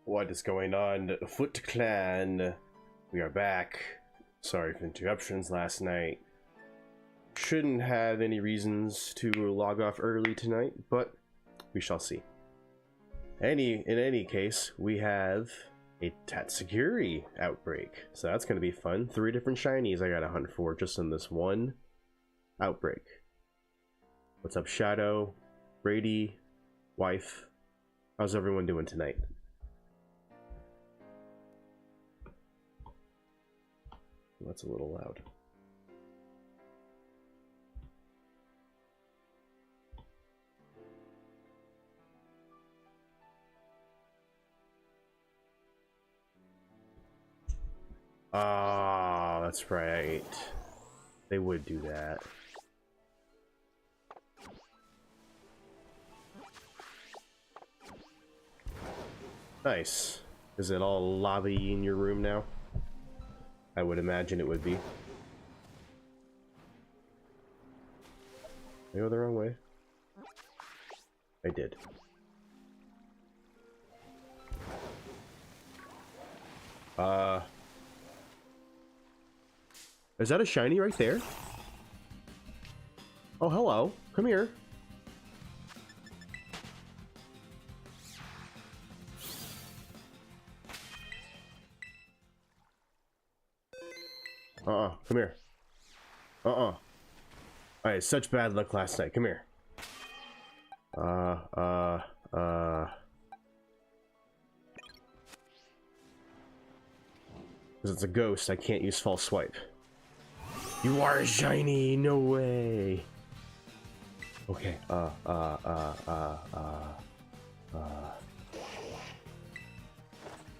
What is going on, Foot Clan? We are back. Sorry for interruptions last night. Shouldn't have any reasons to log off early tonight, but we shall see. In any case, we have a Tatsugiri outbreak, so that's going to be fun. 3 different shinies I got to hunt for just in this one outbreak. What's up, Shadow, Brady, wife? How's everyone doing tonight? That's a little loud. Ah, that's right. They would do that. Nice. Is it all lobby in your room now? I would imagine it would be. I go the wrong way. I did. Is that a shiny right there? Oh, hello. Come here. Come here. I had such bad luck last night. Come here. Because it's a ghost, I can't use false swipe. You are a shiny, no way. Okay, I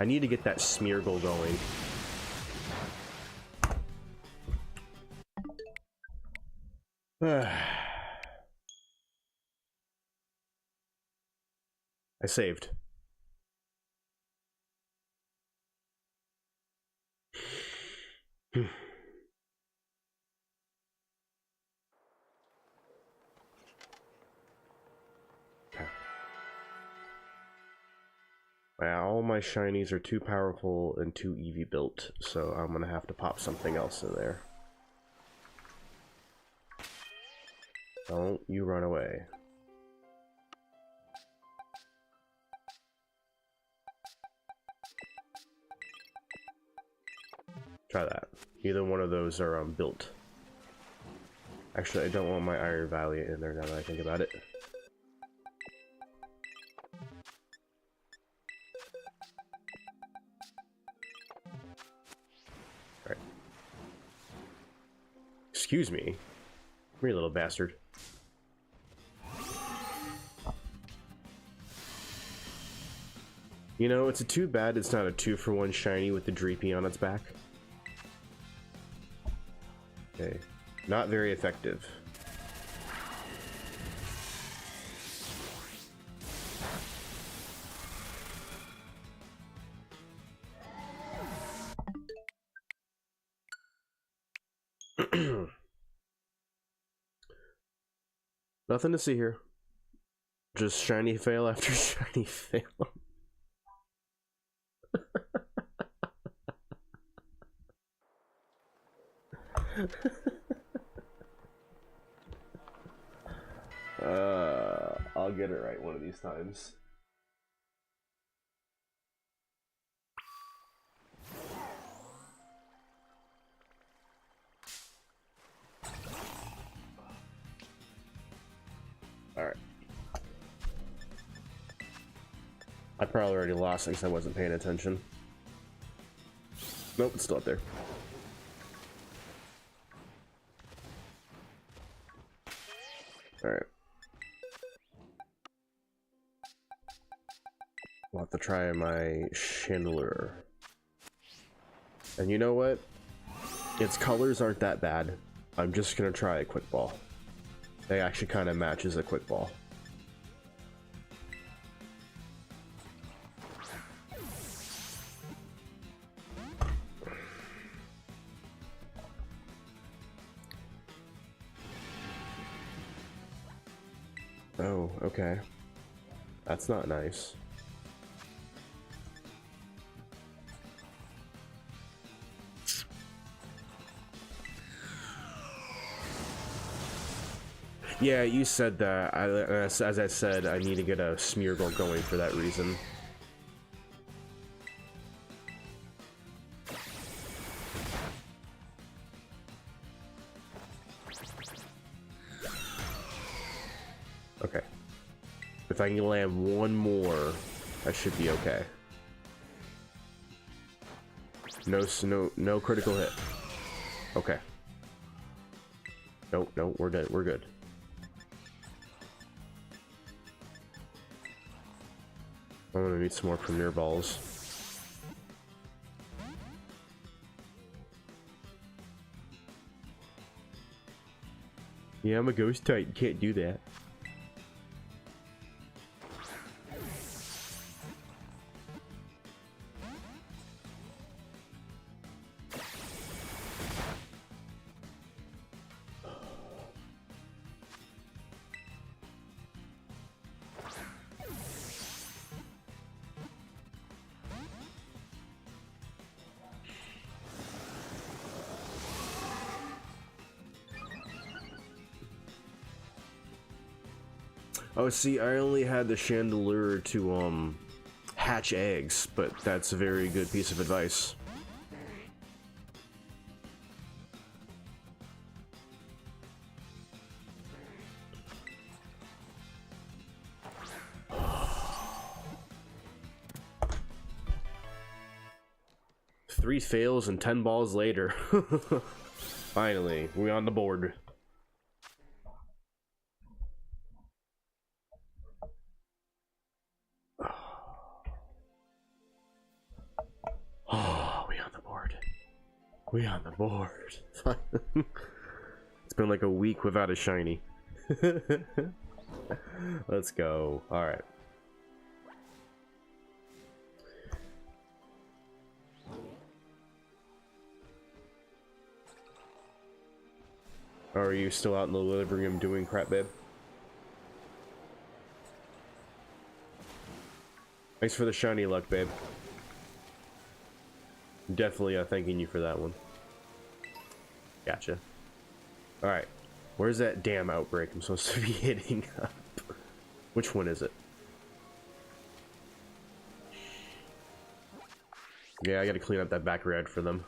need to get that Smeargle going. I saved. Wow, all my shinies are too powerful and too EV built, so I'm gonna have to pop something else in there. Don't you run away. Try that. Either one of those are built. Actually, I don't want my Iron Valiant in there now that I think about it. Alright. Excuse me. Come here, little bastard. You know, it's too bad it's not a 2-for-1 shiny with the Dreepy on its back. Okay. Not very effective. Nothing to see here. Just shiny fail after shiny fail. I'll get it right one of these times. Alright. I probably already lost it because I wasn't paying attention. Nope, it's still up there. Alright. I'll have to try my Chandler. And you know what? Its colors aren't that bad. I'm just gonna try a Quick Ball. They actually kind of matches a Quick Ball. Oh, okay. That's not nice. Yeah, you said that. As I said, I need to get a Smeargle going for that reason. Okay. If I can land one more, I should be okay. No critical hit. Okay. Nope, no, we're good. We're good. I'm gonna need some more Premier Balls. Yeah, I'm a Ghost Titan. Can't do that. Oh, see, I only had the Chandelure to, hatch eggs, but that's a very good piece of advice. Three fails and 10 balls later. Finally, we're on the board. Oh, we on the board. We on the board. It's been like a week without a shiny. Let's go. All right. Are you still out in the living room doing crap, babe? Thanks for the shiny luck, babe. Definitely thanking you for that one. Gotcha. Alright. Where's that damn outbreak I'm supposed to be hitting up? Which one is it? Yeah, I gotta clean up that back red for them.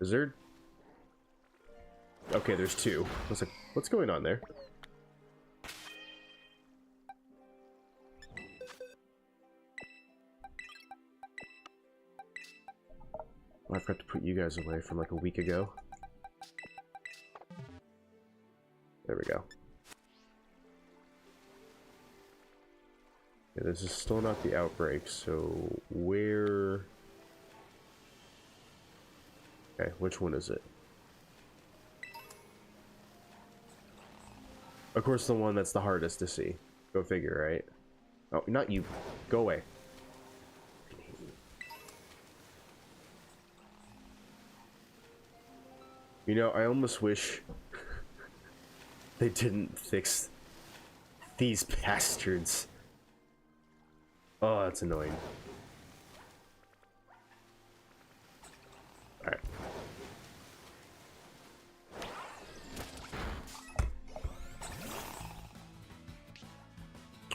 Is there... Okay, there's two. I was like, what's going on there? I forgot to put you guys away from like a week ago. There we go. Yeah, this is still not the outbreak, so where... Okay, which one is it? Of course, the one that's the hardest to see. Go figure, right? Oh, not you. Go away. You know, I almost wish they didn't fix these bastards. Oh, that's annoying. Alright.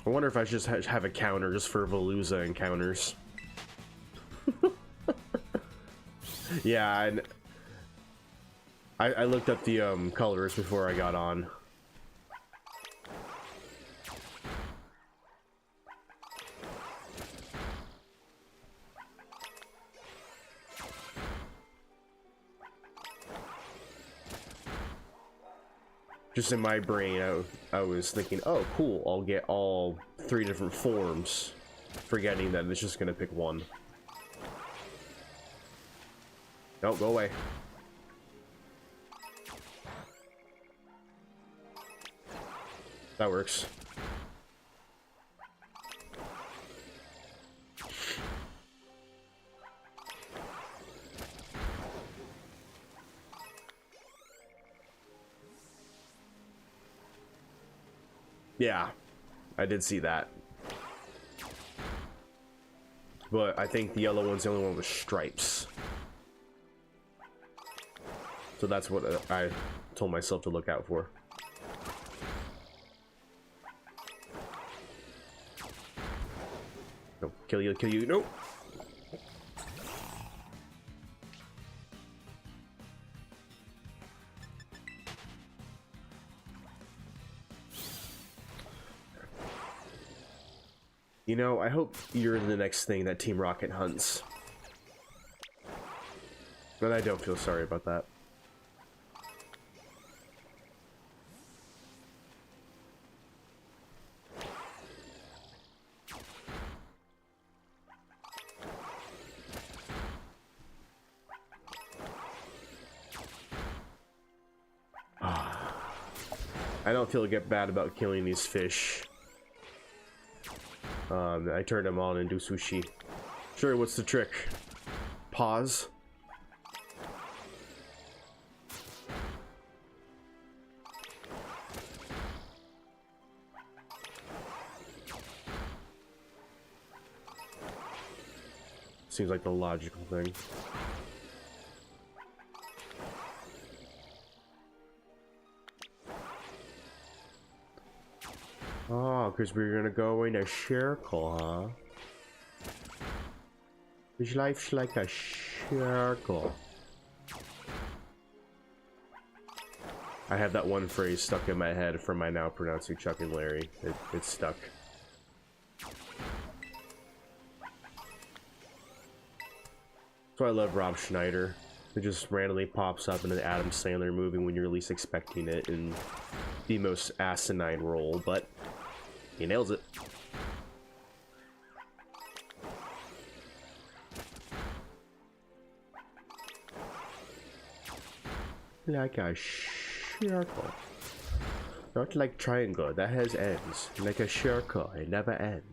I wonder if I should just have a counter just for Veluza encounters. Yeah, I looked up the colors before I got on. Just in my brain, I was thinking, oh cool, I'll get all 3 different forms, forgetting that it's just gonna pick one. No, go away. That works. Yeah, I did see that. But I think the yellow one's the only one with stripes. So that's what I told myself to look out for. No, kill you, kill you. Nope. You know, I hope you're the next thing that Team Rocket hunts. But I don't feel sorry about that. I don't feel bad about killing these fish. I turn them on and do sushi. Sure, what's the trick? Pause. Seems like the logical thing. Oh, because we're gonna go in a circle, huh? His life's like a circle. I have that one phrase stuck in my head from my now pronouncing Chuck and Larry. It's stuck. So I love Rob Schneider. It just randomly pops up in an Adam Sandler movie when you're least expecting it in the most asinine role, but he nails it. Like a circle. Not like triangle, that has ends. Like a circle, it never ends.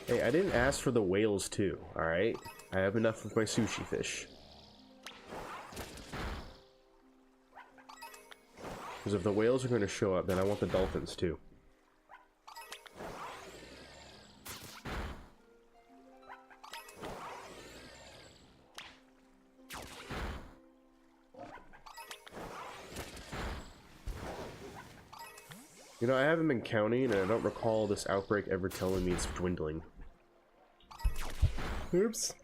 Hey, I didn't ask for the whales too, alright? I have enough of my sushi fish. Because if the whales are going to show up, then I want the dolphins too. You know, I haven't been counting, and I don't recall this outbreak ever telling me it's dwindling. Oops.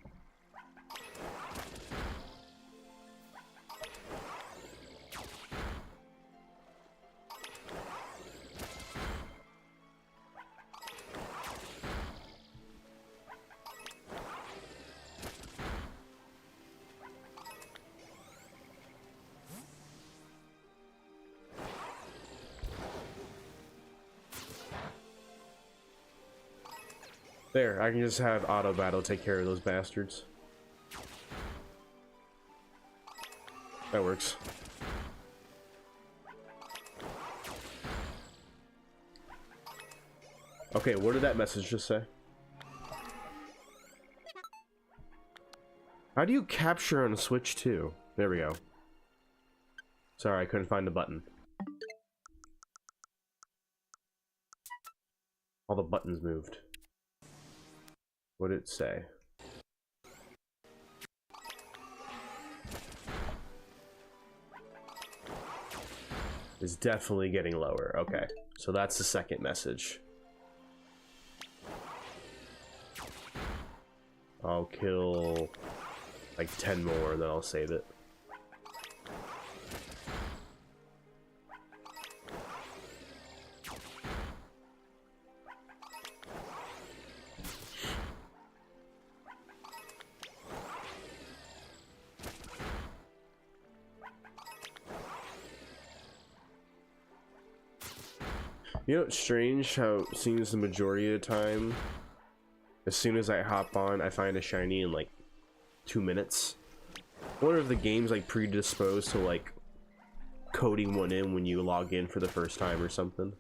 There, I can just have auto battle take care of those bastards. That works. Okay, what did that message just say? How do you capture on Switch 2? There we go. Sorry, I couldn't find the button. All the buttons moved. What did it say? It's definitely getting lower. Okay, so that's the second message. I'll kill like 10 more, then I'll save it. You know, it's strange how it seems the majority of the time, as soon as I hop on, I find a shiny in like 2 minutes. I wonder if the game's like predisposed to like coding one in when you log in for the first time or something.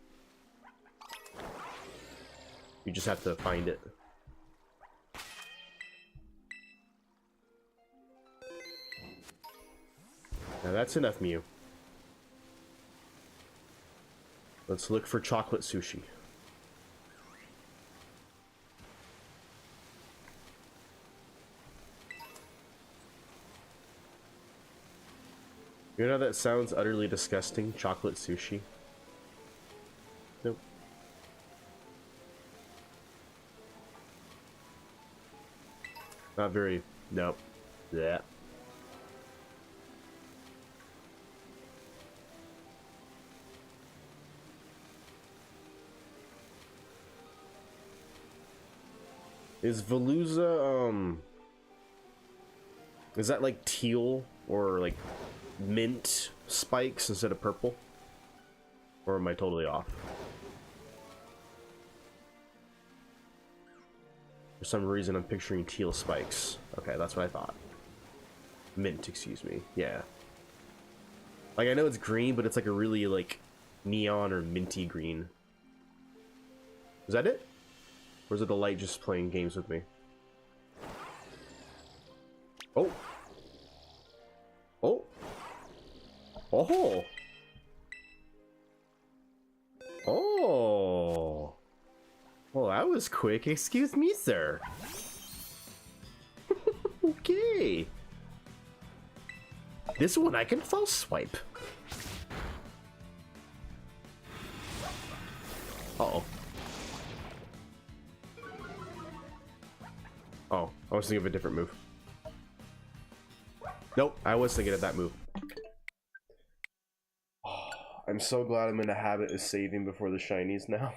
You just have to find it. Now that's enough Mew. Let's look for chocolate sushi. You know that sounds utterly disgusting? Chocolate sushi. Nope. Not very. Nope. Yeah. Is Veluza, is that like teal or like mint spikes instead of purple? Or am I totally off? For some reason I'm picturing teal spikes. Okay, that's what I thought. Mint, excuse me. Yeah. Like I know it's green, but it's like a really like neon or minty green. Is that it? Or is it the light just playing games with me? Oh. Oh. Oh. Oh. Well, that was quick. Excuse me, sir. Okay. This one I can false swipe. Uh-oh. Oh, I was thinking of a different move. Nope, I was thinking of that move. Oh, I'm so glad I'm in a habit of saving before the shinies now.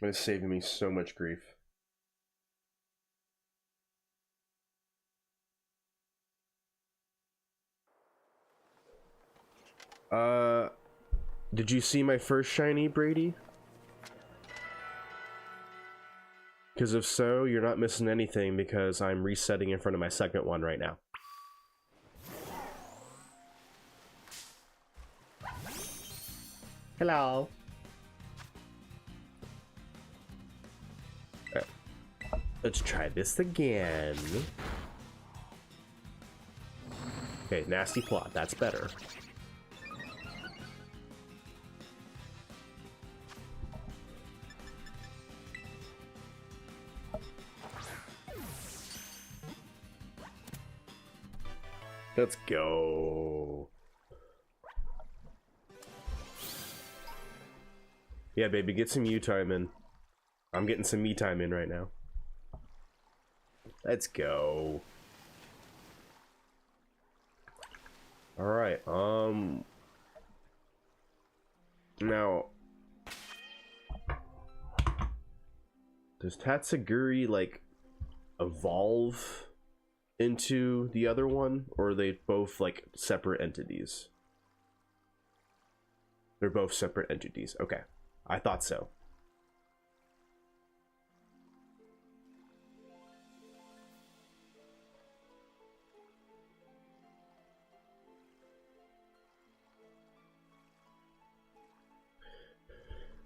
It's saving me so much grief. Did you see my first shiny, Brady? Because if so, you're not missing anything because I'm resetting in front of my second one right now. Hello. Right. Let's try this again. Okay, nasty plot. That's better. Let's go. Yeah, baby, get some you time in. I'm getting some me time in right now. Let's go. Alright, now, does Tatsuguri, like, evolve into the other one, or are they both like separate entities? They're both separate entities. Okay, I thought so.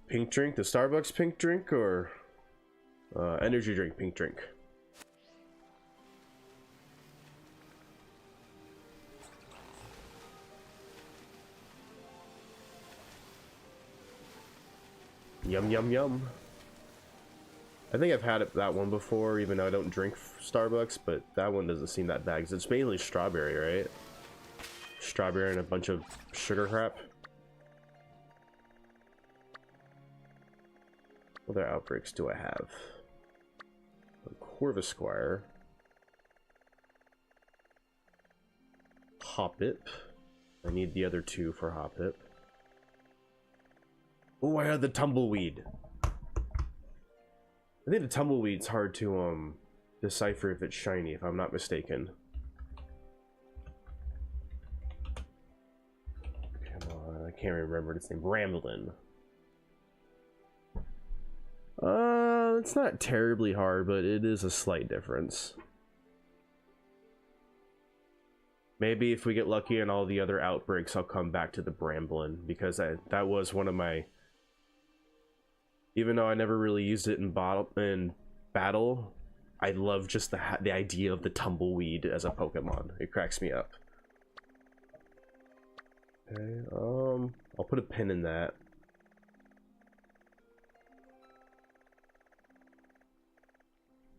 Pink drink, the Starbucks pink drink, or energy drink pink drink? Yum yum yum. I think I've had that one before, even though I don't drink Starbucks, but that one doesn't seem that bad because it's mainly strawberry, right? Strawberry and a bunch of sugar crap. What other outbreaks do I have? Corvisquire. Hoppip. I need the other two for Hoppip. Oh, I had the Tumbleweed. I think the Tumbleweed's hard to decipher if it's shiny, if I'm not mistaken. Come on, I can't remember its name. Ramblin'. It's not terribly hard, but it is a slight difference. Maybe if we get lucky in all the other outbreaks, I'll come back to the Bramblin', because that was one of my... Even though I never really used it in battle, I love just the idea of the Tumbleweed as a Pokemon. It cracks me up. Okay, I'll put a pin in that.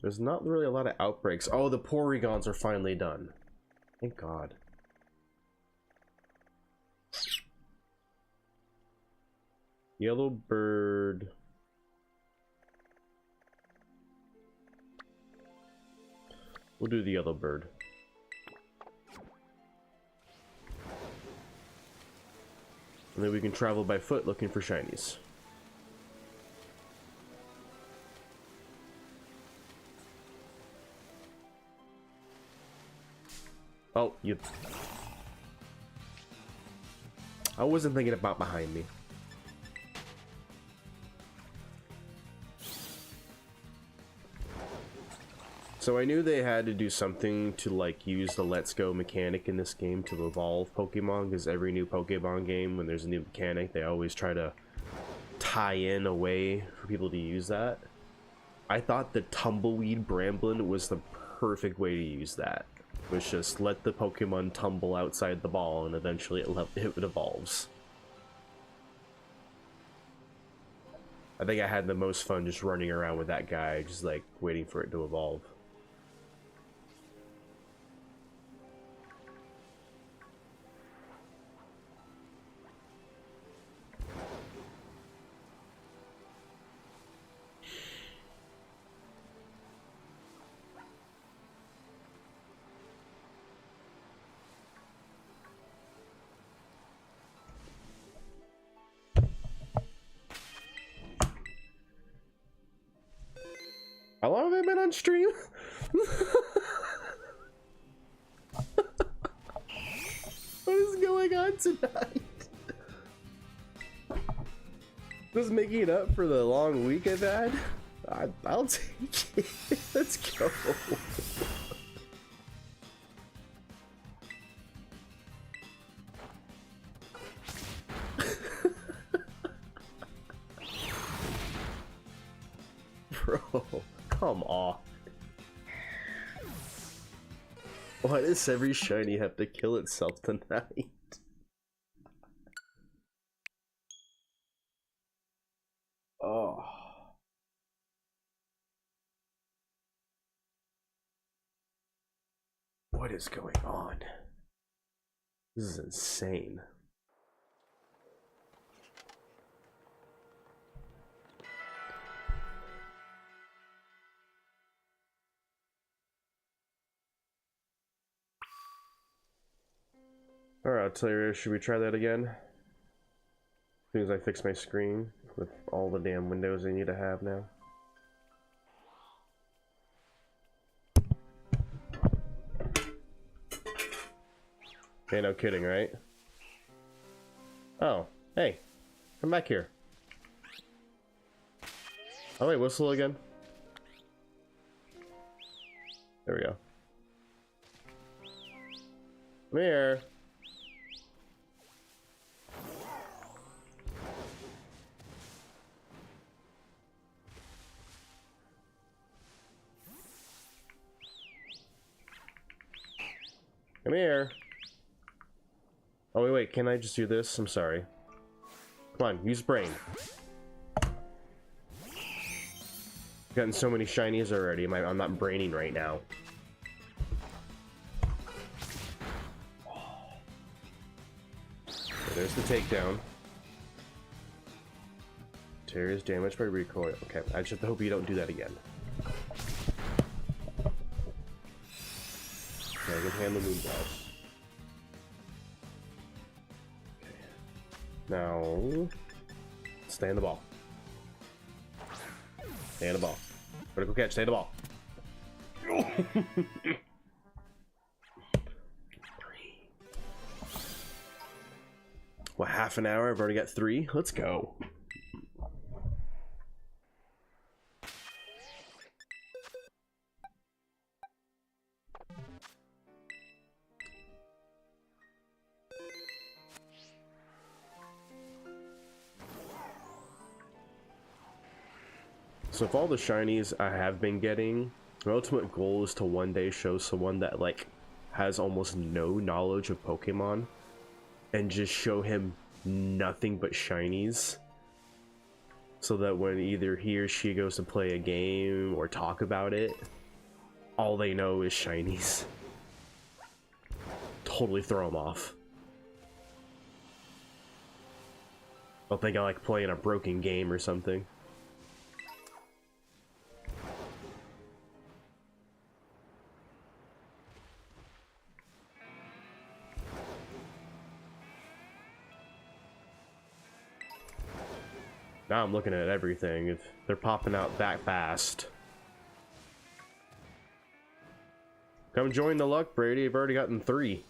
There's not really a lot of outbreaks. Oh, the Porygons are finally done. Thank God. Yellow bird. We'll do the yellow bird. And then we can travel by foot looking for shinies. Oh, you... I wasn't thinking about behind me. So I knew they had to do something to like use the Let's Go mechanic in this game to evolve Pokemon, because every new Pokemon game, when there's a new mechanic, they always try to tie in a way for people to use that. I thought the Tumbleweed Bramblin was the perfect way to use that. Was just let the Pokemon tumble outside the ball and eventually it evolves. I think I had the most fun just running around with that guy, just like waiting for it to evolve. How long have I been on stream? What is going on tonight? Just making it up for the long week I've had? I'll take it. Let's go. Bro, come on. Why does every shiny have to kill itself tonight? Oh. What is going on? This is insane. Alright, I'll tell you, should we try that again? As soon as I fix my screen with all the damn windows I need to have now. Okay, no kidding, right? Oh, hey, come back here. Oh wait, whistle again. There we go. Come here. Come here. Oh wait, can I just do this? I'm sorry. Come on, use brain. Gotten so many shinies already. I'm not braining right now. So there's the takedown. Terry is damaged by recoil. Okay, I just hope you don't do that again. Okay, I can handle Moonblast. Okay. Now, stay in the ball. Stay in the ball. Critical catch, stay in the ball. What, half an hour? I've already got 3. Let's go. So if all the shinies I have been getting, my ultimate goal is to one day show someone that like has almost no knowledge of Pokemon and just show him nothing but shinies, so that when either he or she goes to play a game or talk about it, all they know is shinies. totally throw them off. They'll think I like playing a broken game or something. Now I'm looking at everything. If they're popping out that fast. Come join the luck, Brady. I've already gotten 3.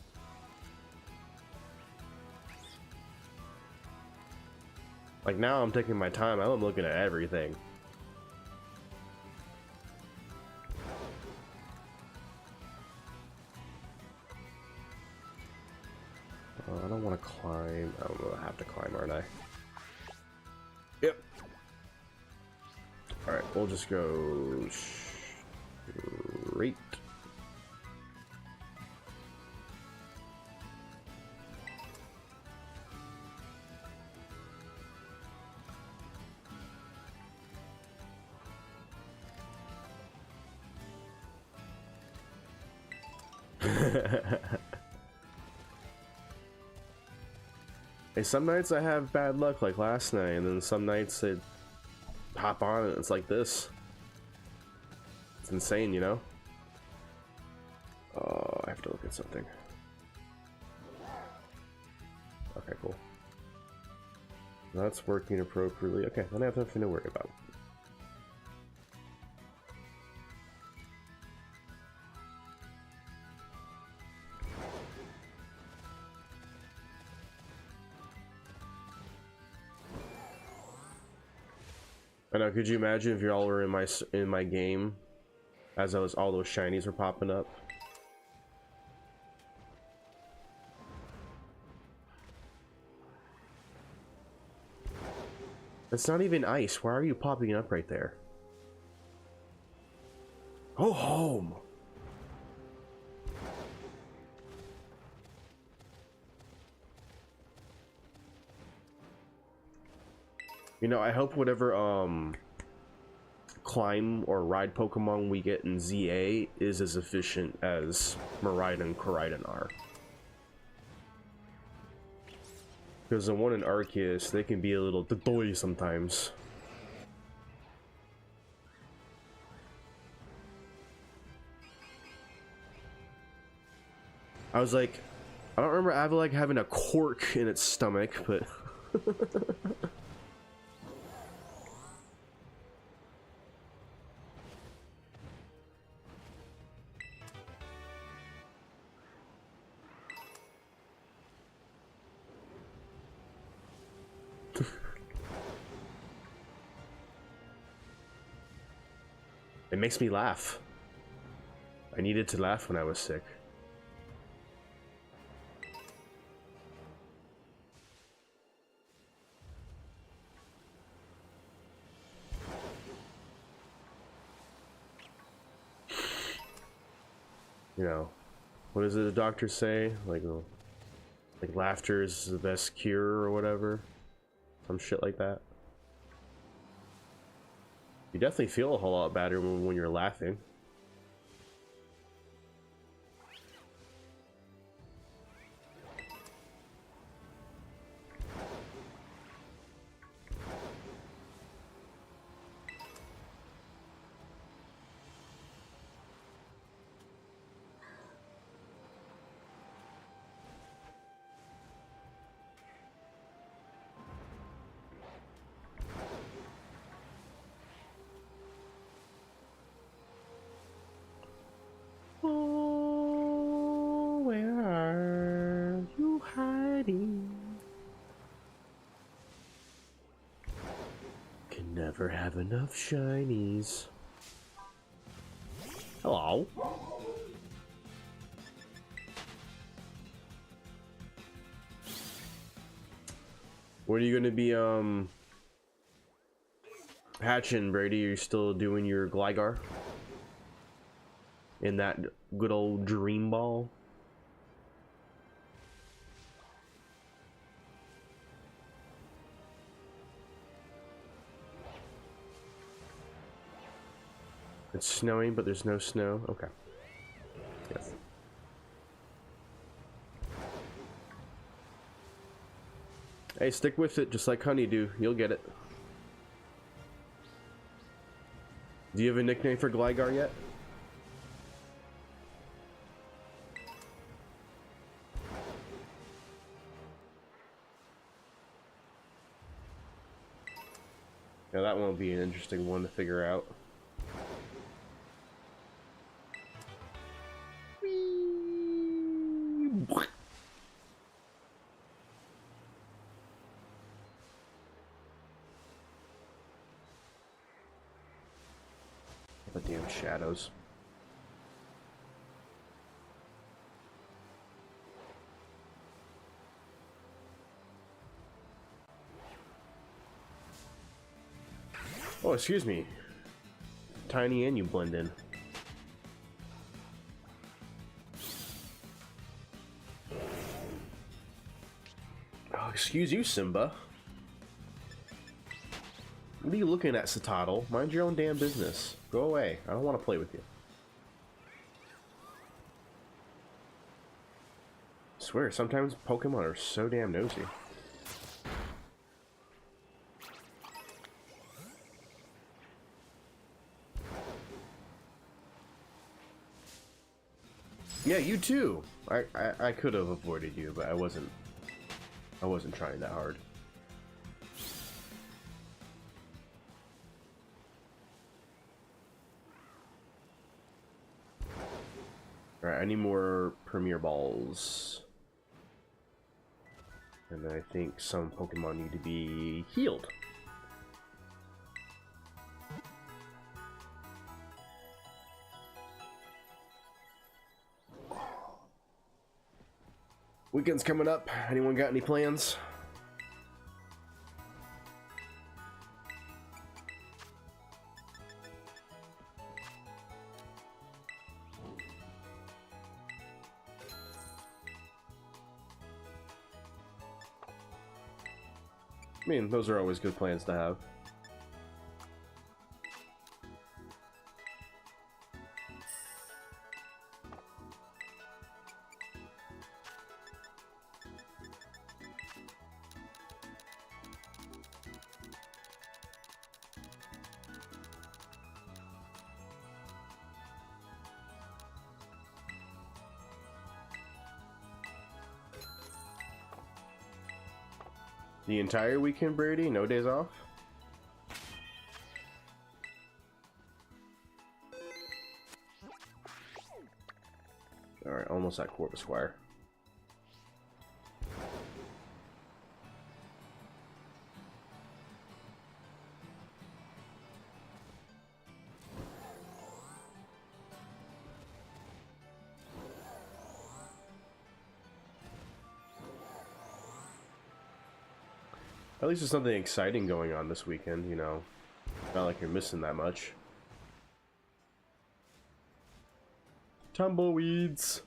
Like now I'm taking my time. I'm looking at everything. I don't want to climb. I'm gonna have to climb, aren't I? Yep. Alright, we'll just go straight. Hey, some nights I have bad luck like last night, and then some nights it hop on and it's like this. It's insane, you know? Oh, I have to look at something. Okay, cool. That's working appropriately. Okay, then I have nothing to worry about. I know, could you imagine if you all were in my game as all those shinies were popping up? It's not even ice. Why are you popping up right there? Go home. You know, I hope whatever climb or ride Pokemon we get in ZA is as efficient as Miraidon and Koraidon are. Because the one in Arceus, they can be a little doy sometimes. I was like, I don't remember Avalag having a cork in its stomach, but... It makes me laugh. I needed to laugh when I was sick. You know, what does the doctor say? Like laughter is the best cure or whatever. Some shit like that. You definitely feel a whole lot better when you're laughing. Oh, where are you hiding? Can never have enough shinies. Hello. What are you gonna be hatching, Brady? Are you still doing your Gligar? In that good old Dream Ball? It's snowing, but there's no snow. Okay. Yes. Hey, stick with it, just like Honeydew. You'll get it. Do you have a nickname for Gligar yet? Yeah, that one will be an interesting one to figure out. The damn shadows. Oh, excuse me. Tiny and you blend in. Oh, excuse you, Simba. What are you looking at, Citadel? Mind your own damn business. Go away. I don't want to play with you. I swear, sometimes Pokemon are so damn nosy. Yeah, you too. I could have avoided you, but I wasn't trying that hard. Alright, I need more Premier Balls. And then I think some Pokemon need to be healed. Weekend's coming up. Anyone got any plans? I mean, those are always good plans to have. The entire weekend, Brady? No days off? Alright, almost at Corvus Squire. At least there's something exciting going on this weekend, you know. Not like you're missing that much. Tumbleweeds!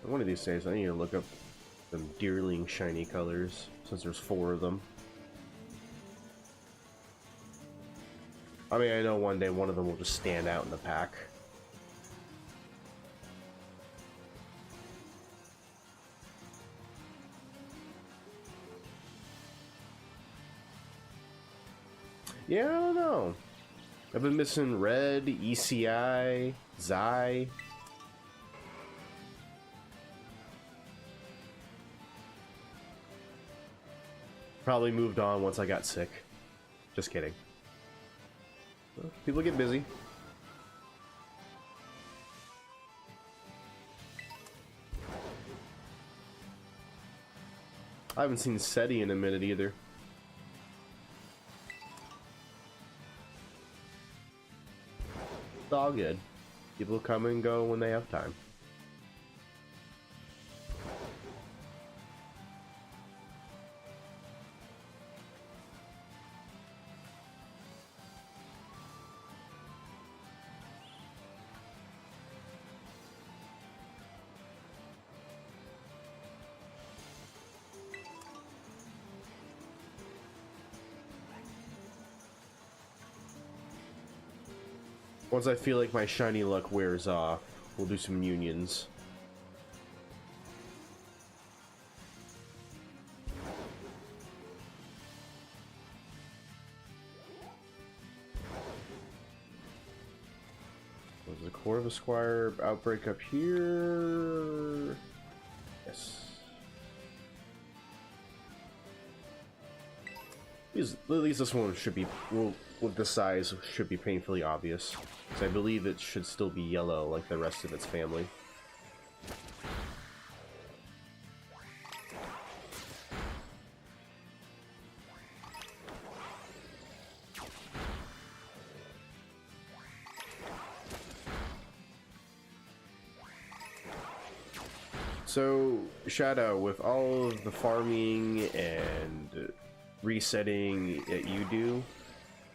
One of these days I need to look up some Deerling shiny colors, since there's 4 of them. I mean, I know one day one of them will just stand out in the pack. Yeah, I don't know. I've been missing Red, ECI, Zai. Probably moved on once I got sick. Just kidding. People get busy. I haven't seen SETI in a minute either. It's all good. People come and go when they have time. Once I feel like my shiny luck wears off, we'll do some unions. There's a Corvisquire outbreak up here. Yes. At least this one should be, well, with the size, should be painfully obvious. Because I believe it should still be yellow like the rest of its family. So, Shadow, with all of the farming and resetting that you do,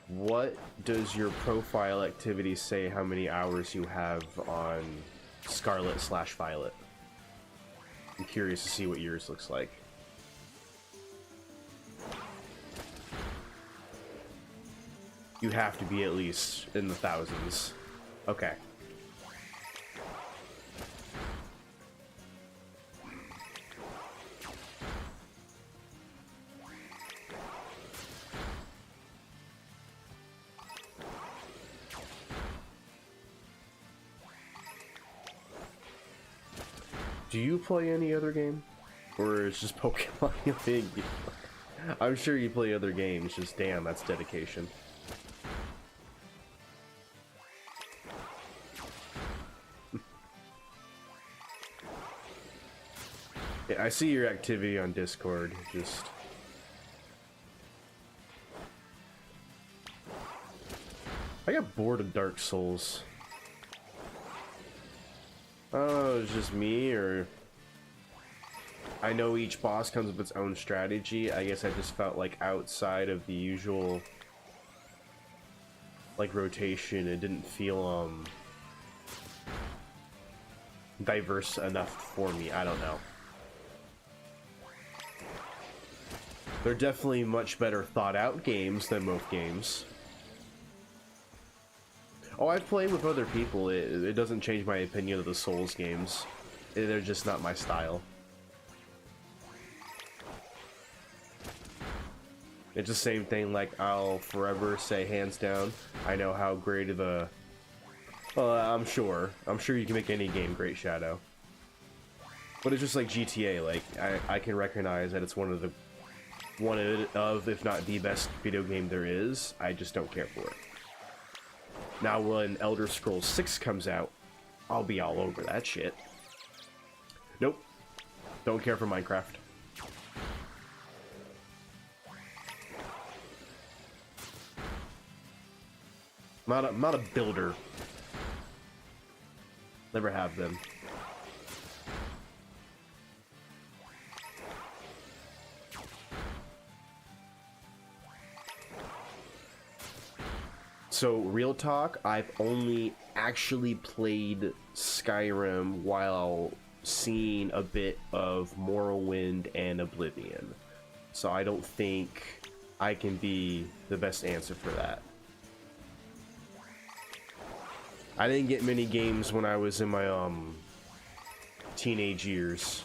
what does your profile activity say how many hours you have on Scarlet/Violet? I'm curious to see what yours looks like. You have to be at least in the thousands. Okay. Do you play any other game? Or is just Pokemon your thing? I'm sure you play other games, just damn, that's dedication. Yeah, I see your activity on Discord, just... I got bored of Dark Souls. Oh, it's just me, or... I know each boss comes with its own strategy. I guess I just felt like outside of the usual... like, rotation, it didn't feel, diverse enough for me. I don't know. They're definitely much better thought out games than most games. Oh, I've played with other people. It doesn't change my opinion of the Souls games. They're just not my style. It's the same thing, like, I'll forever say, hands down, I know how great of a... Well, I'm sure you can make any game great, Shadow. But it's just like GTA, like, I can recognize that it's one of, if not the best video game there is. I just don't care for it. Now when Elder Scrolls 6 comes out, I'll be all over that shit. Nope. Don't care for Minecraft. I'm not a builder. Never have been. So, real talk, I've only actually played Skyrim while seeing a bit of Morrowind and Oblivion. So I don't think I can be the best answer for that. I didn't get many games when I was in my teenage years.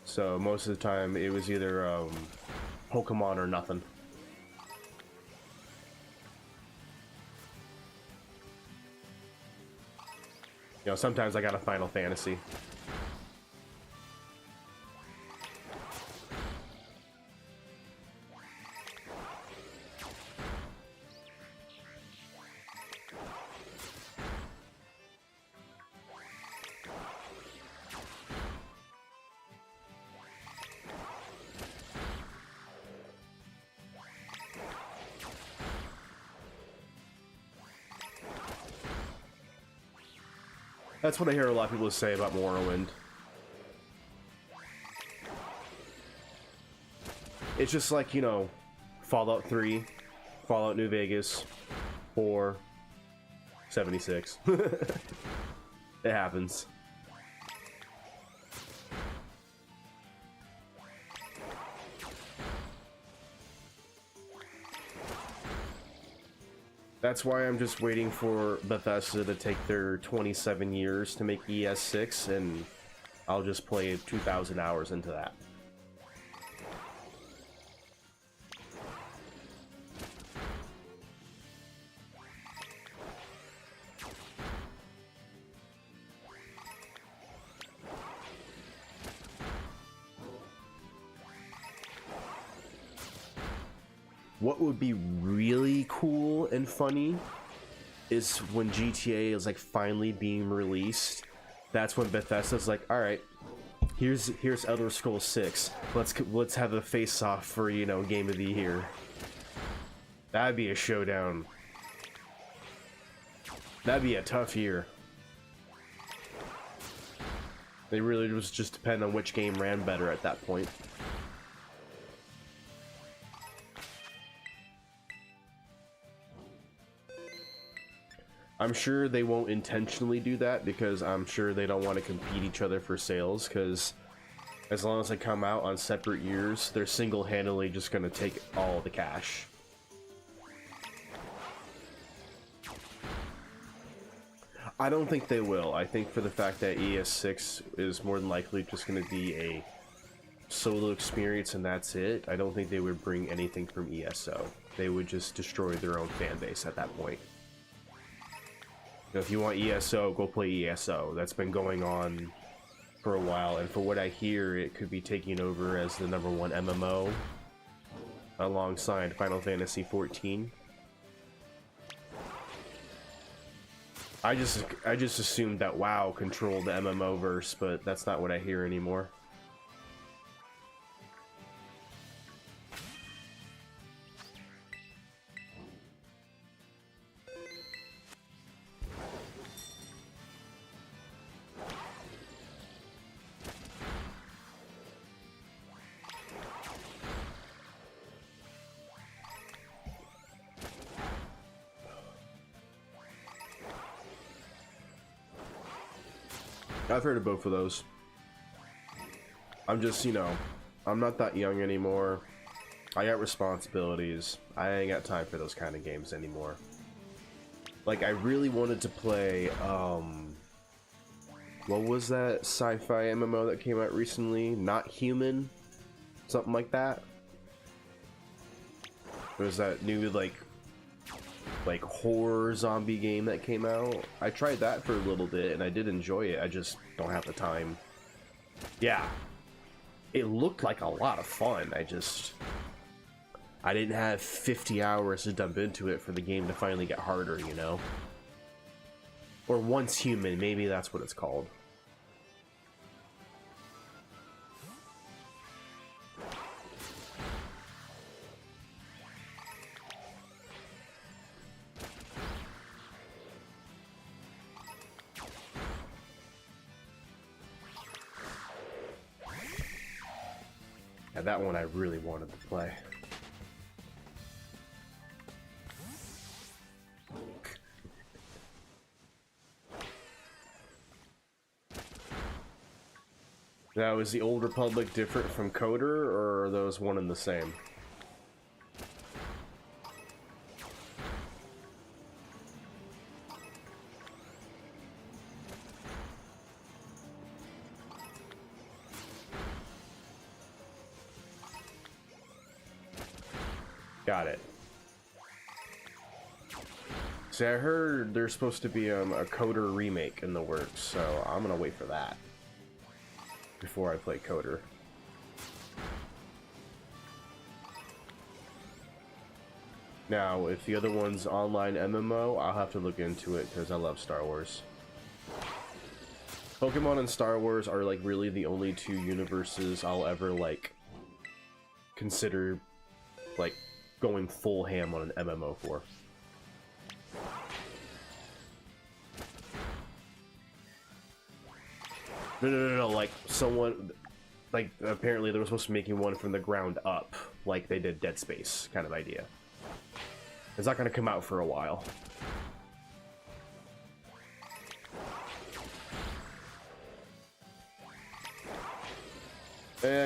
So most of the time it was either Pokemon or nothing. You know, sometimes I got a Final Fantasy. That's what I hear a lot of people say about Morrowind. It's just like, you know, Fallout 3, Fallout New Vegas, 4, 76. It happens. That's why I'm just waiting for Bethesda to take their 27 years to make ES6, and I'll just play 2,000 hours into that. What would be really cool and funny is when GTA is like finally being released. That's when Bethesda's like, all right, here's Elder Scrolls 6. Let's have a face-off for, you know, Game of the Year. That'd be a showdown. That'd be a tough year. They really just depend on which game ran better at that point. I'm sure they won't intentionally do that because I'm sure they don't want to compete each other for sales, because as long as they come out on separate years, they're single-handedly just going to take all the cash. I don't think they will. I think for the fact that ES6 is more than likely just going to be a solo experience and that's it, I don't think they would bring anything from ESO. They would just destroy their own fan base at that point. If you want ESO, go play ESO. That's been going on for a while, and for what I hear, it could be taking over as the #1 MMO alongside Final Fantasy XIV. I just assumed that WoW controlled the MMO verse, but that's not what I hear anymore. I've heard of both of those. I'm just, you know, I'm not that young anymore. I got responsibilities. I ain't got time for those kind of games anymore. Like, I really wanted to play, what was that sci-fi MMO that came out recently? Not Human? Something like that? There's that new, like horror zombie game that came out. I tried that for a little bit and I did enjoy it. I just don't have the time. Yeah, it looked like a lot of fun. I didn't have 50 hours to dump into it for the game to finally get harder, you know? Or Once Human, maybe that's what it's called. Yeah, that one I really wanted to play. Now, is the Old Republic different from Coder, or are those one and the same? Got it. See, I heard there's supposed to be a Coder remake in the works, so I'm gonna wait for that before I play Coder. Now, if the other one's online MMO, I'll have to look into it because I love Star Wars. Pokemon and Star Wars are like really the only two universes I'll ever like consider like going full ham on an MMO for. No, like someone, like apparently they were supposed to be making one from the ground up, like they did Dead Space kind of idea. It's not going to come out for a while.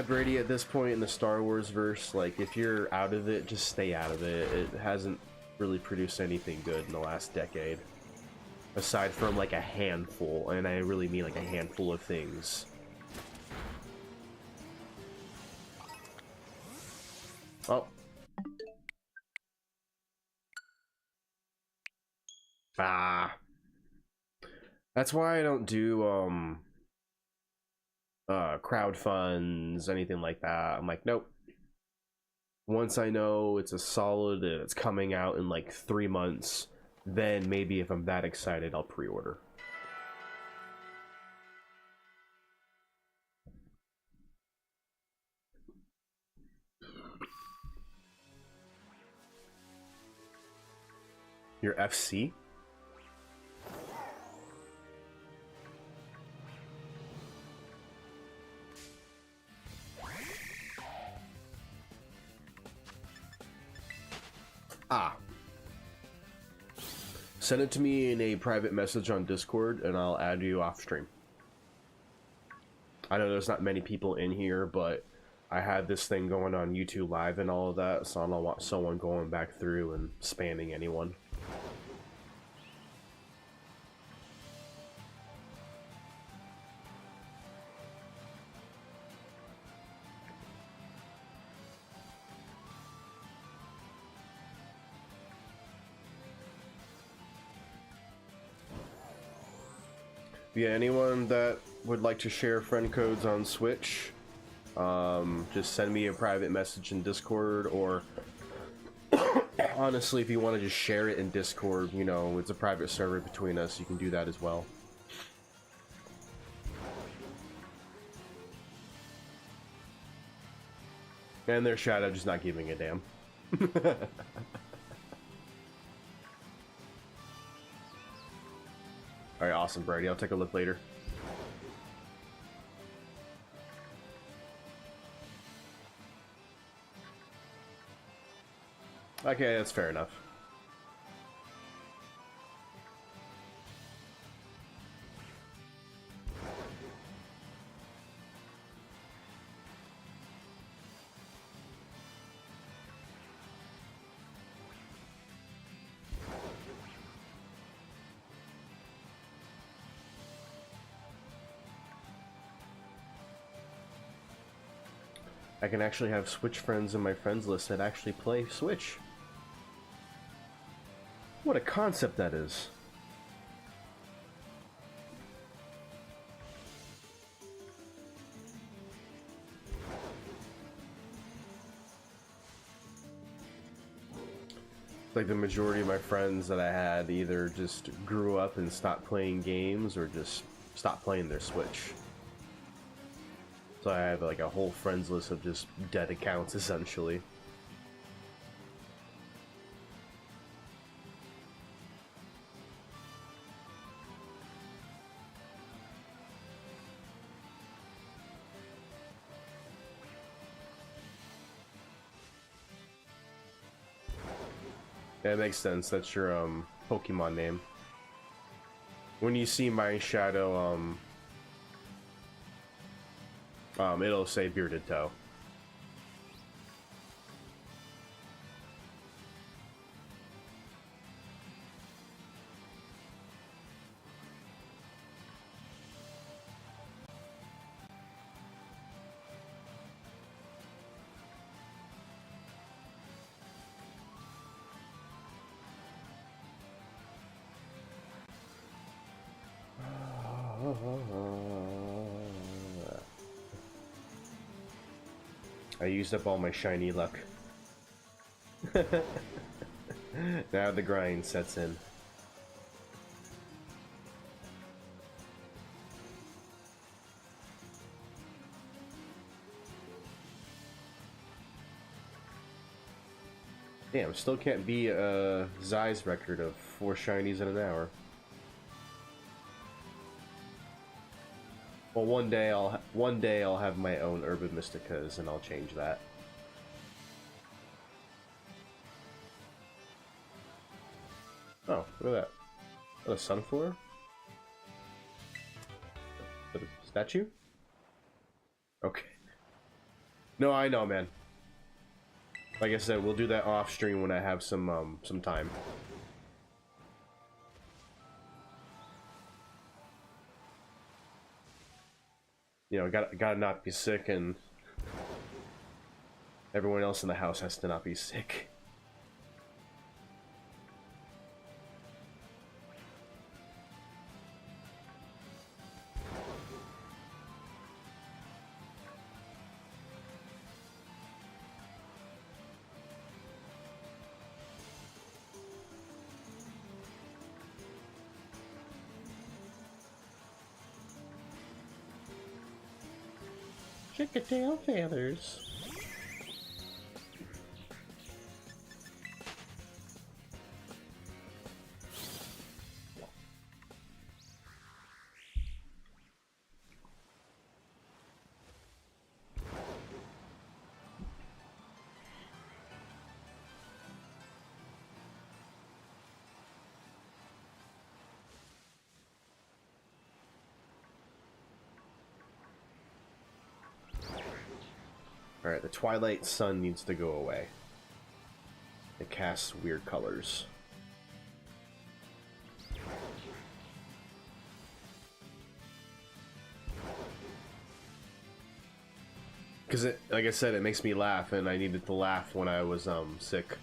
Brady, at this point in the Star Wars verse, like if you're out of it, just stay out of it. It hasn't really produced anything good in the last decade. Aside from like a handful, and I really mean like a handful of things. Oh. Ah. That's why I don't do crowd funds, anything like that. I'm like, nope. Once I know it's a solid, it's coming out in like 3 months, then maybe if I'm that excited, I'll pre-order. Your FC? Ah. Send it to me in a private message on Discord, and I'll add you off stream. I know there's not many people in here, but I had this thing going on YouTube Live and all of that, so I don't want someone going back through and spamming anyone. Yeah, anyone that would like to share friend codes on Switch, just send me a private message in Discord, or honestly, if you want to just share it in Discord, you know, it's a private server between us, you can do that as well. And their Shadow just not giving a damn. Alright, awesome, Brady. I'll take a look later. Okay, that's fair enough. I can actually have Switch friends in my friends list that actually play Switch. What a concept that is. Like the majority of my friends that I had either just grew up and stopped playing games or just stopped playing their Switch. So I have like a whole friends list of just dead accounts essentially. That makes sense. That's your Pokemon name. When you see my Shadow, it'll say Bearded Toe. I used up all my shiny luck. Now the grind sets in. Damn, still can't beat Zai's record of 4 shinies in an hour. Well, one day I'll have my own Urban Mysticas, and I'll change that. Oh, look at that! What, a Sunflower? Is that a statue? Okay. No, I know, man. Like I said, we'll do that off stream when I have some time. You know, gotta not be sick, and everyone else in the house has to not be sick. Chickatail feathers. Alright, the Twilight Sun needs to go away. It casts weird colors. Because it, like I said, it makes me laugh, and I needed to laugh when I was sick.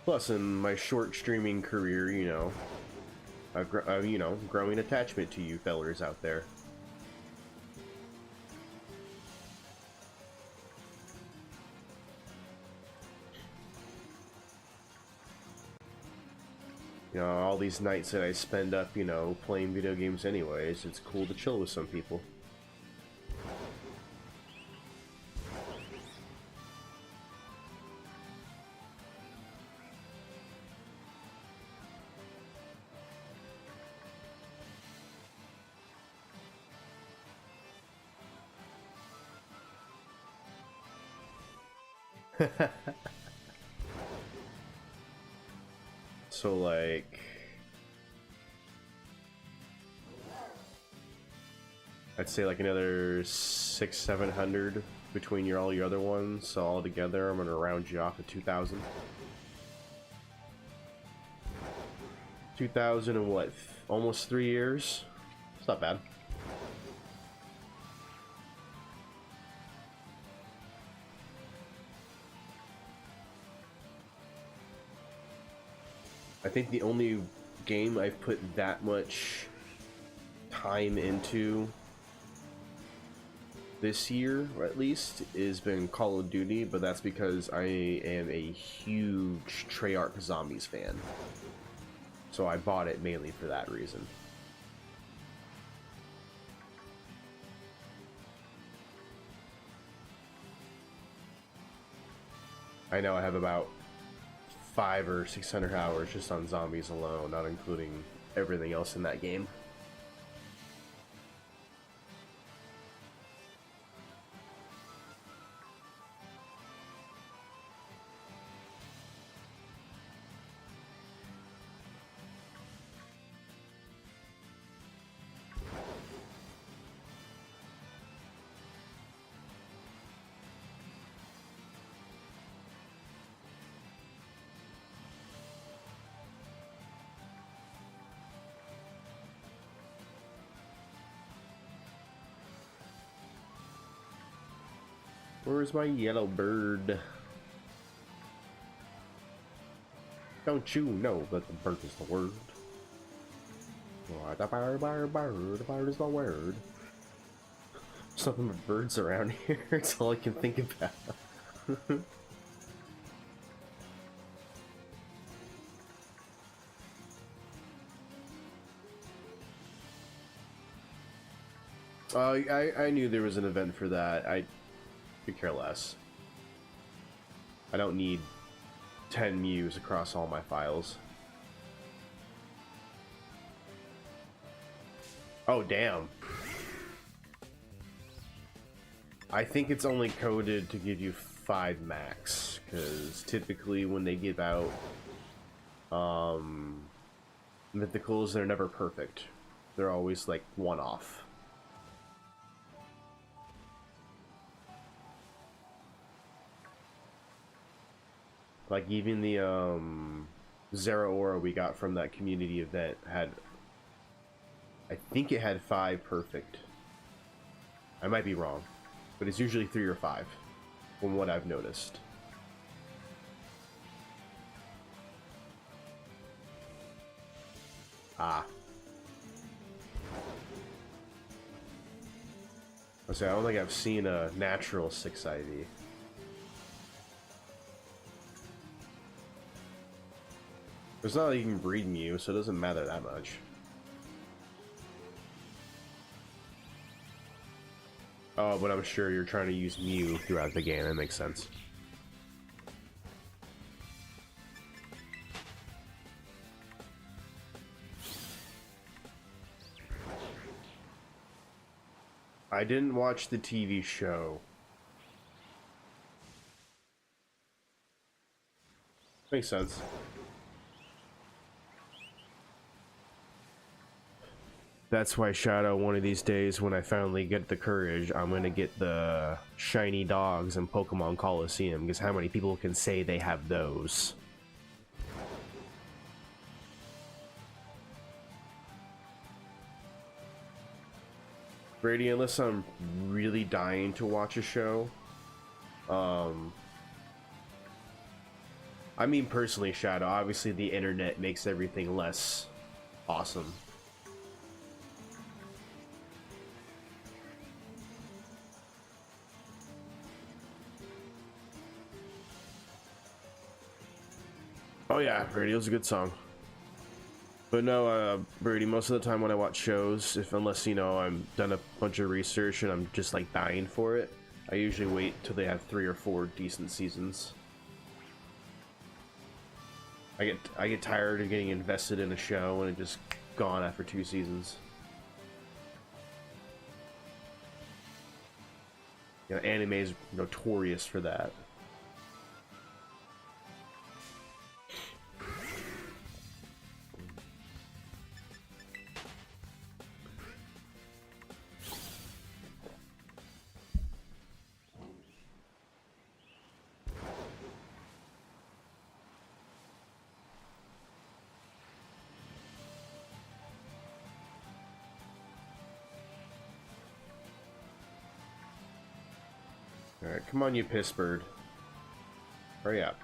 Plus, in my short streaming career, you know, I've you know, growing attachment to you fellers out there. You know, all these nights that I spend up, you know, playing video games anyways, it's cool to chill with some people. So like, I'd say like another 600-700 between all your other ones. So all together, I'm gonna round you off to 2,000. 2,000 in what? Almost 3 years. It's not bad. I think the only game I've put that much time into this year, or at least, has been Call of Duty, but that's because I am a huge Treyarch Zombies fan. So I bought it mainly for that reason. I know I have about 500 or 600 hours just on zombies alone, not including everything else in that game. Where's my yellow bird? Don't you know that the bird is the word? The bird is the word. Something with birds around here, it's all I can think about. I knew there was an event for that. I could care less. I don't need 10 Mews across all my files. Oh, damn. I think it's only coded to give you 5 max, because typically when they give out mythicals, they're never perfect. They're always like one-off. Like even the Zeraora we got from that community event had, I think it had 5 perfect. I might be wrong, but it's usually 3 or 5 from what I've noticed. Ah. I say I don't think I've seen a natural 6 IV. It's not like you can breed Mew, so it doesn't matter that much. Oh, but I'm sure you're trying to use Mew throughout the game. That makes sense. I didn't watch the TV show. Makes sense. That's why Shadow, one of these days when I finally get the courage, I'm gonna get the shiny dogs in Pokemon Coliseum, because how many people can say they have those? Brady, unless I'm really dying to watch a show, I mean personally, Shadow, obviously the internet makes everything less awesome. Oh yeah, Radio's a good song. But no, Birdie, most of the time when I watch shows, unless, you know, I'm done a bunch of research and I'm just like dying for it, I usually wait till they have 3 or 4 decent seasons. I get tired of getting invested in a show and it just gone after 2 seasons. You know, anime is notorious for that. Alright, come on, you piss bird. Hurry up.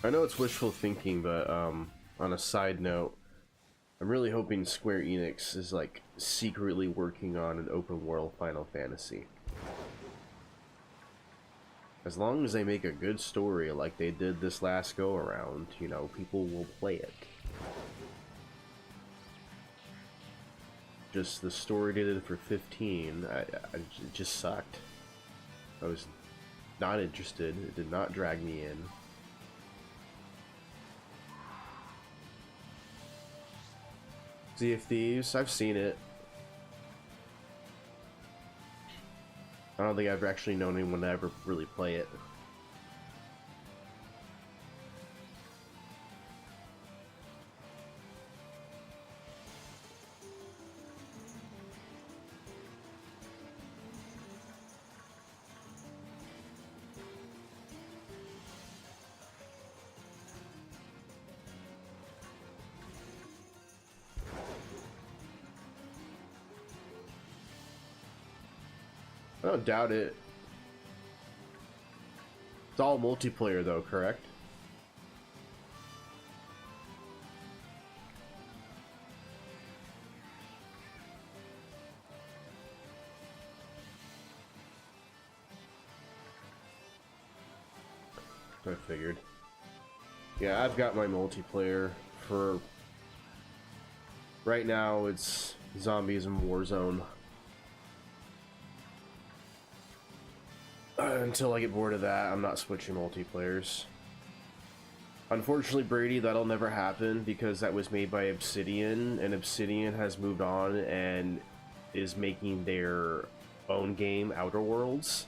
I know it's wishful thinking, but on a side note, I'm really hoping Square Enix is like secretly working on an open world Final Fantasy. As long as they make a good story like they did this last go around, you know, people will play it. Just the story they did for 15, it just sucked. I was not interested, it did not drag me in. Sea of Thieves, I've seen it. I don't think I've actually known anyone to ever really play it. I don't doubt it. It's all multiplayer though, correct? I figured. Yeah, I've got my multiplayer for... Right now, it's Zombies and Warzone. Until I get bored of that, I'm not switching multiplayers. Unfortunately, Brady, that'll never happen because that was made by Obsidian, and Obsidian has moved on and is making their own game, Outer Worlds.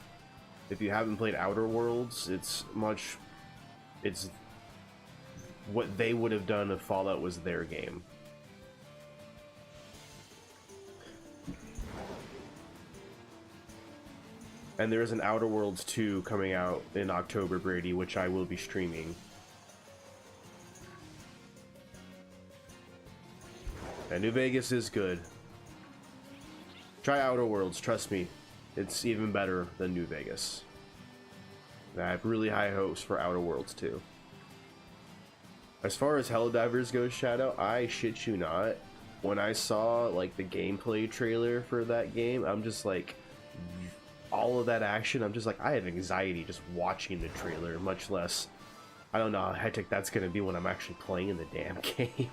If you haven't played Outer Worlds, it's what they would have done if Fallout was their game. And there is an Outer Worlds 2 coming out in October, Brady, which I will be streaming. And New Vegas is good. Try Outer Worlds, trust me. It's even better than New Vegas. And I have really high hopes for Outer Worlds 2. As far as Helldivers goes, Shadow, I shit you not. When I saw like the gameplay trailer for that game, I'm just like, all of that action, I'm just like, I have anxiety just watching the trailer, much less, I don't know how hectic that's gonna be when I'm actually playing in the damn game.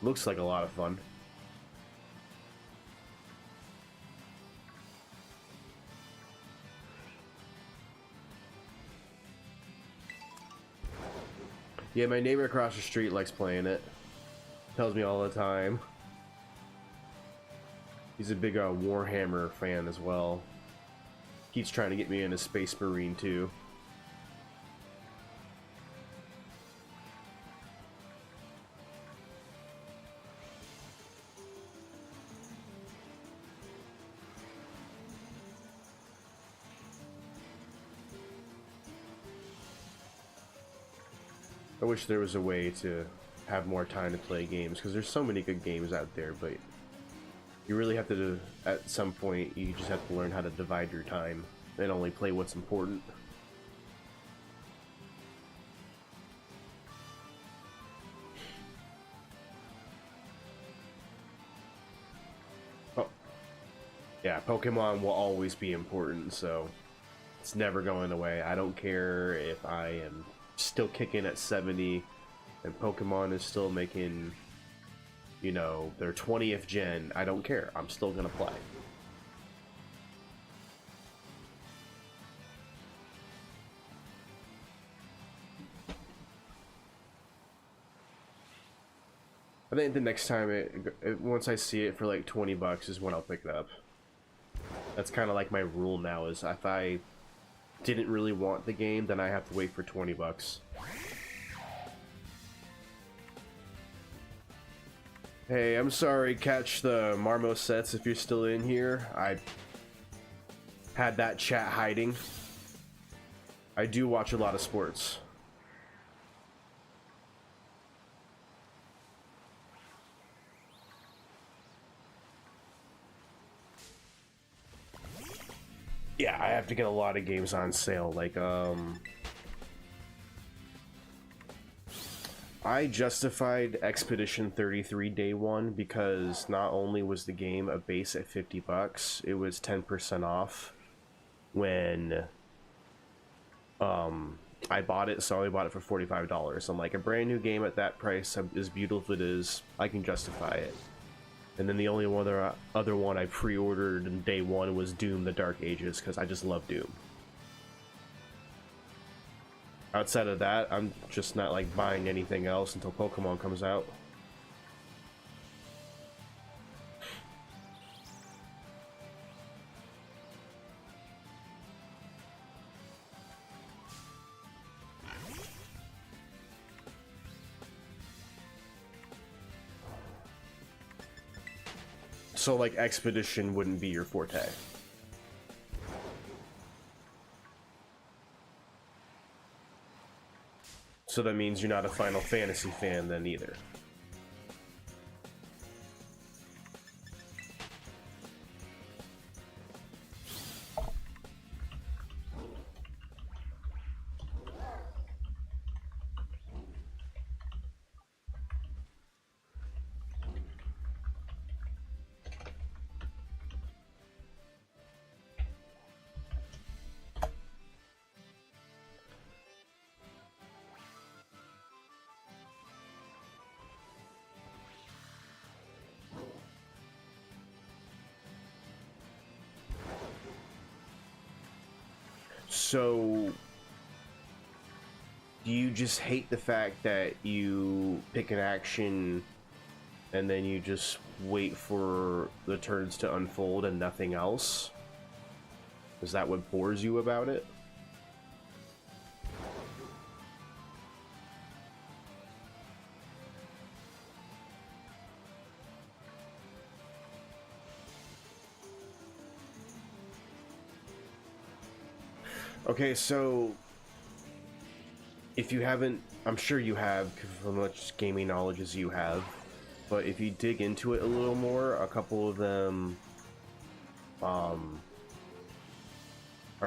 Looks like a lot of fun. Yeah, my neighbor across the street likes playing it. Tells me all the time. He's a big Warhammer fan as well. Keeps trying to get me into Space Marine too. I wish there was a way to have more time to play games, because there's so many good games out there, but you really have to, at some point, you just have to learn how to divide your time and only play what's important. Oh. Yeah, Pokemon will always be important, so it's never going away. I don't care if I am still kicking at 70 and Pokemon is still making, you know, their 20th gen. I don't care. I'm still gonna play. I think the next time once I see it for like 20 bucks is when I'll pick it up. That's kind of like my rule now, is if I didn't really want the game, then I have to wait for 20 bucks. Hey, I'm sorry, catch the Marmo sets if you're still in here. I had that chat hiding. I do watch a lot of sports. Yeah, I have to get a lot of games on sale, like, I justified Expedition 33 day one because not only was the game a base at 50 bucks, it was 10% off when, I bought it, so I only bought it for $45. I'm like, a brand new game at that price, as beautiful it is, I can justify it. And then the only other one I pre-ordered in day one was Doom: The Dark Ages, because I just love Doom. Outside of that, I'm just not like buying anything else until Pokemon comes out. So like Expedition wouldn't be your forte. So that means you're not a Final Fantasy fan then either. So, do you just hate the fact that you pick an action and then you just wait for the turns to unfold and nothing else? Is that what bores you about it? Okay, so if you haven't, I'm sure you have, as much gaming knowledge as you have, but if you dig into it a little more, a couple of them are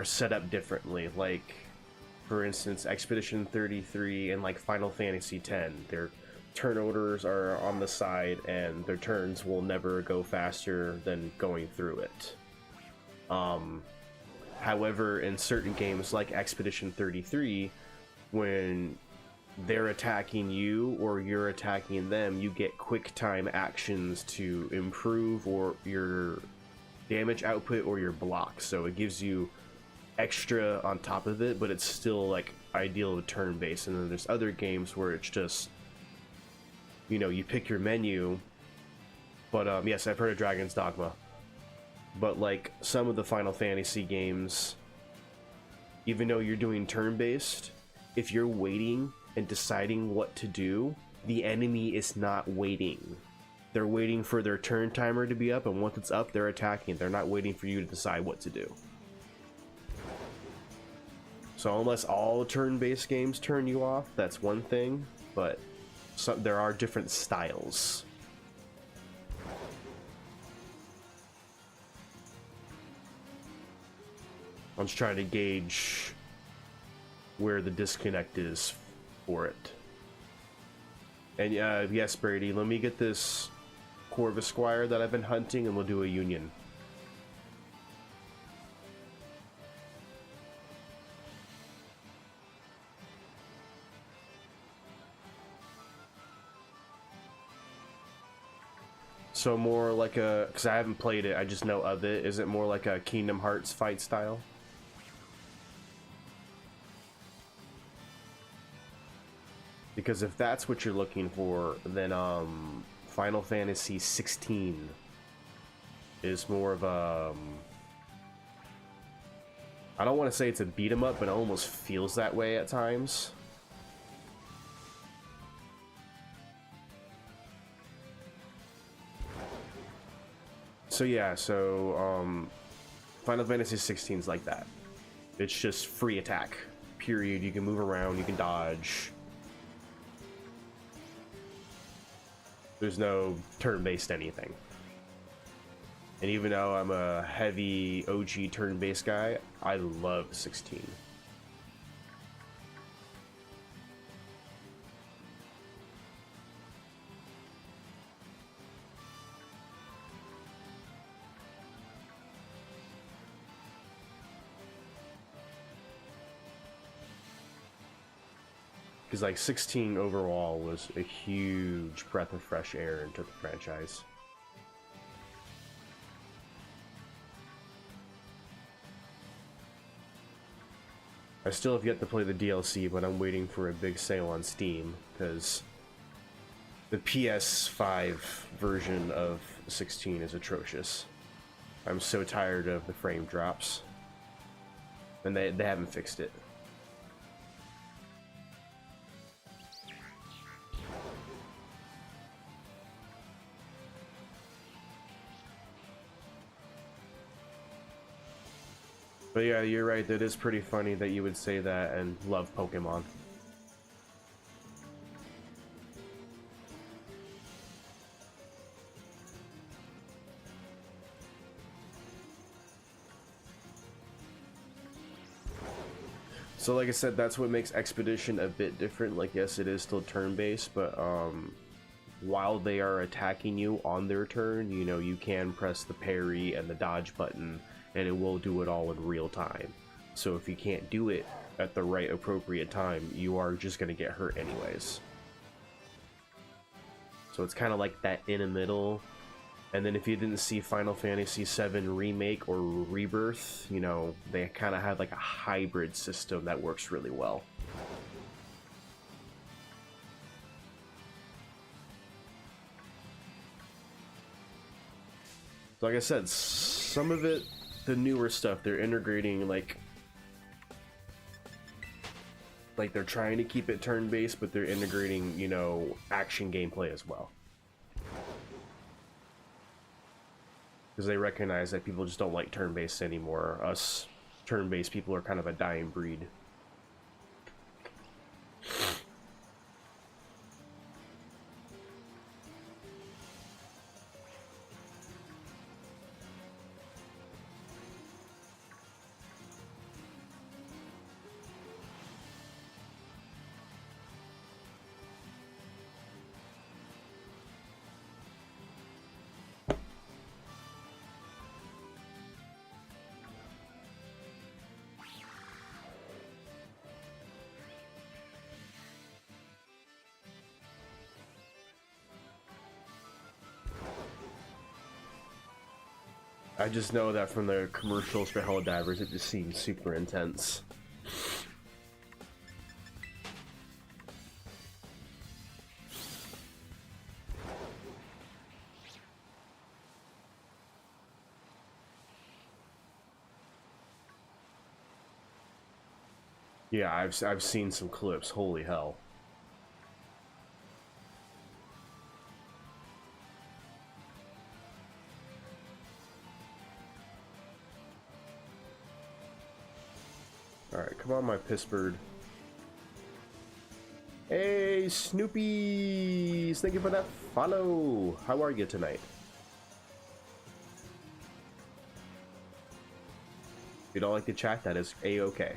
set up differently. Like, for instance, Expedition 33 and like Final Fantasy X, their turn orders are on the side and their turns will never go faster than going through it. However, in certain games like Expedition 33, when they're attacking you or you're attacking them, you get quick time actions to improve or your damage output or your block. So it gives you extra on top of it, but it's still like ideal to turn based. And then there's other games where it's just, you know, you pick your menu. But yes, I've heard of Dragon's Dogma. But like some of the Final Fantasy games, even though you're doing turn-based, if you're waiting and deciding what to do, the enemy is not waiting. They're waiting for their turn timer to be up, and once it's up, they're attacking. They're not waiting for you to decide what to do. So unless all turn-based games turn you off, that's one thing, but there are different styles. I'm just trying to gauge where the disconnect is for it. And yes, Brady, let me get this Corvus Squire that I've been hunting and we'll do a union. So more like a, because I haven't played it, I just know of it. Is it more like a Kingdom Hearts fight style? Because if that's what you're looking for, then Final Fantasy 16 is more of a, I don't want to say it's a beat 'em up, but it almost feels that way at times. So yeah, Final Fantasy 16 is like that. It's just free attack, period. You can move around, you can dodge. There's no turn-based anything. And even though I'm a heavy OG turn-based guy, I love 16. Because like 16 overall was a huge breath of fresh air into the franchise. I still have yet to play the DLC, but I'm waiting for a big sale on Steam, because the PS5 version of 16 is atrocious. I'm so tired of the frame drops. And they haven't fixed it. But yeah, you're right, that is pretty funny that you would say that and love Pokemon. So like I said, that's what makes Expedition a bit different. Like, yes, it is still turn-based, but while they are attacking you on their turn, you know, you can press the parry and the dodge button, and it will do it all in real time. So if you can't do it at the right appropriate time, you are just going to get hurt anyways. So it's kind of like that in the middle And then if you didn't see Final Fantasy VII Remake or Rebirth, you know, they kind of had like a hybrid system that works really well. So like I said, some of it, the newer stuff, they're integrating like they're trying to keep it turn-based, but they're integrating, you know, action gameplay as well. Because they recognize that people just don't like turn-based anymore. Us turn-based people are kind of a dying breed. I just know that from the commercials for Helldivers, it just seems super intense. Yeah, I've seen some clips. Holy hell. Alright, come on, my piss bird. Hey, Snoopies! Thank you for that follow! How are you tonight? If you don't like the chat, that is A-okay.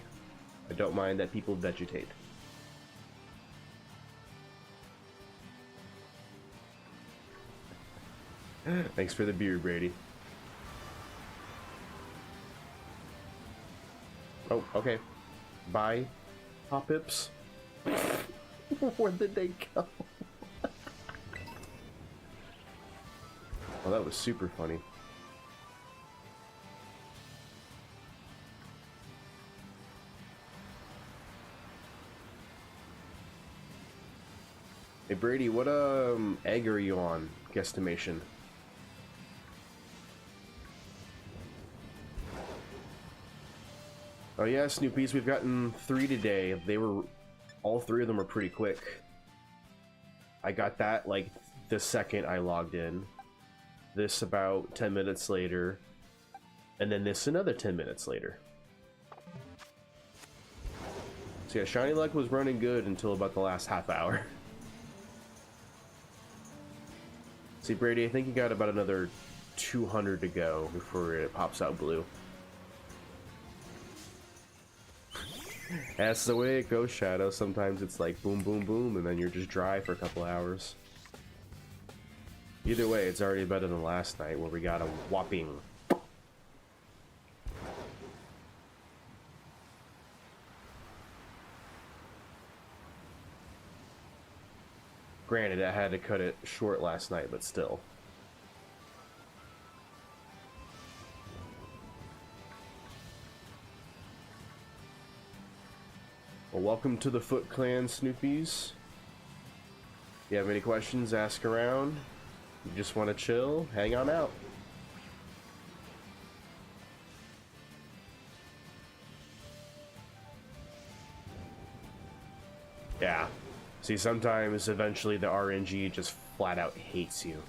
I don't mind that people vegetate. Thanks for the beer, Brady. Oh, okay. Bye, Hop-Pips. Where did they go? Oh, that was super funny. Hey Brady, what egg are you on? Guesstimation. Oh yeah, Snoopies, we've gotten 3 today. All 3 of them were pretty quick. I got that like the second I logged in. This about 10 minutes later. And then this another 10 minutes later. So yeah, Shiny Luck was running good until about the last half hour. See, Brady, I think you got about another 200 to go before it pops out blue. That's the way it goes, Shadow. Sometimes it's like boom, boom, boom, and then you're just dry for a couple hours. Either way, it's already better than last night where we got a whopping. Granted, I had to cut it short last night, but still. Well, welcome to the Foot Clan, Snoopies. If you have any questions, ask around. You just want to chill, hang on out. Yeah. See, sometimes, eventually, the RNG just flat out hates you.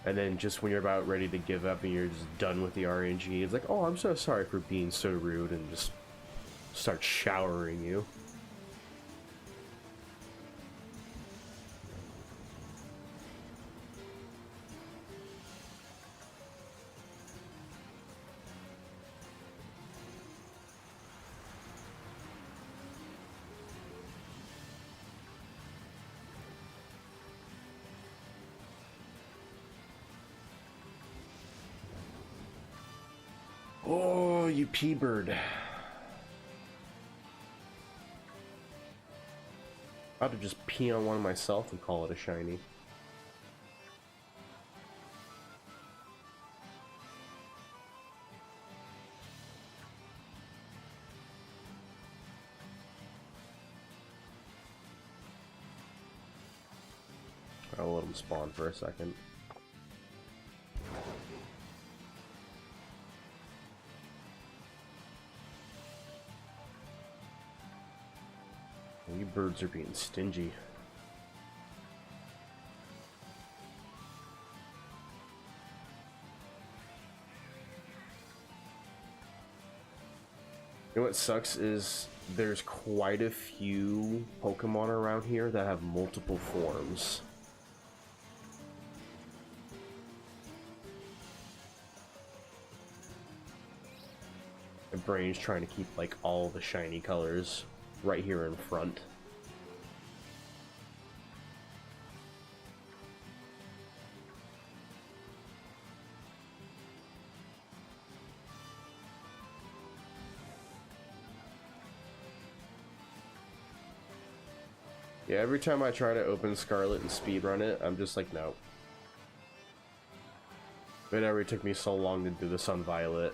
And then just when you're about ready to give up and you're just done with the RNG, it's like, oh, I'm so sorry for being so rude, and just start showering you. Oh, you P-bird. I'll have to just pee on one myself and call it a shiny. I'll let them spawn for a second. You birds are being stingy. You know what sucks is there's quite a few Pokemon around here that have multiple forms. My brain's trying to keep like all the shiny colors right here in front. Yeah, every time I try to open Scarlet and speedrun it, I'm just like, no. It never took me so long to do this on Violet.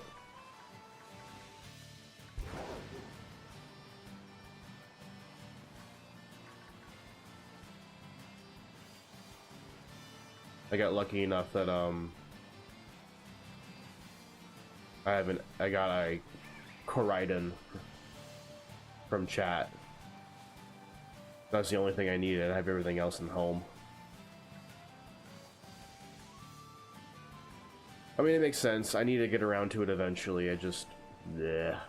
I got lucky enough that I got a Koraidon from chat. That's the only thing I needed. I have everything else in home. I mean, it makes sense. I need to get around to it eventually. I just... yeah.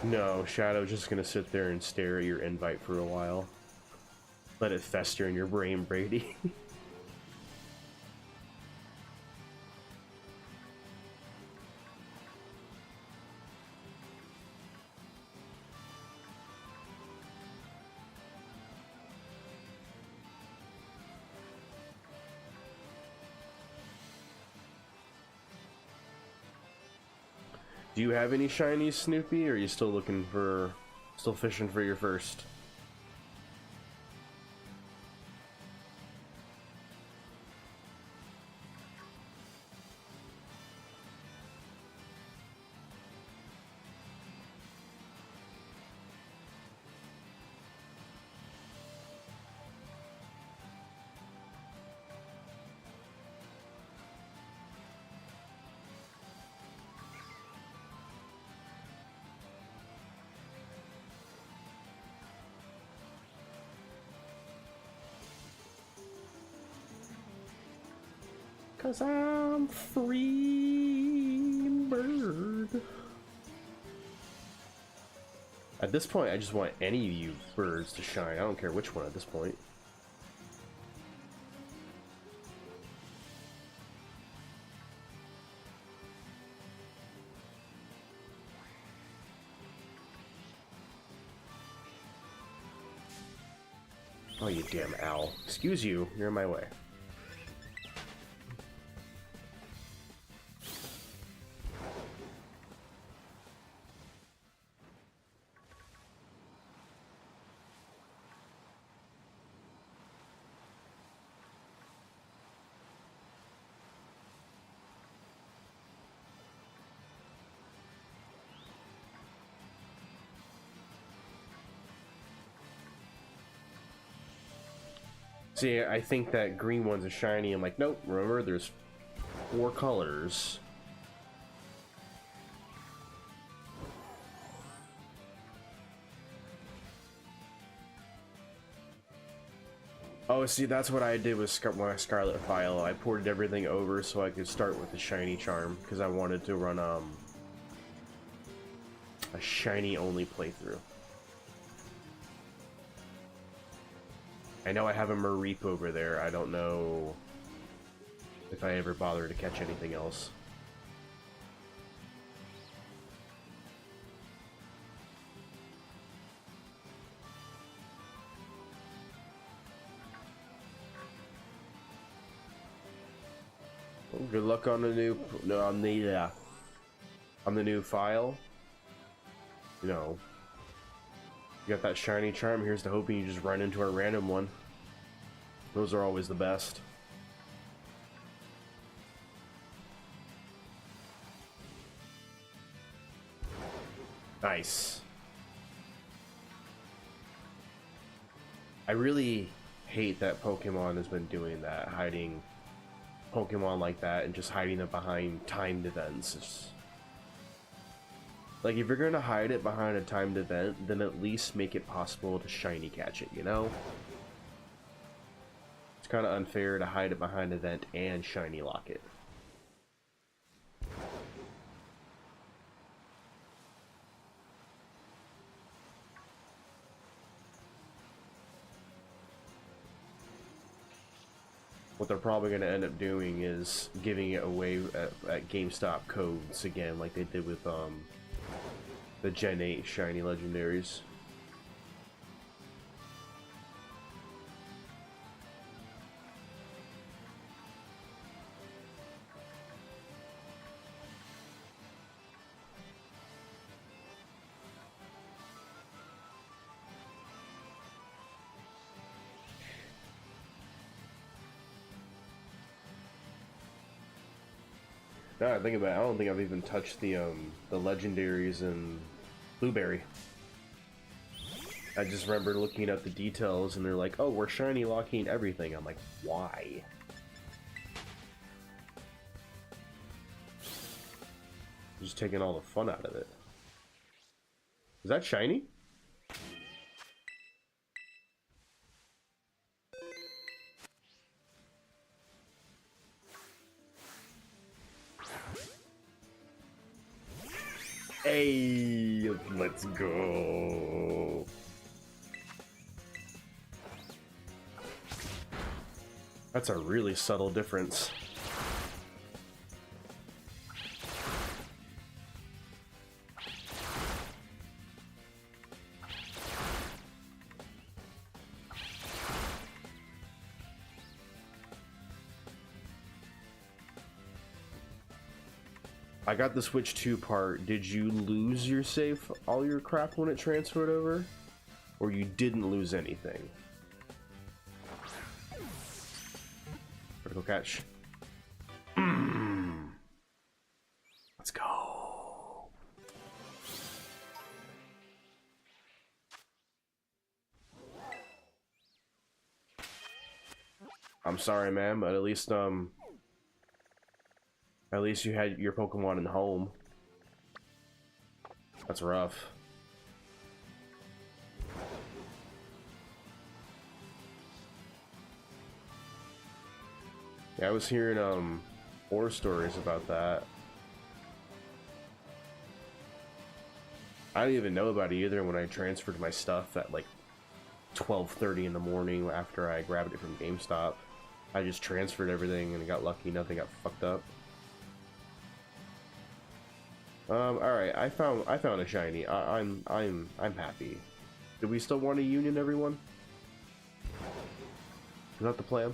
No, Shadow's just gonna sit there and stare at your invite for a while. Let it fester in your brain, Brady. Do you have any shinies, Snoopy, or are you still fishing for your first? Cause I'm free bird. At this point, I just want any of you birds to shine. I don't care which one at this point. Oh, you damn owl. Excuse you, you're in my way. See, I think that green one's a shiny. I'm like, nope, remember, there's 4 colors. Oh, see, that's what I did with my Scarlet file. I ported everything over so I could start with the shiny charm, because I wanted to run a shiny-only playthrough. I know I have a Mareep over there. I don't know if I ever bother to catch anything else. Well, good luck on the new on the new file. You know. You got that shiny charm, here's to hoping you just run into a random one. Those are always the best. Nice. I really hate that Pokemon has been doing that, hiding Pokemon like that and just hiding it behind timed events. Like, if you're gonna hide it behind a timed event, then at least make it possible to shiny catch it, you know? It's kind of unfair to hide it behind an event and shiny lock it. What they're probably going to end up doing is giving it away at GameStop codes again, like they did with the Gen 8 shiny legendaries. Now I think about it, I don't think I've even touched the legendaries in Blueberry. I just remember looking at the details and they're like, oh, we're shiny locking everything. I'm like, why? Just taking all the fun out of it. Is that shiny? Hey, let's go. That's a really subtle difference. I got the Switch 2 part. Did you lose your save, all your crap when it transferred over? Or you didn't lose anything? Critical catch. Let's go. I'm sorry, man, but at least you had your Pokemon in home. That's rough. Yeah, I was hearing horror stories about that. I didn't even know about it either when I transferred my stuff at like 12:30 in the morning after I grabbed it from GameStop. I just transferred everything and got lucky, nothing got fucked up. Alright, I found a shiny. I'm happy. Do we still want a union, everyone? Is that the plan?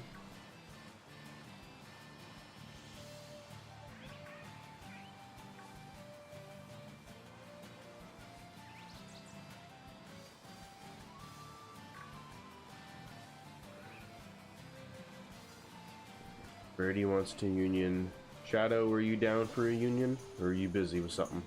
Brady wants to union. Shadow, were you down for a union? Or are you busy with something?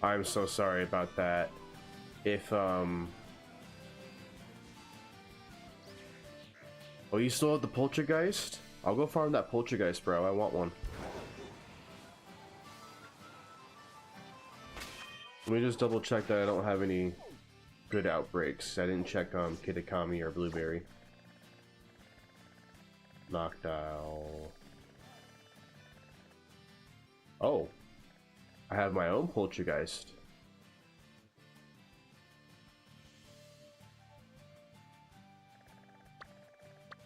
I'm so sorry about that. If, oh, you still have the Poltergeist? I'll go farm that Poltergeist, bro. I want one. Let me just double check that I don't have any good outbreaks. I didn't check, Kitakami or Blueberry. Noctowl. Oh. I have my own Poltergeist.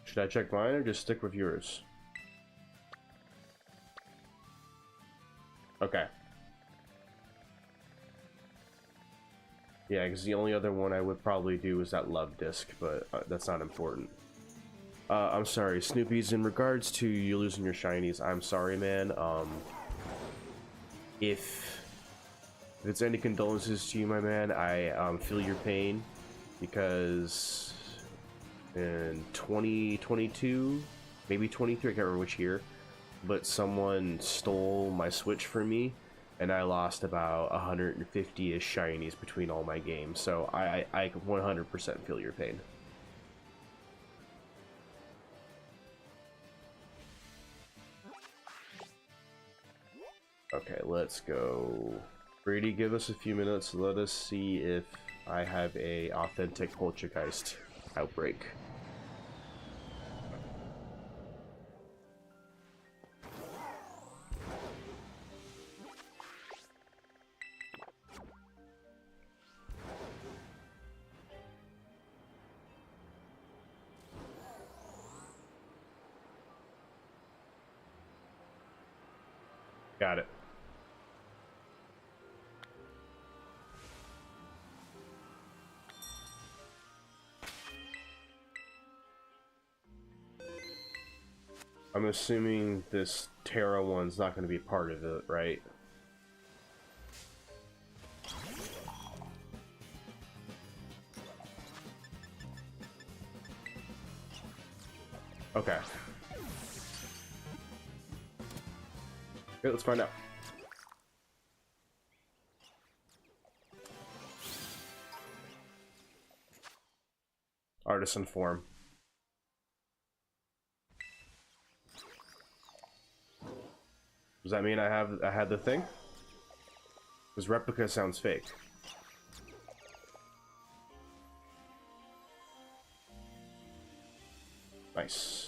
Should I check mine or just stick with yours? Okay. Yeah, because the only other one I would probably do is that love disc, but that's not important. I'm sorry, Snoopy's, in regards to you losing your shinies, I'm sorry, man. If it's any condolences to you, my man, I feel your pain, because in 2022, maybe 23, I can't remember which year, but someone stole my Switch from me, and I lost about 150-ish shinies between all my games, so I 100% feel your pain. Okay, let's go. Brady, give us a few minutes. Let us see if I have a authentic Poltergeist outbreak. Got it. I'm assuming this Terra one's not going to be part of it, right? Okay. Okay, let's find out. Artisan form. Does that mean I had the thing? Because replica sounds fake. Nice.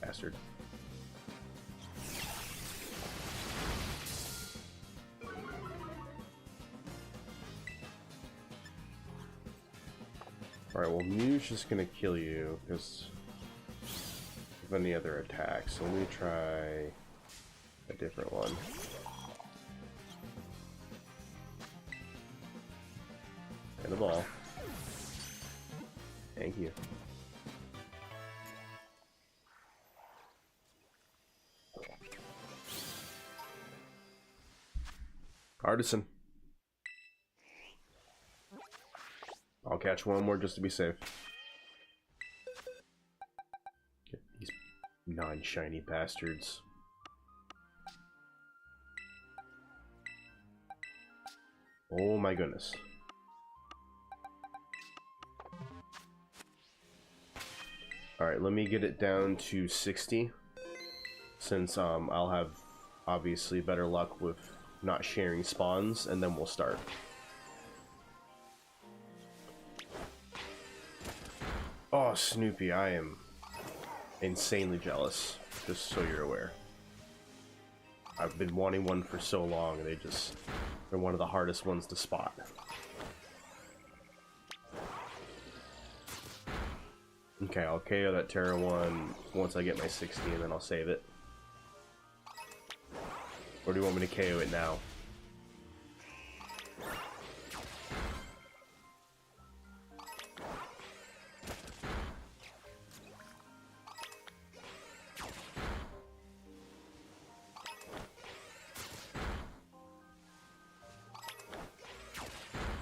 Bastard. Alright, well, Mew's just gonna kill you, because of any other attacks. So let me try a different one. And the ball. Thank you. Artisan. I'll catch one more just to be safe. Get these non-shiny bastards. Oh my goodness. Alright, let me get it down to 60. Since I'll have obviously better luck with not sharing spawns, and then we'll start. Oh, Snoopy, I am insanely jealous, just so you're aware. I've been wanting one for so long, and they're one of the hardest ones to spot. Okay, I'll KO that Terra one once I get my 60, and then I'll save it. Or do you want me to KO it now?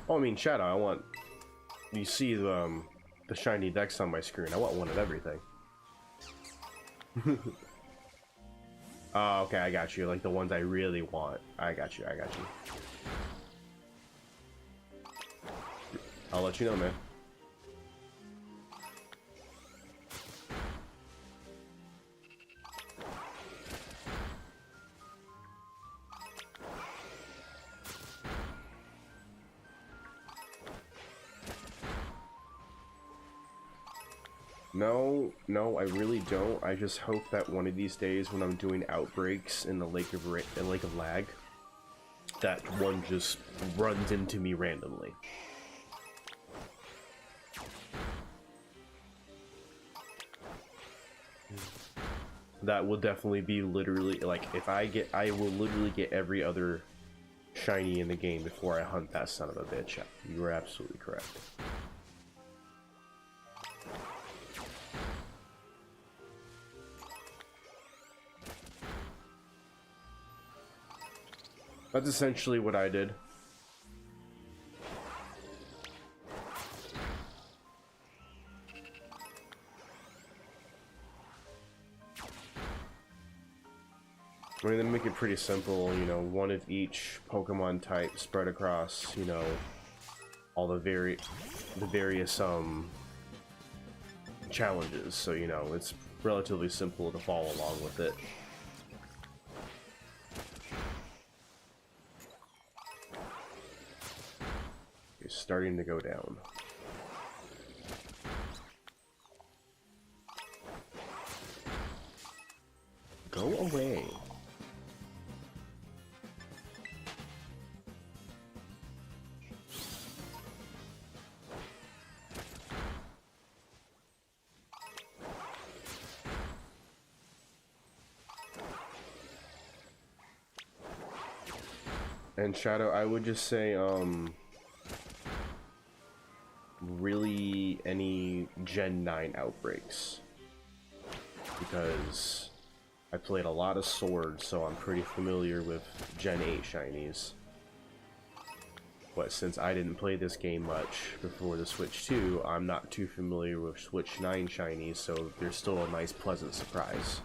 Oh, I mean, Shadow, I want... You see the shiny decks on my screen. I want one of everything. Oh, okay, I got you. Like the ones I really want. I got you, I got you. I'll let you know, man. No, I really don't. I just hope that one of these days when I'm doing outbreaks in the Lake of Lag, that one just runs into me randomly. that will definitely be literally, like, if I will literally get every other shiny in the game before I hunt that son of a bitch. You were absolutely correct. That's essentially what I did. I mean, they make it pretty simple, you know, one of each Pokemon type spread across, you know, all the various challenges, so you know, it's relatively simple to follow along with it. It's starting to go down. Go away. And Shadow, I would just say, really any Gen 9 outbreaks. Because I played a lot of Sword, so I'm pretty familiar with Gen 8 shinies. But since I didn't play this game much before the Switch 2, I'm not too familiar with Switch 9 shinies, so there's still a nice pleasant surprise.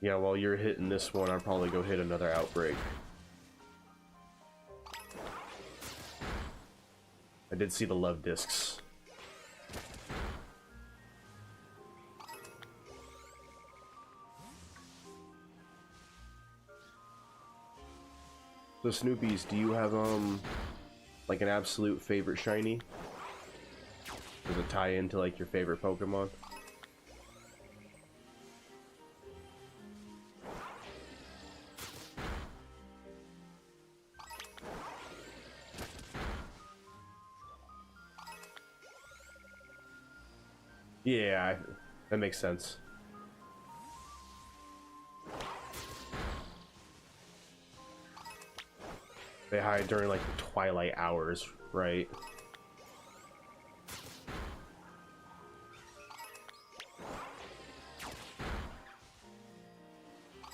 Yeah, while you're hitting this one, I'll probably go hit another outbreak. I did see the love discs. So Snoopies, do you have like an absolute favorite shiny? Does it tie into like your favorite Pokemon? Yeah, that makes sense. They hide during like the twilight hours, right?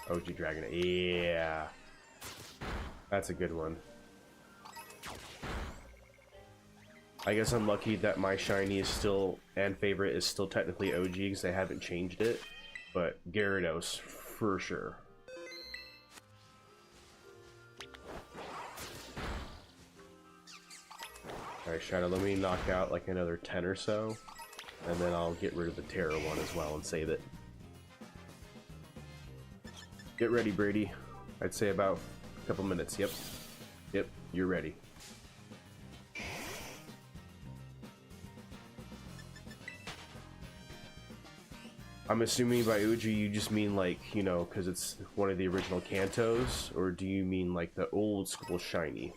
OG Dragon, yeah. That's a good one. I guess I'm lucky that my shiny is still, and favorite is still technically OG because they haven't changed it. But Gyarados, for sure. Alright, Shadow, let me knock out like another 10 or so. And then I'll get rid of the Terra one as well and save it. Get ready, Brady. I'd say about a couple minutes. Yep. Yep, you're ready. I'm assuming by Uji you just mean like, you know, because it's one of the original Kantos, or do you mean like the old school shiny?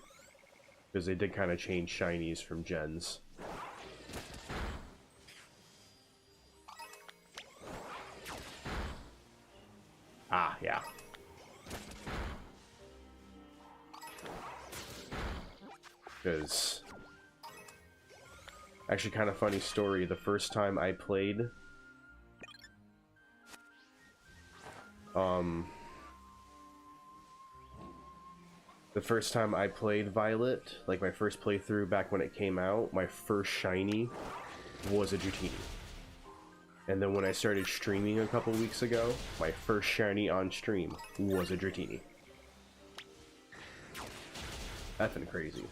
Because they did kind of change shinies from gens. Ah, yeah. Because actually, kind of funny story. The first time I played, Violet, like my first playthrough back when it came out, my first shiny was a Dratini. And then when I started streaming a couple weeks ago, my first shiny on stream was a Dratini. Effing crazy.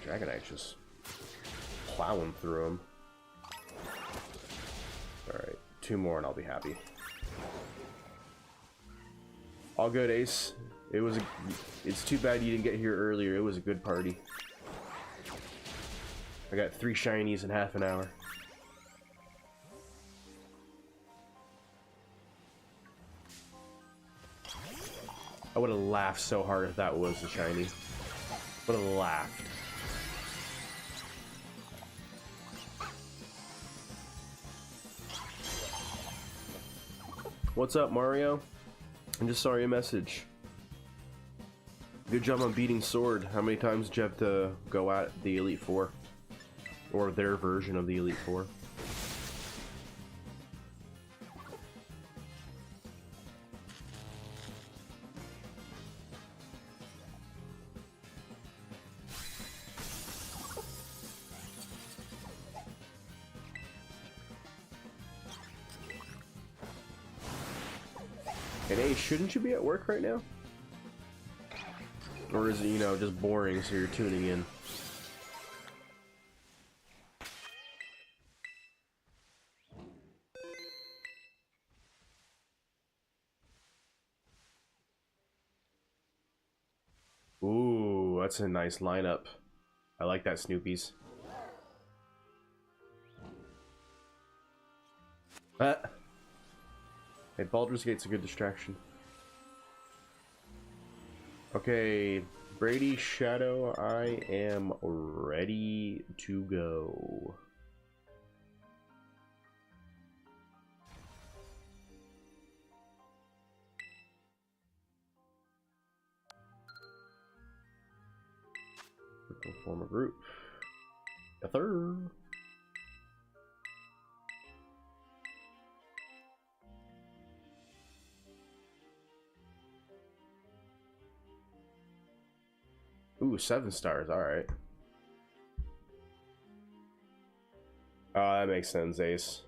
Dragonite just plowing through them. Alright, 2 more and I'll be happy. All good, Ace. It's too bad you didn't get here earlier. It was a good party. I got 3 shinies in half an hour. I would have laughed so hard if that was a shiny. Would have laughed. What's up, Mario? I just saw your message. Good job on beating Sword. How many times did you have to go at the Elite Four? Or their version of the Elite Four? And hey, shouldn't you be at work right now? Or is it, you know, just boring so you're tuning in? Ooh, that's a nice lineup. I like that, Snoopy's. Hey, Baldur's Gate's a good distraction. Okay, Brady, Shadow, I am ready to go. Form a group. A third. Ooh, 7 stars, alright. Oh, that makes sense, Ace.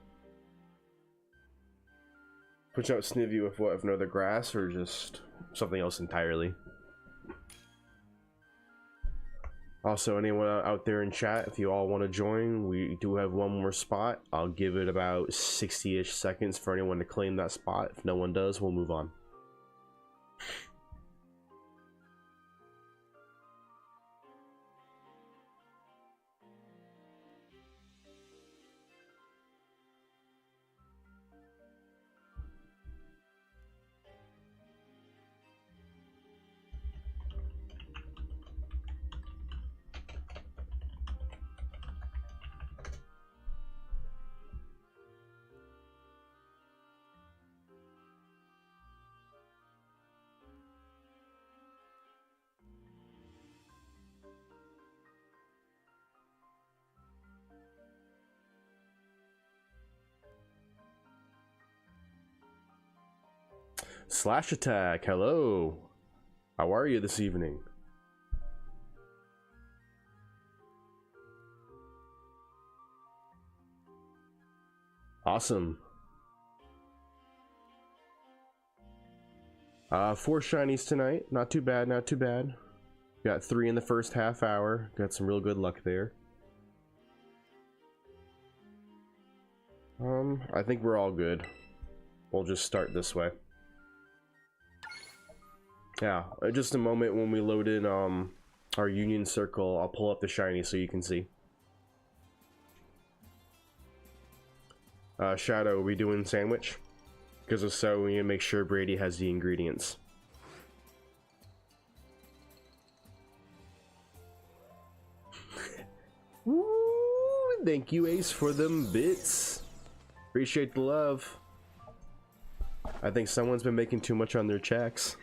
Push out Snivy with what, if no other grass, or just something else entirely? Also, anyone out there in chat, if you all want to join, we do have one more spot. I'll give it about 60-ish seconds for anyone to claim that spot. If no one does, we'll move on. Slash Attack, hello. How are you this evening? Awesome. 4 shinies tonight. Not too bad, not too bad. Got 3 in the first half hour. Got some real good luck there. I think we're all good. We'll just start this way. Yeah, just a moment when we load in our union circle, I'll pull up the shiny so you can see. Shadow, are we doing sandwich? Because if so, we need to make sure Brady has the ingredients. Woo! Thank you, Ace, for them bits. Appreciate the love. I think someone's been making too much on their checks.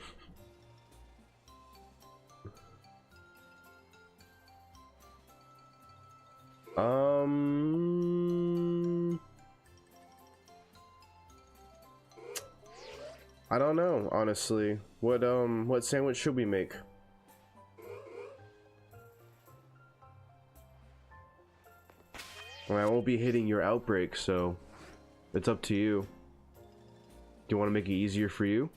I don't know, honestly. What sandwich should we make? Well, I won't be hitting your outbreak, so it's up to you. Do you want to make it easier for you?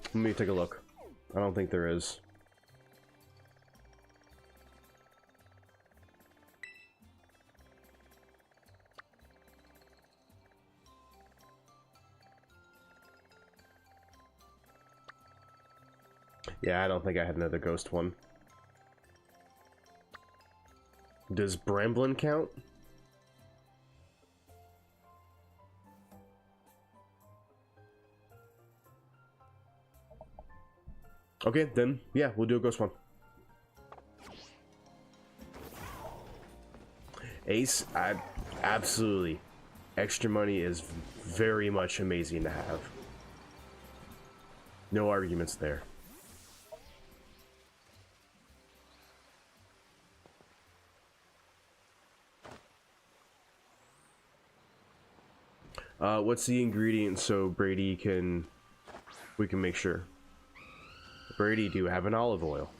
Let me take a look. I don't think there is. Yeah, I don't think I had another ghost one. Does Bramblin count? Okay, then, yeah, we'll do a ghost one. Ace, absolutely. Extra money is very much amazing to have. No arguments there. What's the ingredient so Brady we can make sure? Brady, do you have an olive oil?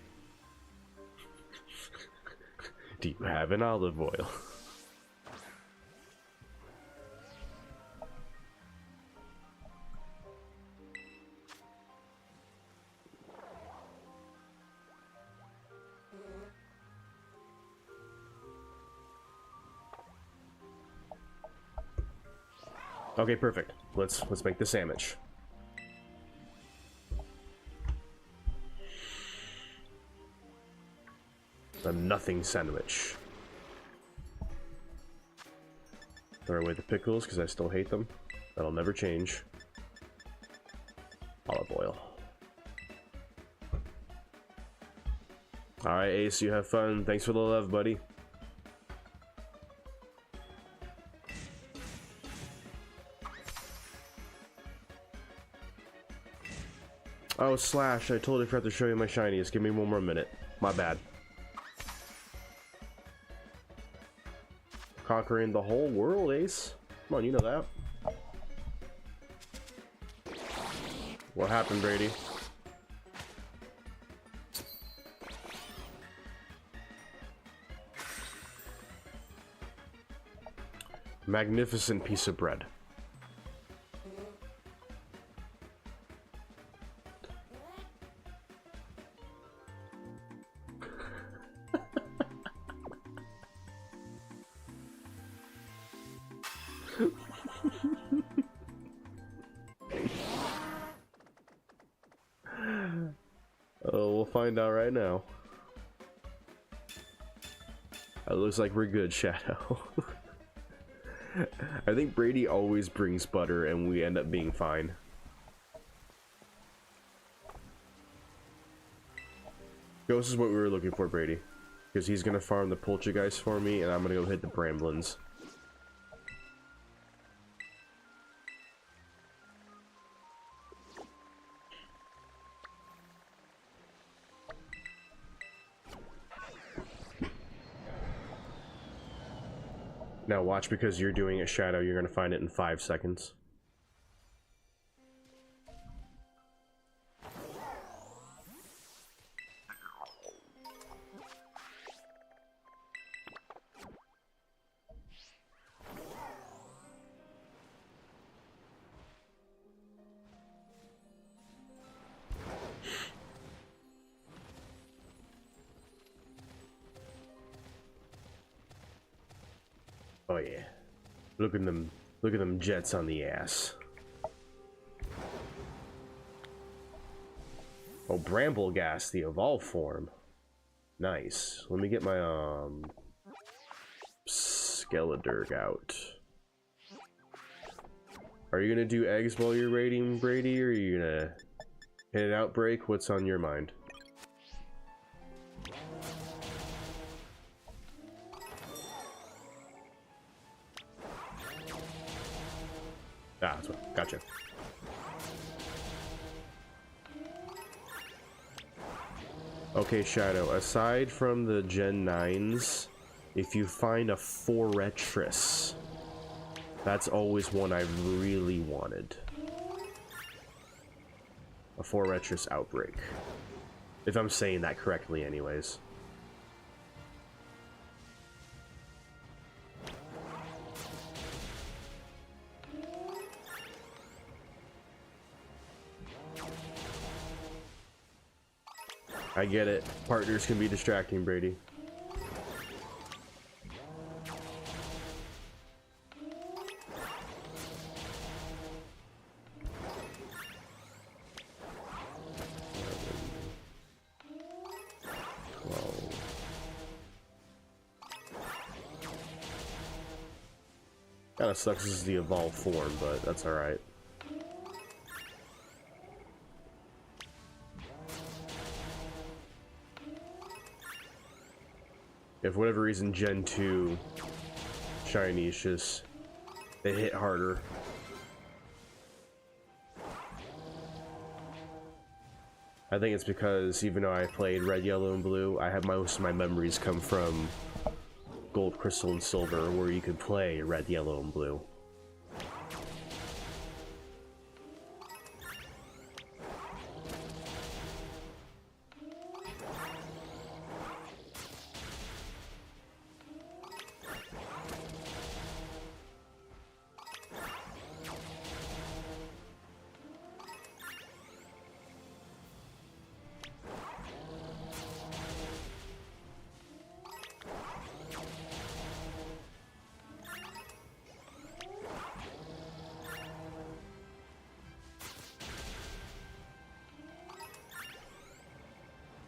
Do you have an olive oil? Okay, perfect. Let's make the sandwich. A nothing sandwich. Throw away the pickles because I still hate them. That'll never change. Olive oil. Alright, Ace, you have fun. Thanks for the love, buddy. Oh, Slash, I totally forgot to show you my shinies. Give me one more minute. My bad. Conquering the whole world, Ace. Come on, you know that. What happened, Brady? Magnificent piece of bread. Oh, we'll find out right now. It looks like we're good, Shadow. I think Brady always brings butter and we end up being fine. Ghost is what we were looking for, Brady. Because he's gonna farm the Poltergeist for me and I'm gonna go hit the Bramblins. Now watch, because you're doing it, Shadow, you're gonna find it in 5 seconds. Oh yeah. Look at them jets on the ass. Oh, Brambleghast, the evolved form. Nice. Let me get my Skeledirk out. Are you gonna do eggs while you're raiding, Brady, or are you gonna hit an outbreak? What's on your mind? Ah, that's what. Gotcha. Okay, Shadow, aside from the Gen 9s, if you find a Forretress, that's always one I've really wanted. A Forretress Outbreak. If I'm saying that correctly, anyways. I get it. Partners can be distracting, Brady. Kinda sucks this is the evolved form, but that's alright. If for whatever reason Gen 2 shinies just they hit harder. I think it's because even though I played Red, Yellow, and Blue, I have most of my memories come from Gold, Crystal, and Silver, where you could play Red, Yellow, and Blue.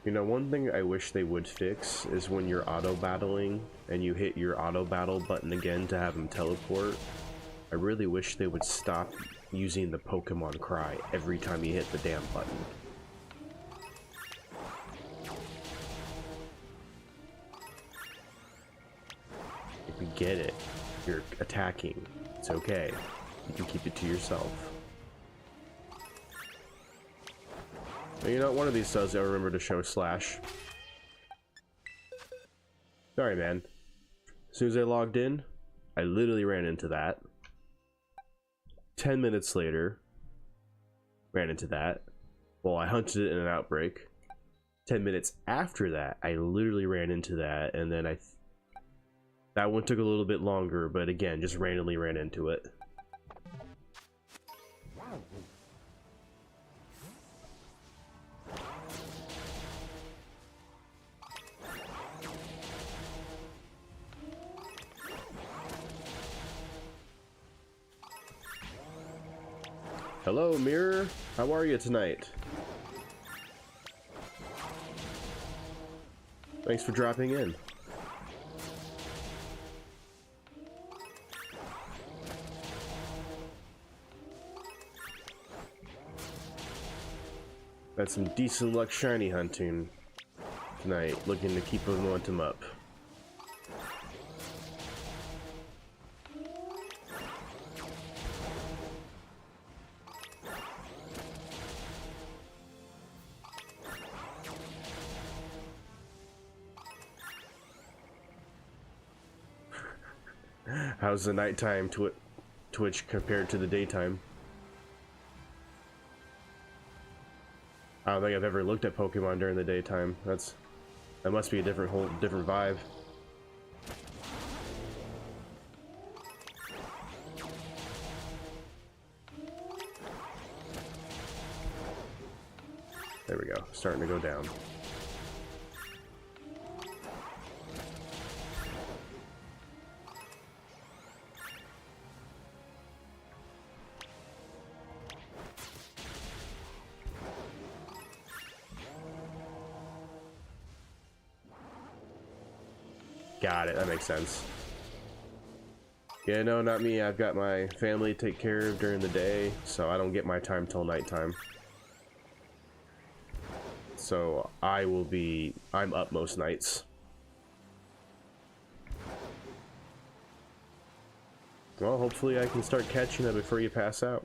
You know, one thing I wish they would fix is when you're auto-battling and you hit your auto-battle button again to have them teleport. I really wish they would stop using the Pokemon cry every time you hit the damn button. If you get it, you're attacking, it's okay. You can keep it to yourself. You know, one of these does, I'll remember to show Slash. Sorry, man. As soon as I logged in, I literally ran into that. 10 minutes later, ran into that. Well, I hunted it in an outbreak. 10 minutes after that, I literally ran into that, and then that one took a little bit longer, but again, just randomly ran into it. Hello, Mirror. How are you tonight? Thanks for dropping in. Had some decent luck shiny hunting tonight, looking to keep the momentum up. How's the nighttime Twitch compared to the daytime? I don't think I've ever looked at Pokemon during the daytime. That must be a different vibe. There we go. Starting to go down. Got it, that makes sense. Yeah, no, not me. I've got my family to take care of during the day, so I don't get my time till nighttime. So I'm up most nights. Well, hopefully I can start catching them before you pass out.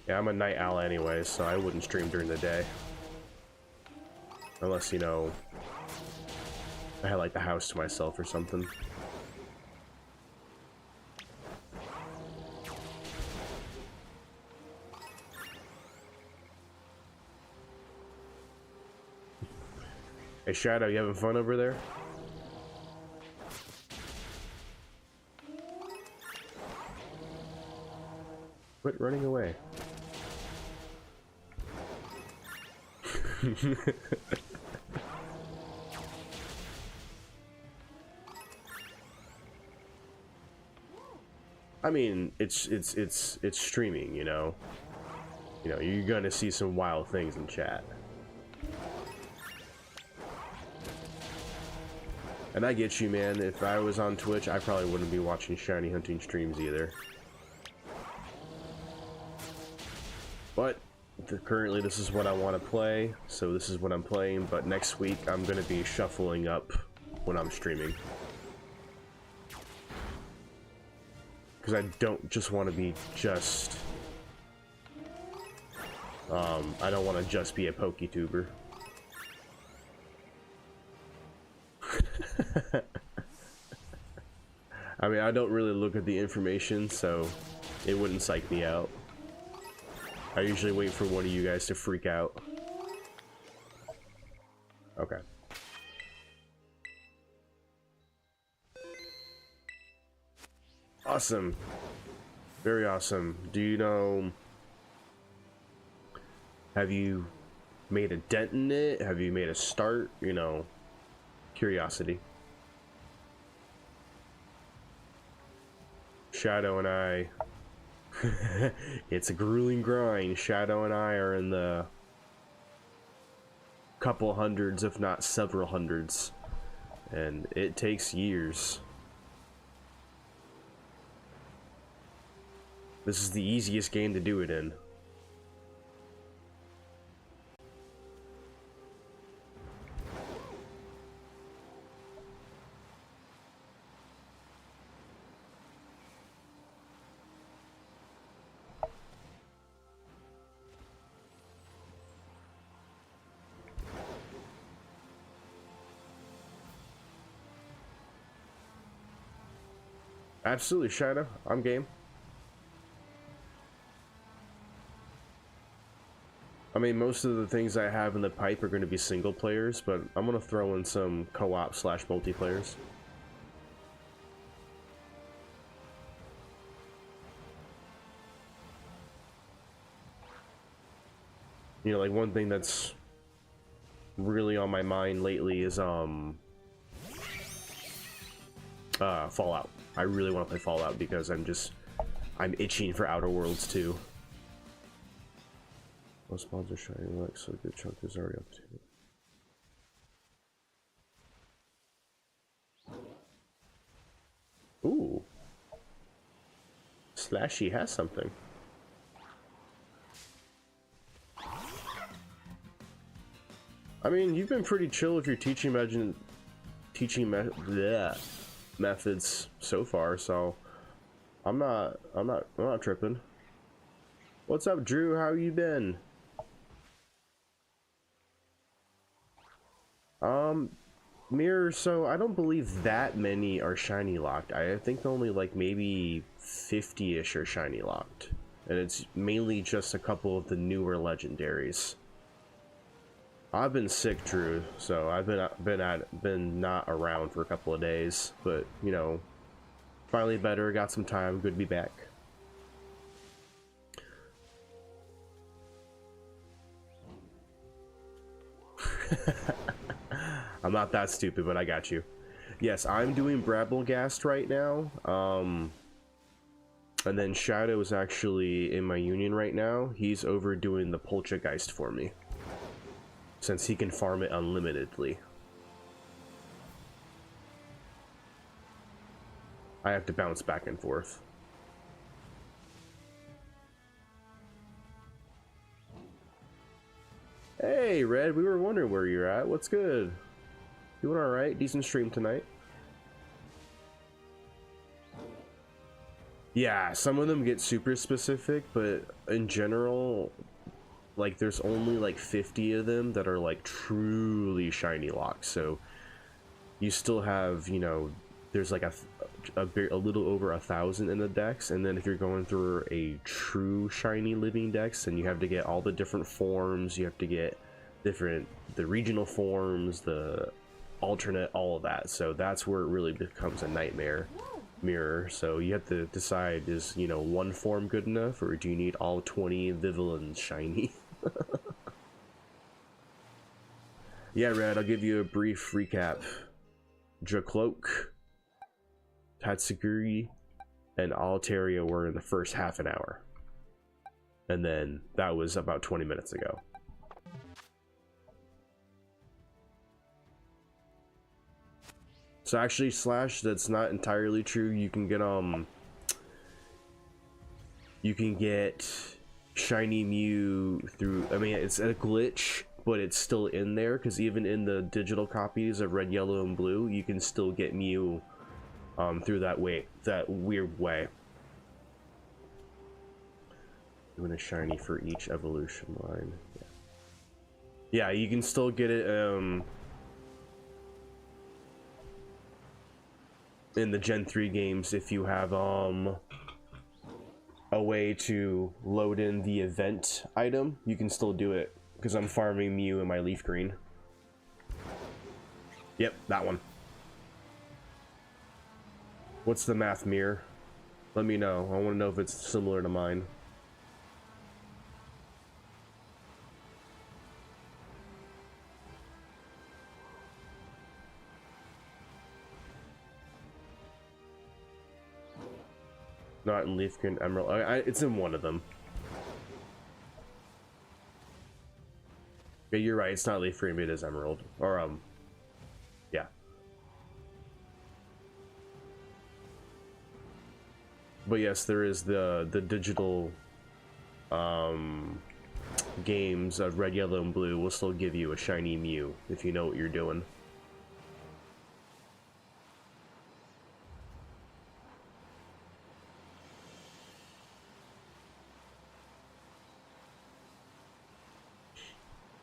Yeah, I'm a night owl anyway, so I wouldn't stream during the day. Unless, you know, I had like the house to myself or something. Hey Shadow, you having fun over there? Quit running away. I mean, it's streaming, you know. you know, you're gonna see some wild things in chat. And I get you, man. If I was on Twitch, I probably wouldn't be watching shiny hunting streams either. But currently this is what I want to play, so this is what I'm playing. But next week I'm going to be shuffling up when I'm streaming. Because I don't just want to be just... I don't want to just be a PokeTuber. I mean, I don't really look at the information, so it wouldn't psych me out. I usually wait for one of you guys to freak out. Okay. Awesome. Very awesome. Do you know... Have you made a dent in it? Have you made a start? You know, curiosity. Shadow and I... It's a grueling grind. Shadow and I are in the couple hundreds, if not several hundreds. And it takes years. This is the easiest game to do it in. Absolutely, Shadow. I'm game. I mean, most of the things I have in the pipe are going to be single players, but I'm going to throw in some co-op / multiplayers. You know, like one thing that's really on my mind lately is Fallout. I really want to play Fallout because I'm itching for Outer Worlds 2. Most spawns are shiny like, so a good chunk is already up to it. Ooh. Slashy has something. I mean, you've been pretty chill with your teaching methods so far, so I'm not tripping. What's up, Drew? How you been? Mirror, so I don't believe that many are shiny locked. I think only like maybe 50-ish are shiny locked. And it's mainly just a couple of the newer legendaries. I've been sick, Drew, so I've been not around for a couple of days, but you know, finally better, got some time, good to be back. I'm not that stupid, but I got you. Yes, I'm doing Brabblegast right now. And then Shadow is actually in my union right now. He's over doing the Poltergeist for me, since he can farm it unlimitedly. I have to bounce back and forth. Hey, Red, we were wondering where you're at. What's good? Doing alright? Decent stream tonight. Yeah, some of them get super specific, but in general, like, there's only like 50 of them that are like truly shiny locked. So you still have, you know, there's like a little over 1,000 in the dex, and then if you're going through a true shiny living dex, then you have to get all the different forms. You have to get the regional forms, the alternate, all of that. So that's where it really becomes a nightmare. Mirror, so you have to decide, is, you know, one form good enough, or do you need all 20 Vivillans shiny? Yeah, Red, I'll give you a brief recap. Dracloak, Tatsugiri, and Altaria were in the first half an hour. and then that was about 20 minutes ago. So actually, Slash, that's not entirely true. You can get shiny Mew through, I mean, it's a glitch, but it's still in there, because even in the digital copies of Red, Yellow, and Blue, you can still get Mew through that weird way. Doing a shiny for each evolution line. Yeah, you can still get it in the Gen 3 games if you have a way to load in the event item. You can still do it, because I'm farming Mew in my Leaf Green. Yep, that one. What's the math, Mirror? Let me know. I want to know if it's similar to mine. Not in Leaf Green, Emerald. It's in one of them. Yeah, you're right. It's not Leaf Green, but it is Emerald. Or yeah. But yes, there is the digital games of Red, Yellow, and Blue will still give you a shiny Mew if you know what you're doing.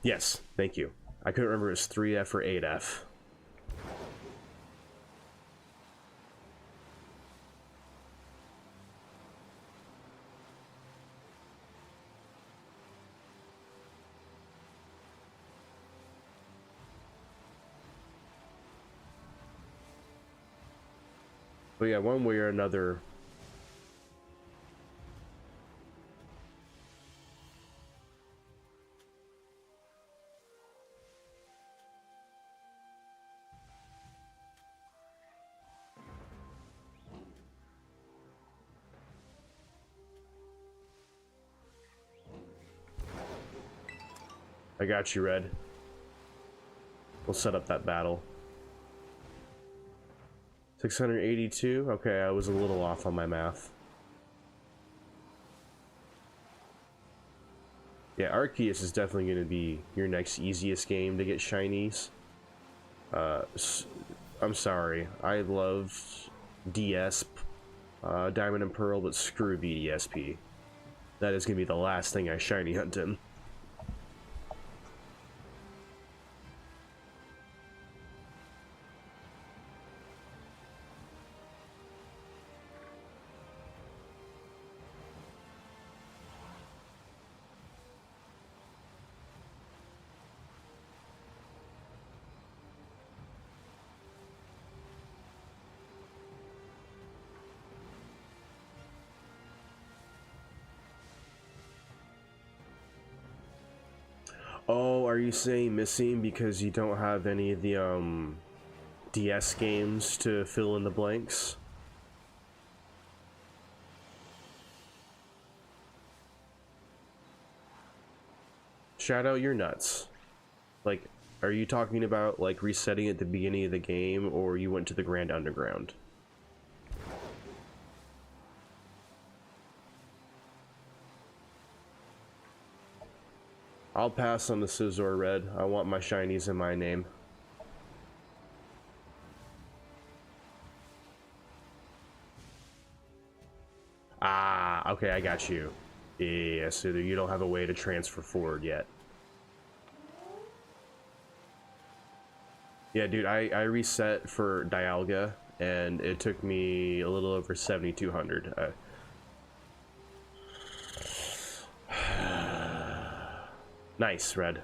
Yes, thank you. I couldn't remember if it was 3F or 8F. But yeah, one way or another, I got you, Red. We'll set up that battle. 682? Okay, I was a little off on my math. Yeah, Arceus is definitely going to be your next easiest game to get shinies. I'm sorry, I love DS, Diamond and Pearl, but screw VDSP. That is going to be the last thing I shiny hunt in. Oh, are you saying missing because you don't have any of the DS games to fill in the blanks? Shadow, you're nuts. Like, are you talking about like resetting at the beginning of the game, or you went to the Grand Underground? I'll pass on the Scizor, Red. I want my shinies in my name. Ah, okay, I got you. Yeah, so you don't have a way to transfer forward yet. Yeah, dude, I reset for Dialga, and it took me a little over 7,200. Nice, Red.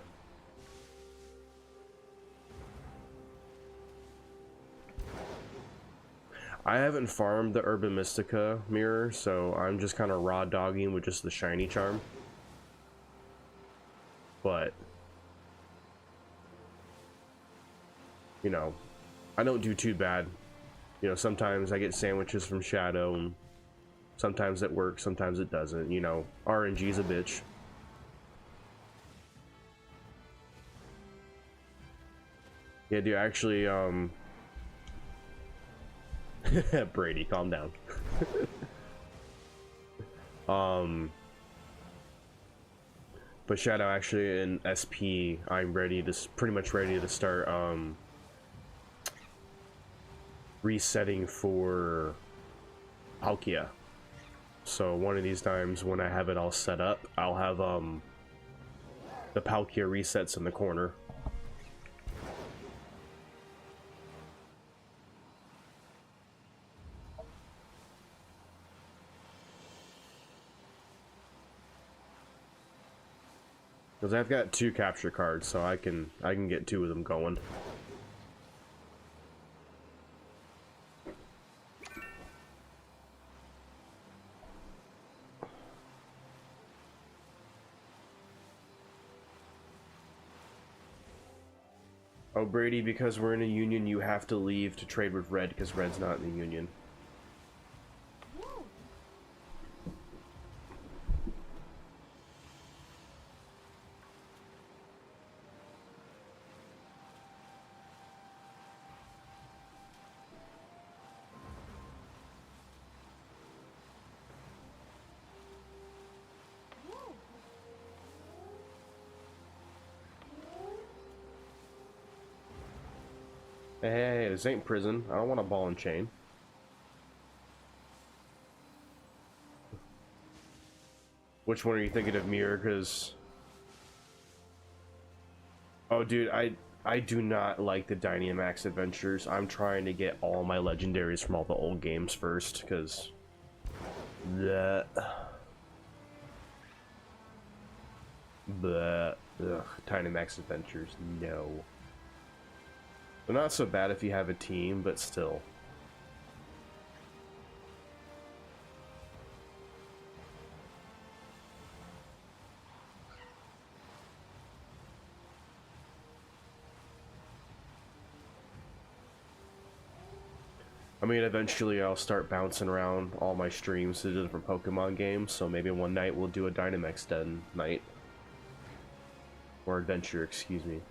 I haven't farmed the Urban Mystica mirror, so I'm just kind of raw dogging with just the shiny charm. But, you know, I don't do too bad. You know, sometimes I get sandwiches from Shadow, and Sometimes it works, sometimes it doesn't. You know, RNG's a bitch. Yeah, dude, actually, Brady, calm down. But Shadow, actually in SP, I'm ready to, pretty much ready to start, resetting for Palkia. So one of these times when I have it all set up, I'll have, the Palkia resets in the corner. Because I've got 2 capture cards, so I can get 2 of them going. Oh, Brady, because we're in a union, you have to leave to trade with Red, because Red's not in the union. Hey, this ain't prison. I don't want a ball and chain. Which one are you thinking of, Mirror? Because... Oh, dude, I do not like the Dynamax adventures. I'm trying to get all my legendaries from all the old games first, because... Bleh. Bleh. Ugh, Dynamax adventures, no. They're not so bad if you have a team, but still. I mean, eventually I'll start bouncing around all my streams to different Pokemon games, so maybe one night we'll do a Dynamax Den night. Or adventure, excuse me.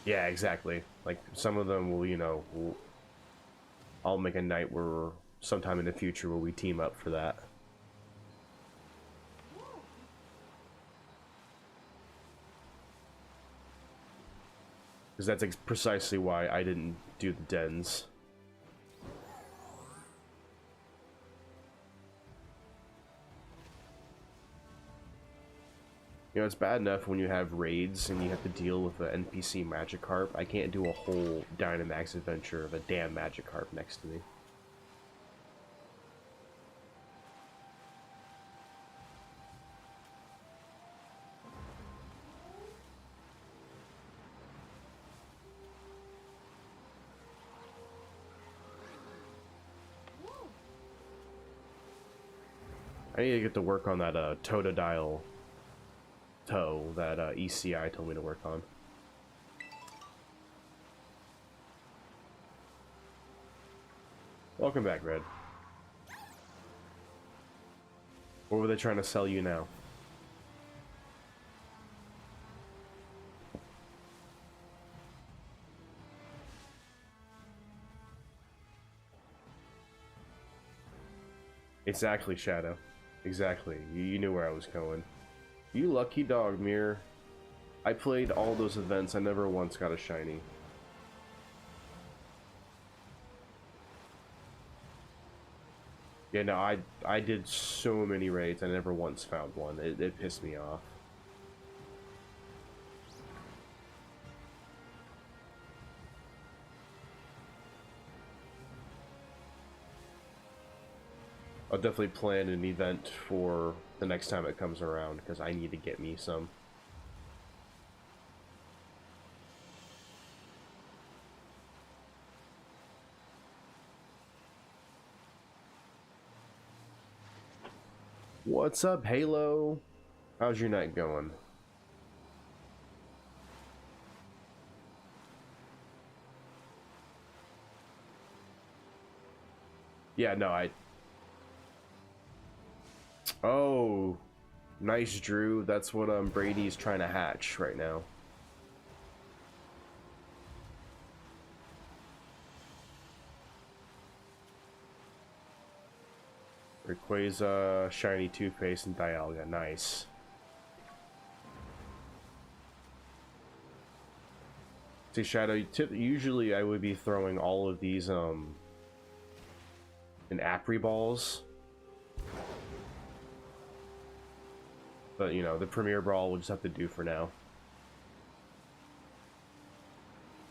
Yeah, exactly. Like, some of them will, you know, I'll make a night where sometime in the future where we team up for that. Because that's precisely why I didn't do the dens. You know, it's bad enough when you have raids and you have to deal with an NPC Magikarp. I can't do a whole Dynamax adventure of a damn Magikarp next to me. I need to get to work on that Totodile toe that ECI told me to work on. Welcome back, Red. What were they trying to sell you now? Exactly, Shadow. Exactly. You knew where I was going. You lucky dog, Mirror. I played all those events. I never once got a shiny. Yeah, no, I did so many raids. I never once found one. It pissed me off. I'll definitely plan an event for the next time it comes around, because I need to get me some. What's up, Halo? How's your night going? Yeah, no, I... Oh, nice, Drew. That's what Brady's trying to hatch right now. Rayquaza, Shiny Toothpaste, and Dialga. Nice. See, Shadow, usually I would be throwing all of these in Apri balls. But, you know, the Premier Brawl will just have to do for now.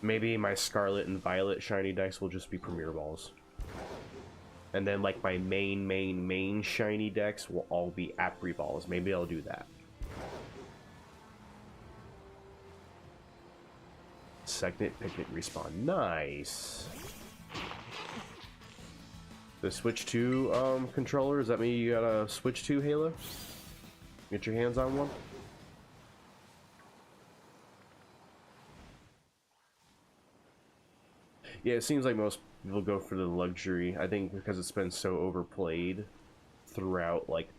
Maybe my Scarlet and Violet Shiny Decks will just be Premier Balls. And then, like, my main Shiny decks will all be Apri Balls. Maybe I'll do that. Segnet, Picnic, Respawn. Nice! The Switch 2 controller, does that mean you got a Switch 2 Halo? Get your hands on one? Yeah, it seems like most people go for the luxury. I think because it's been so overplayed throughout, like,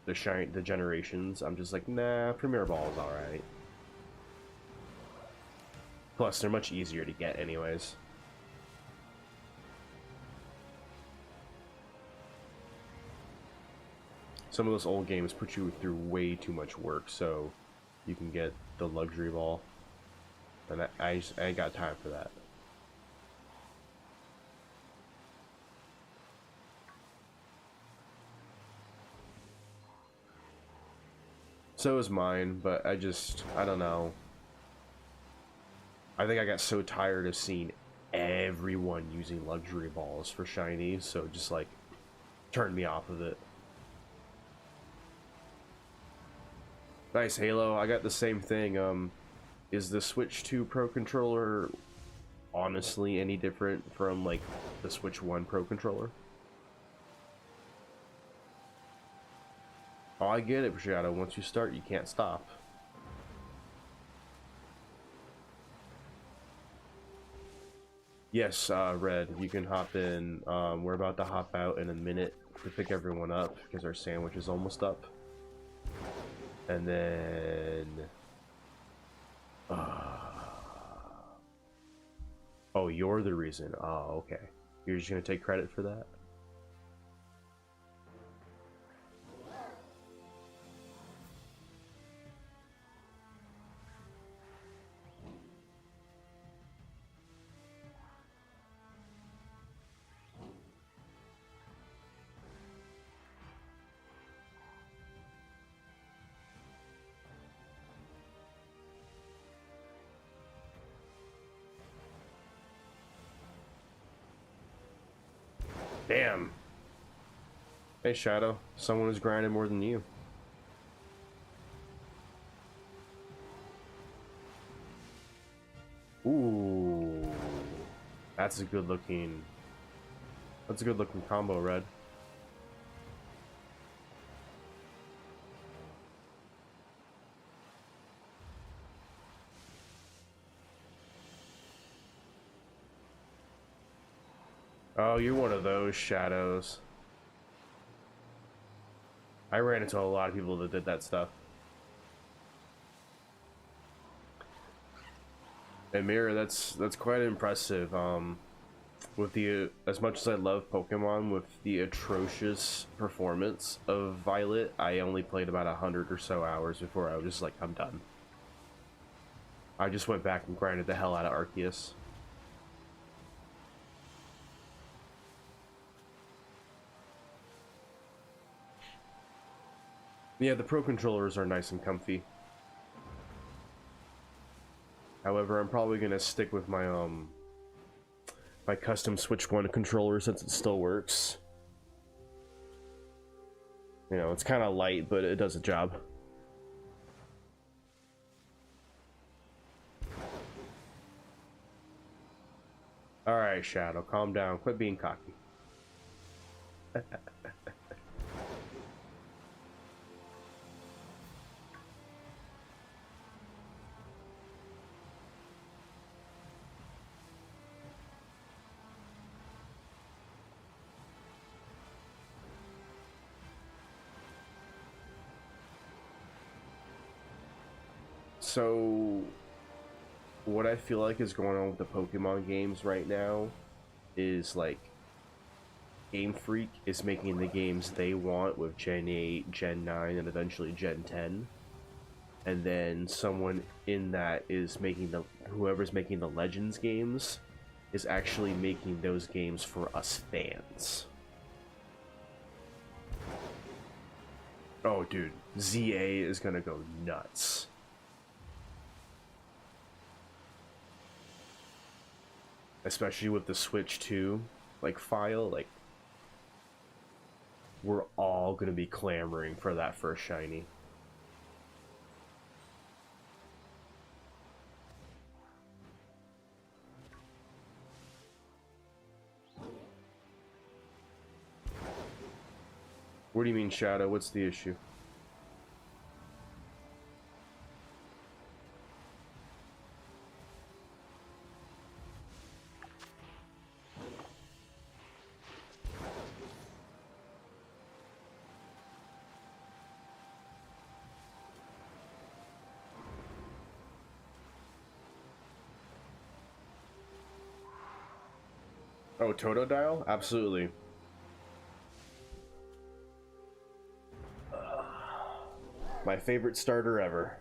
the generations, I'm just like, nah, Premier Ball is alright. Plus, they're much easier to get anyways. Some of those old games put you through way too much work, so you can get the luxury ball. And I ain't got time for that. So is mine, but I don't know. I think I got so tired of seeing everyone using luxury balls for shinies, so it just like turned me off of it. Nice, Halo. I got the same thing. Is the Switch 2 Pro controller honestly any different from like the Switch 1 Pro controller? Oh, I get it, Shadow. Once you start, you can't stop. Yes, Red, you can hop in. We're about to hop out in a minute to pick everyone up because our sandwich is almost up. And then... Oh, you're the reason. Oh, okay. You're just gonna take credit for that? Damn. Hey, Shadow. Someone is grinding more than you. Ooh. That's a good looking... That's a good looking combo, Red. Oh, you're one of those Shadows. I ran into a lot of people that did that stuff. And Mira, that's quite impressive. With the as much as I love Pokemon, with the atrocious performance of Violet, I only played about 100 or so hours before I was just like, I'm done. I just went back and grinded the hell out of Arceus. Yeah, the Pro controllers are nice and comfy. However, I'm probably gonna stick with my my custom Switch 1 controller since it still works. You know, it's kind of light, but it does the job. Alright, Shadow, calm down. Quit being cocky. So, what I feel like is going on with the Pokemon games right now is like Game Freak is making the games they want with Gen 8, Gen 9, and eventually Gen 10. And then someone in that is making whoever's making the Legends games is actually making those games for us fans. Oh, dude, ZA is gonna go nuts. Especially with the Switch 2, like, file, like, we're all gonna be clamoring for that first shiny. What do you mean, Shadow? What's the issue? Oh, Totodile? Absolutely. My favorite starter ever.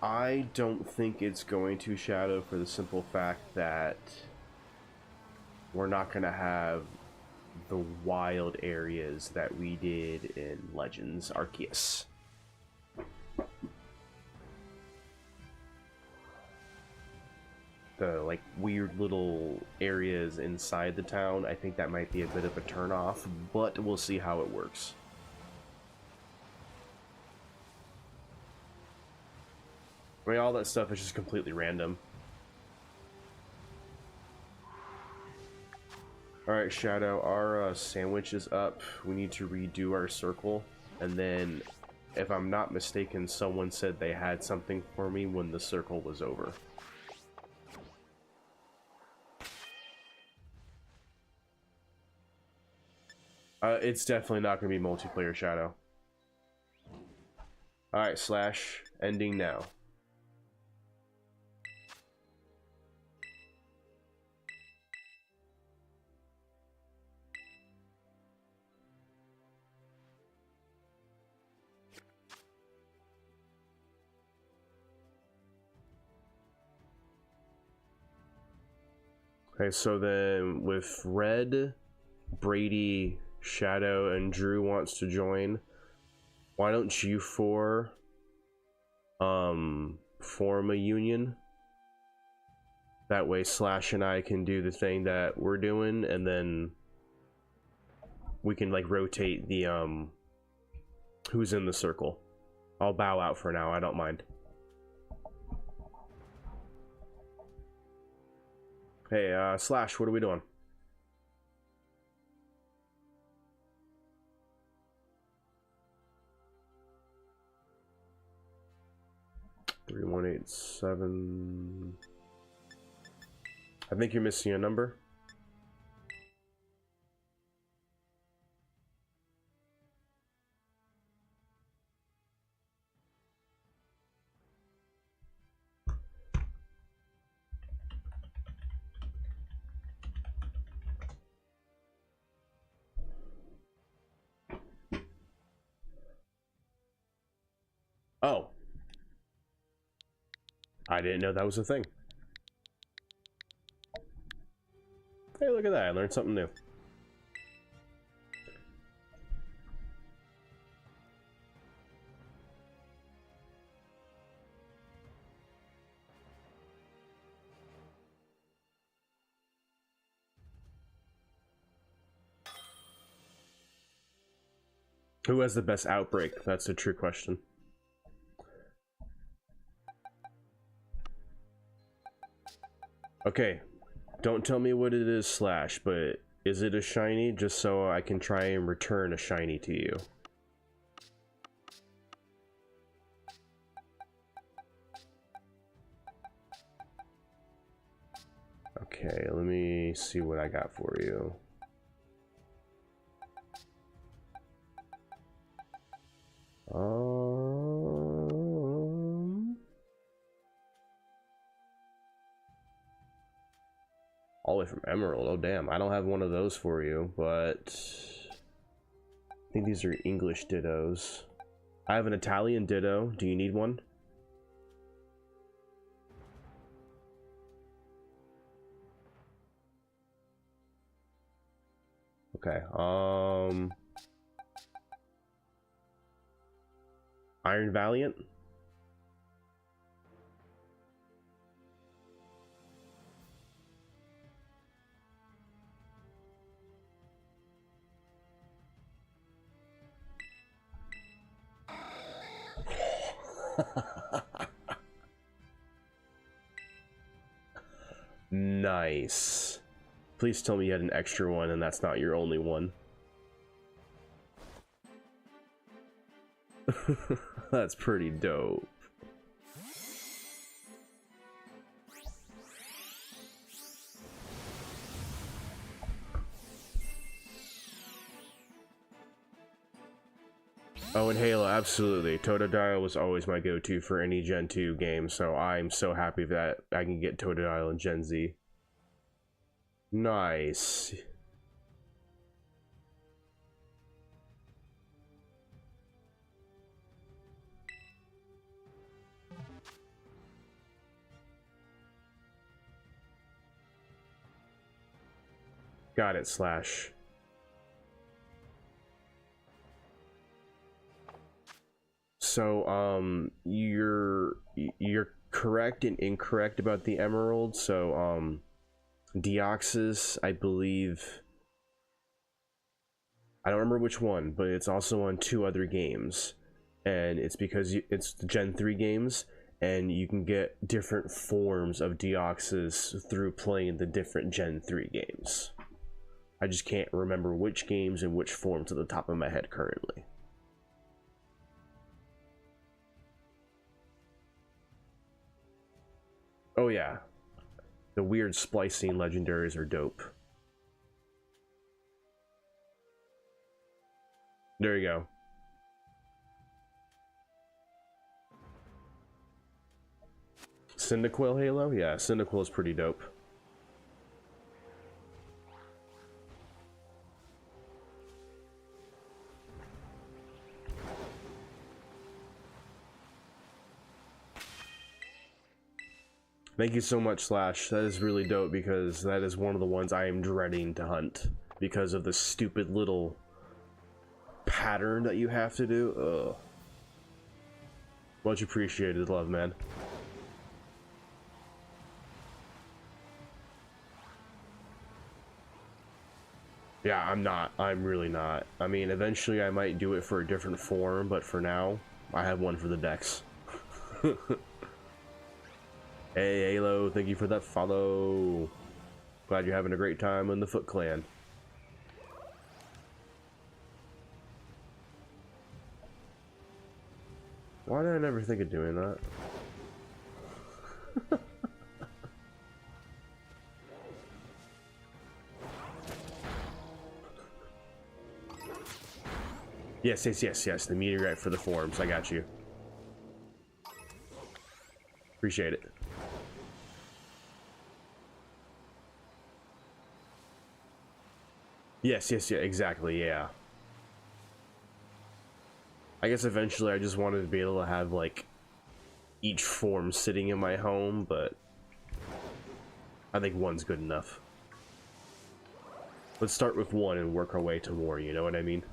I don't think it's going to, Shadow, for the simple fact that we're not going to have the wild areas that we did in Legends Arceus. The like weird little areas inside the town, I think that might be a bit of a turnoff, but we'll see how it works. I mean, all that stuff is just completely random. Alright, Shadow, our sandwich is up. We need to redo our circle. And then, if I'm not mistaken, someone said they had something for me when the circle was over. It's definitely not going to be multiplayer, Shadow. Alright, Slash, ending now. Okay, so then with Red, Brady, Shadow, and Drew wants to join, why don't you four form a union? That way Slash and I can do the thing that we're doing, and then we can like rotate the who's in the circle. I'll bow out for now, I don't mind. Hey, Slash, what are we doing? Three, 1, 8, 7. I think you're missing a number. Oh. I didn't know that was a thing. Hey, look at that. I learned something new. Who has the best outbreak? That's a true question. Okay, don't tell me what it is, Slash, but is it a shiny? Just so I can try and return a shiny to you. Okay, let me see what I got for you. All the way from Emerald. Oh damn, I don't have one of those for you, but I think these are English dittos. I have an Italian ditto. Do you need one? Okay. Iron Valiant. Nice. Please tell me you had an extra one and that's not your only one. That's pretty dope. Oh, and Halo, absolutely. Totodile was always my go-to for any Gen 2 game, so I'm so happy that I can get Totodile in Gen Z. Nice. Got it, Slash. So, you're correct and incorrect about the Emerald. So, Deoxys, I believe, I don't remember which one, but it's also on 2 other games, and it's because it's the Gen 3 games, and you can get different forms of Deoxys through playing the different Gen 3 games. I just can't remember which games and which forms at the top of my head currently. Oh yeah, the weird splicing legendaries are dope. There you go. Cyndaquil Halo? Yeah, Cyndaquil is pretty dope. Thank you so much, Slash. That is really dope because that is one of the ones I am dreading to hunt because of the stupid little pattern that you have to do. Ugh. Much appreciated, love, man. Yeah, I'm not. I'm really not. I mean, eventually I might do it for a different form, but for now, I have one for the Dex. Hey, Halo, thank you for that follow. Glad you're having a great time in the Foot Clan. Why did I never think of doing that? Yes, the meteorite for the forms. I got you. Appreciate it. Yes, yeah, exactly, yeah. I guess eventually I just wanted to be able to have, like, each form sitting in my home, but I think one's good enough. Let's start with one and work our way to more, you know what I mean?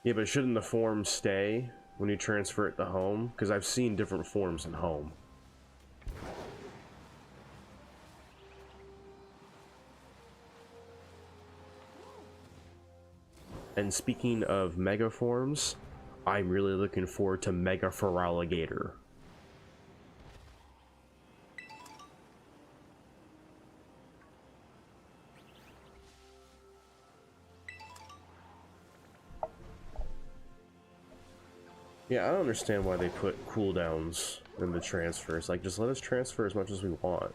Yeah, but shouldn't the form stay when you transfer it to home? Because I've seen different forms in home. And speaking of mega forms, I'm really looking forward to Mega Feraligatr. Yeah, I don't understand why they put cooldowns in the transfers. Like, just let us transfer as much as we want.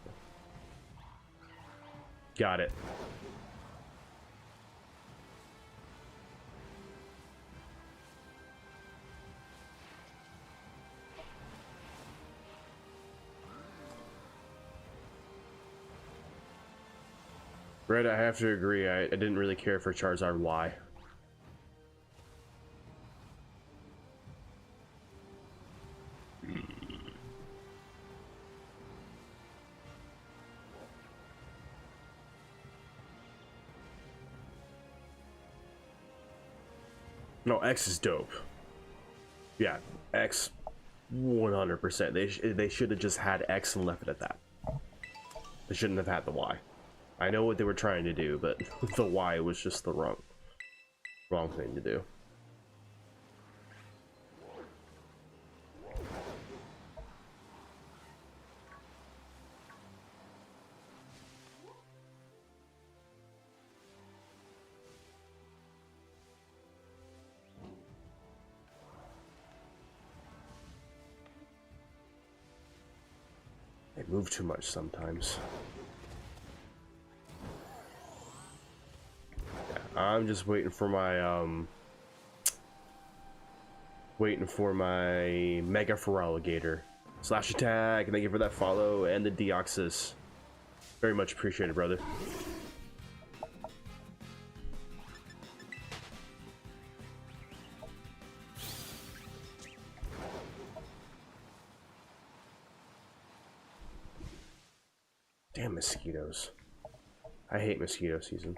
Got it. Red, I have to agree. I didn't really care for Charizard Y. No, X is dope. Yeah, X 100%. They should have just had X and left it at that. They shouldn't have had the Y. I know what they were trying to do, but the Y was just the wrong thing to do. They move too much sometimes. Yeah, I'm just waiting for my Mega Feraligatr. Slash attack, and thank you for that follow and the Deoxys. Very much appreciated, brother. Damn mosquitoes. I hate mosquito season.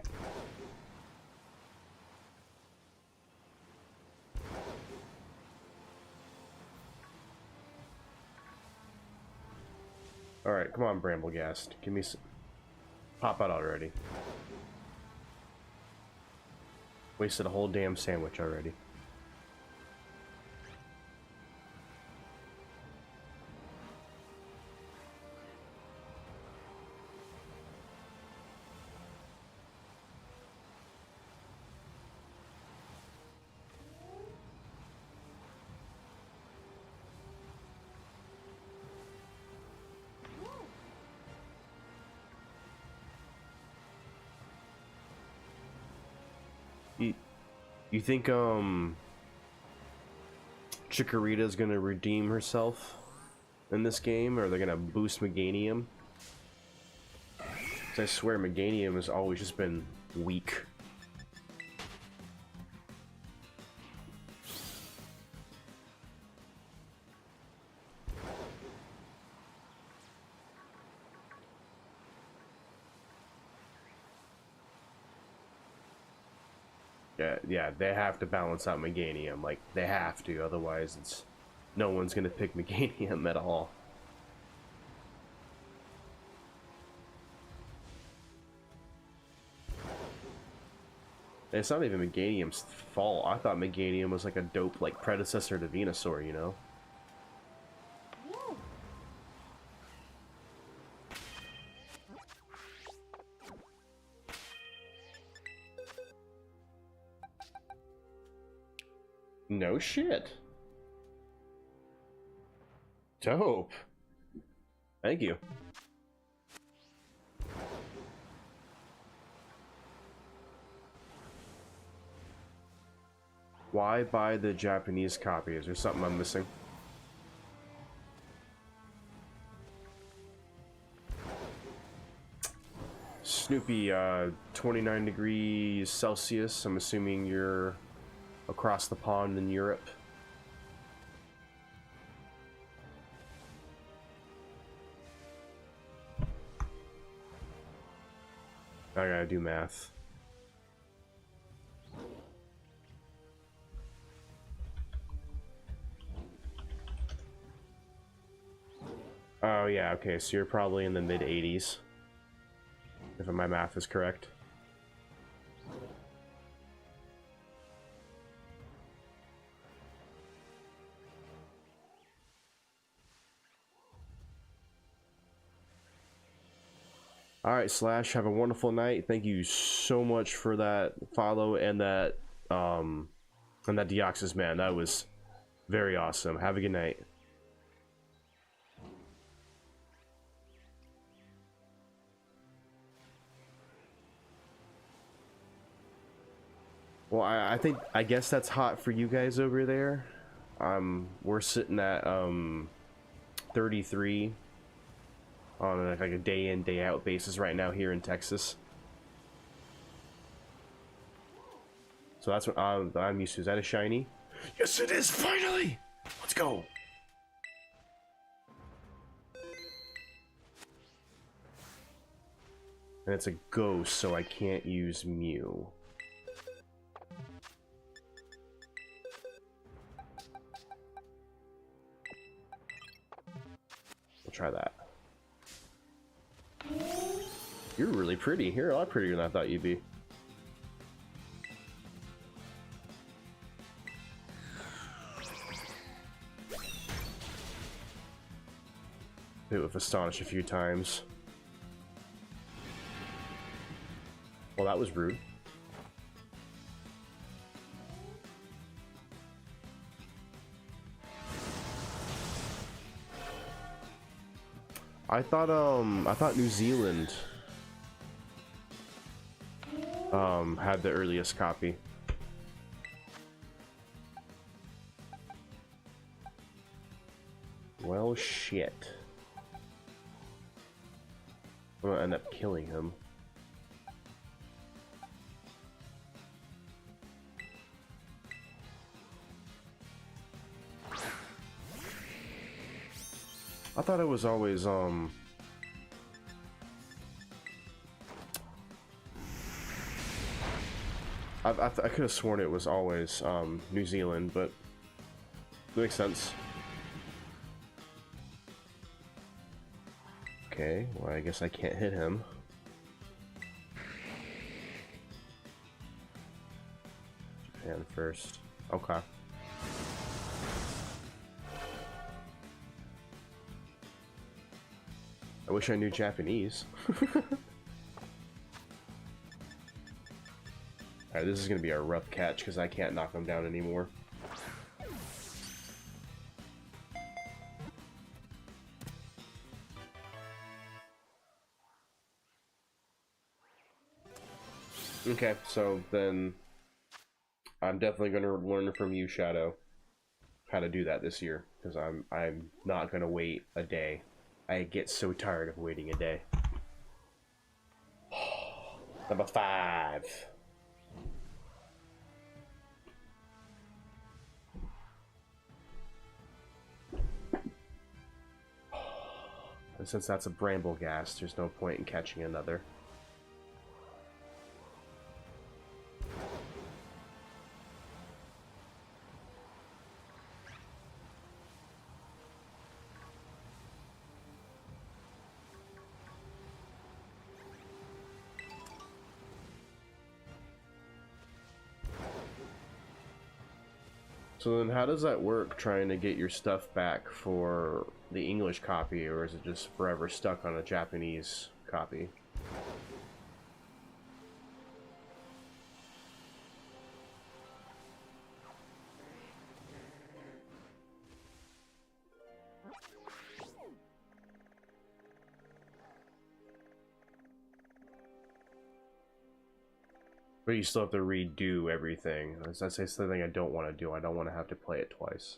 Alright, come on, Bramblegast. Give me some. Pop out already. Wasted a whole damn sandwich already. You think Chikorita's gonna redeem herself in this game, or they're gonna boost Meganium? 'Cause I swear Meganium has always just been weak. Yeah, they have to balance out Meganium. Like, they have to, otherwise it's no one's gonna pick Meganium at all. And it's not even Meganium's fault. I thought Meganium was like a dope, like, predecessor to Venusaur, you know? No shit. Dope. Thank you. Why buy the Japanese copy? Is there something I'm missing? Snoopy, 29 degrees Celsius. I'm assuming you're across the pond in Europe. I gotta do math. Oh yeah, okay, so you're probably in the mid-80s, if my math is correct. Alright, Slash, have a wonderful night. Thank you so much for that follow and that Deoxys, man. That was Very awesome. Have a good night. Well, I guess that's hot for you guys over there. We're sitting at 33 on like a day in, day out basis right now here in Texas. So that's what I'm used to. Is that a shiny? Yes, it is, finally! Let's go! And it's a ghost, so I can't use Mew. We'll try that. You're really pretty. You're a lot prettier than I thought you'd be. Hit with Astonish a few times. Well, that was rude. I thought New Zealand had the earliest copy. Well, shit. I'm gonna end up killing him. I thought it was always I could have sworn it was always New Zealand, but it makes sense. Okay, well, I guess I can't hit him. Japan first. Okay. I wish I knew Japanese. Alright, this is gonna be a rough catch because I can't knock him down anymore. Okay, so then I'm definitely gonna learn from you, Shadow, how to do that this year, because I'm not gonna wait a day. I get so tired of waiting a day. Number 5. And since that's a Brambleghast, there's no point in catching another. So then how does that work, trying to get your stuff back for the English copy, or is it just forever stuck on a Japanese copy? But you still have to redo everything. That's something I don't want to do. I don't want to have to play it twice.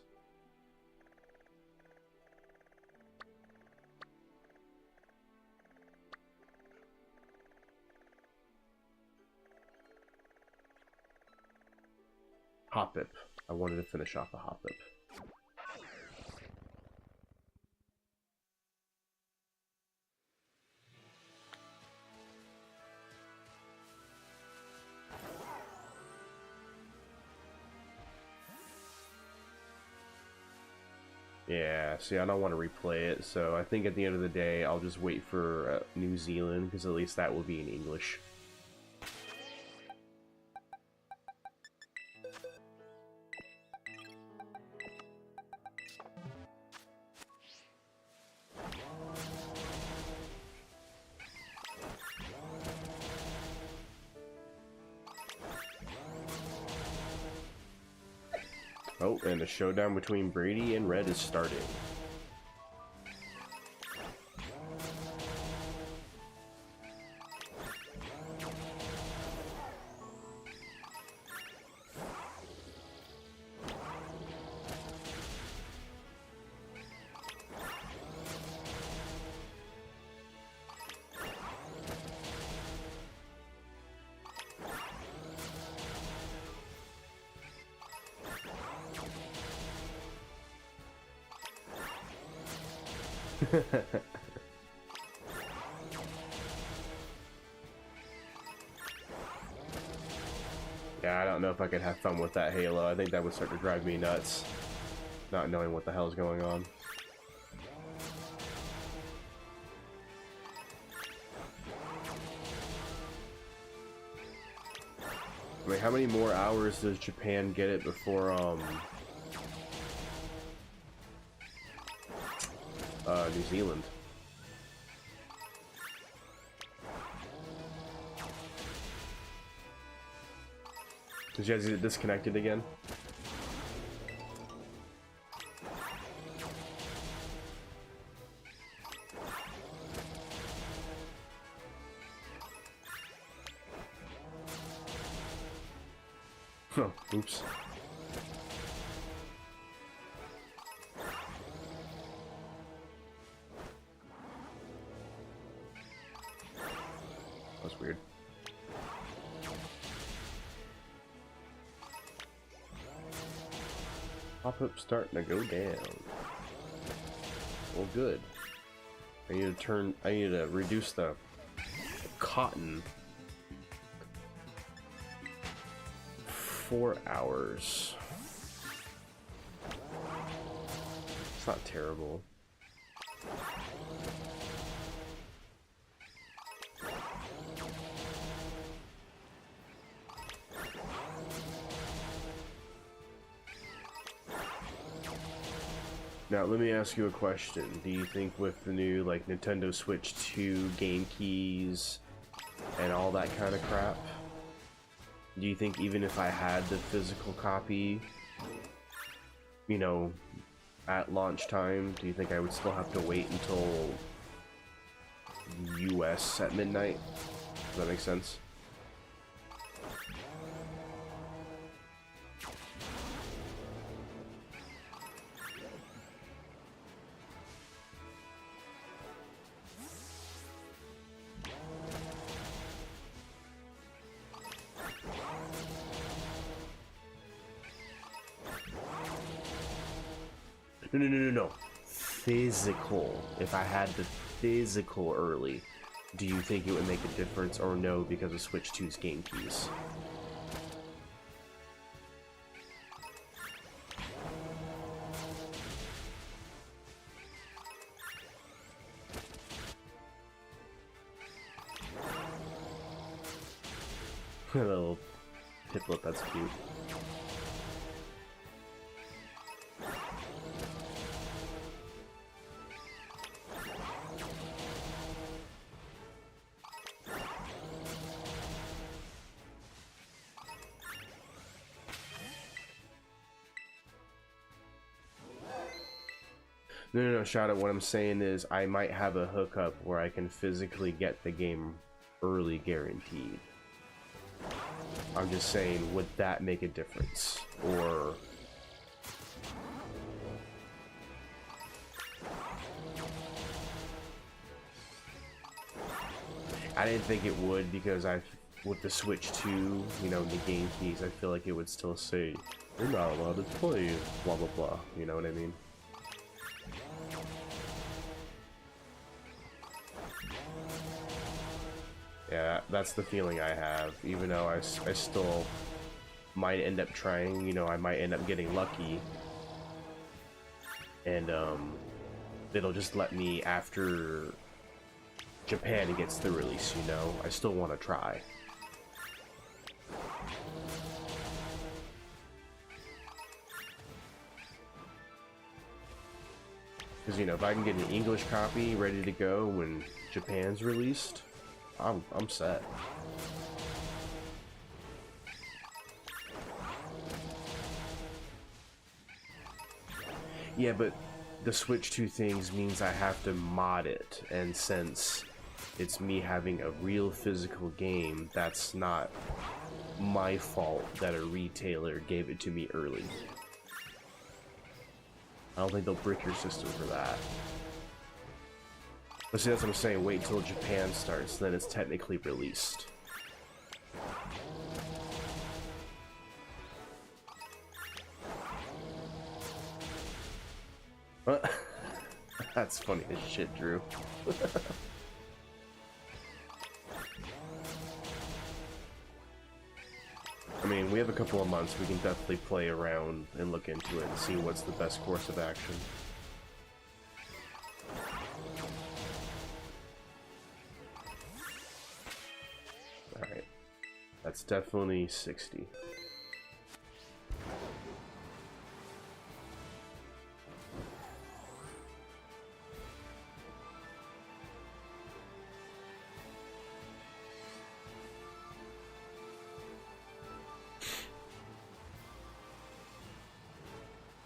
Hoppip. I wanted to finish off a Hoppip. Yeah, see, I don't want to replay it, so I think at the end of the day, I'll just wait for New Zealand, because at least that will be in English. Oh, and the showdown between Brady and Red is starting. Yeah, I don't know if I could have fun with that Halo. I think that would start to drive me nuts, not knowing what the hell's going on. I mean, how many more hours does Japan get it before, New Zealand? Did you guys get disconnected again? Oh, oops. That's weird. Pop-up starting to go down. Well, good. I need to reduce the cotton. 4 hours. It's not terrible. Now, let me ask you a question. Do you think with the new, like, Nintendo Switch 2 game keys and all that kind of crap, do you think even if I had the physical copy, you know, at launch time, do you think I would still have to wait until US at midnight? Does that make sense? No. Physical. If I had the physical early, do you think it would make a difference or no because of Switch 2's game keys? A little Piplup, that's cute. No, Shadow, what I'm saying is I might have a hookup where I can physically get the game early guaranteed. I'm just saying, would that make a difference? Or... I didn't think it would because with the Switch 2, you know, the game keys, I feel like it would still say, you're not allowed to play, blah blah blah, you know what I mean? Yeah, that's the feeling I have, even though I still might end up trying, you know, I might end up getting lucky, and it'll just let me after Japan gets the release, you know? I still want to try. Because, you know, if I can get an English copy ready to go when Japan's released, I'm set. Yeah, but the Switch 2 things means I have to mod it, and since it's me having a real physical game, that's not my fault that a retailer gave it to me early. I don't think they'll brick your system for that. But see, that's what I'm saying, wait till Japan starts, then it's technically released. What? That's funny as shit, Drew. I mean, we have a couple of months, we can definitely play around and look into it and see what's the best course of action. Alright. That's definitely 60.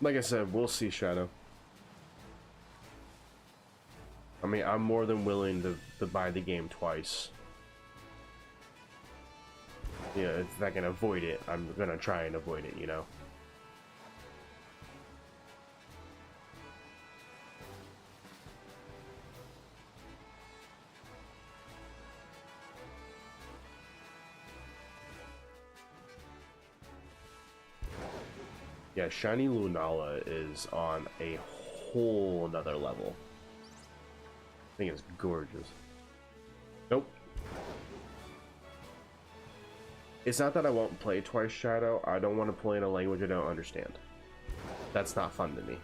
Like I said, we'll see, Shadow. I mean, I'm more than willing to buy the game twice. Yeah, if I can avoid it, I'm gonna try and avoid it, you know? Yeah, Shiny Lunala is on a whole nother level. I think it's gorgeous. Nope. It's not that I won't play Twice Shadow, I don't want to play in a language I don't understand. That's not fun to me.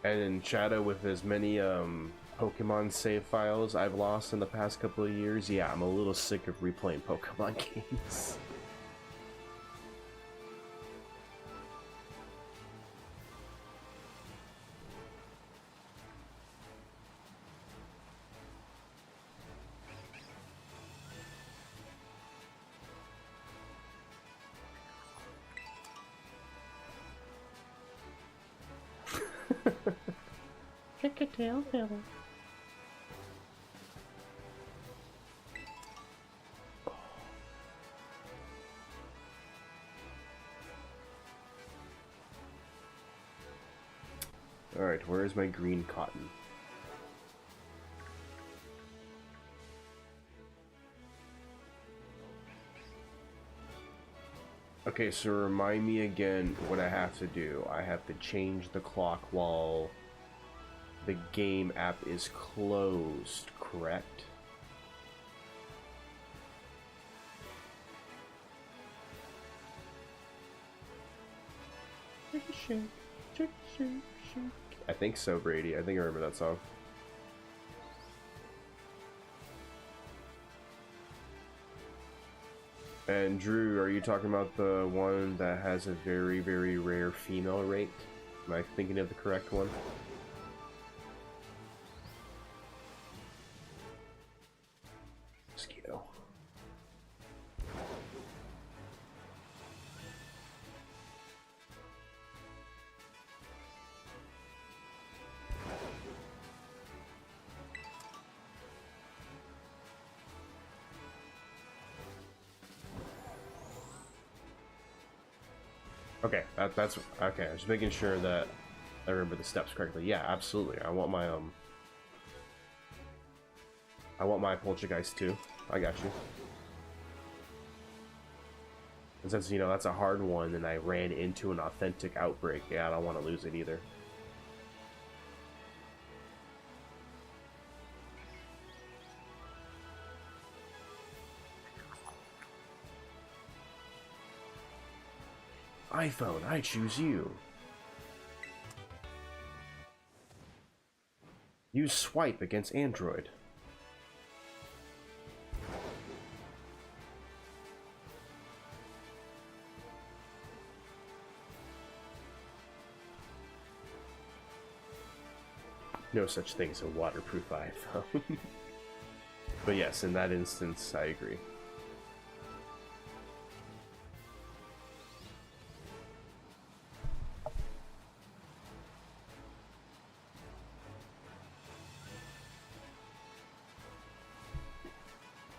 And in Shadow, with as many Pokemon save files I've lost in the past couple of years, yeah, I'm a little sick of replaying Pokemon games. Kick a tail feather. Alright, where is my green cotton? Okay, so remind me again what I have to do. I have to change the clock while the game app is closed, correct? I think so, Brady. I think I remember that song. And Drew, are you talking about the one that has a very, very rare female rate? Am I thinking of the correct one? Mosquito. Okay, that's okay. I was making sure that I remember the steps correctly. Yeah, absolutely. I want my Poltergeist too. I got you. And since you know that's a hard one, and I ran into an authentic outbreak, yeah, I don't want to lose it either. iPhone, I choose you. Use swipe against Android. no such thing as a waterproof iPhone. But yes, in that instance, I agree.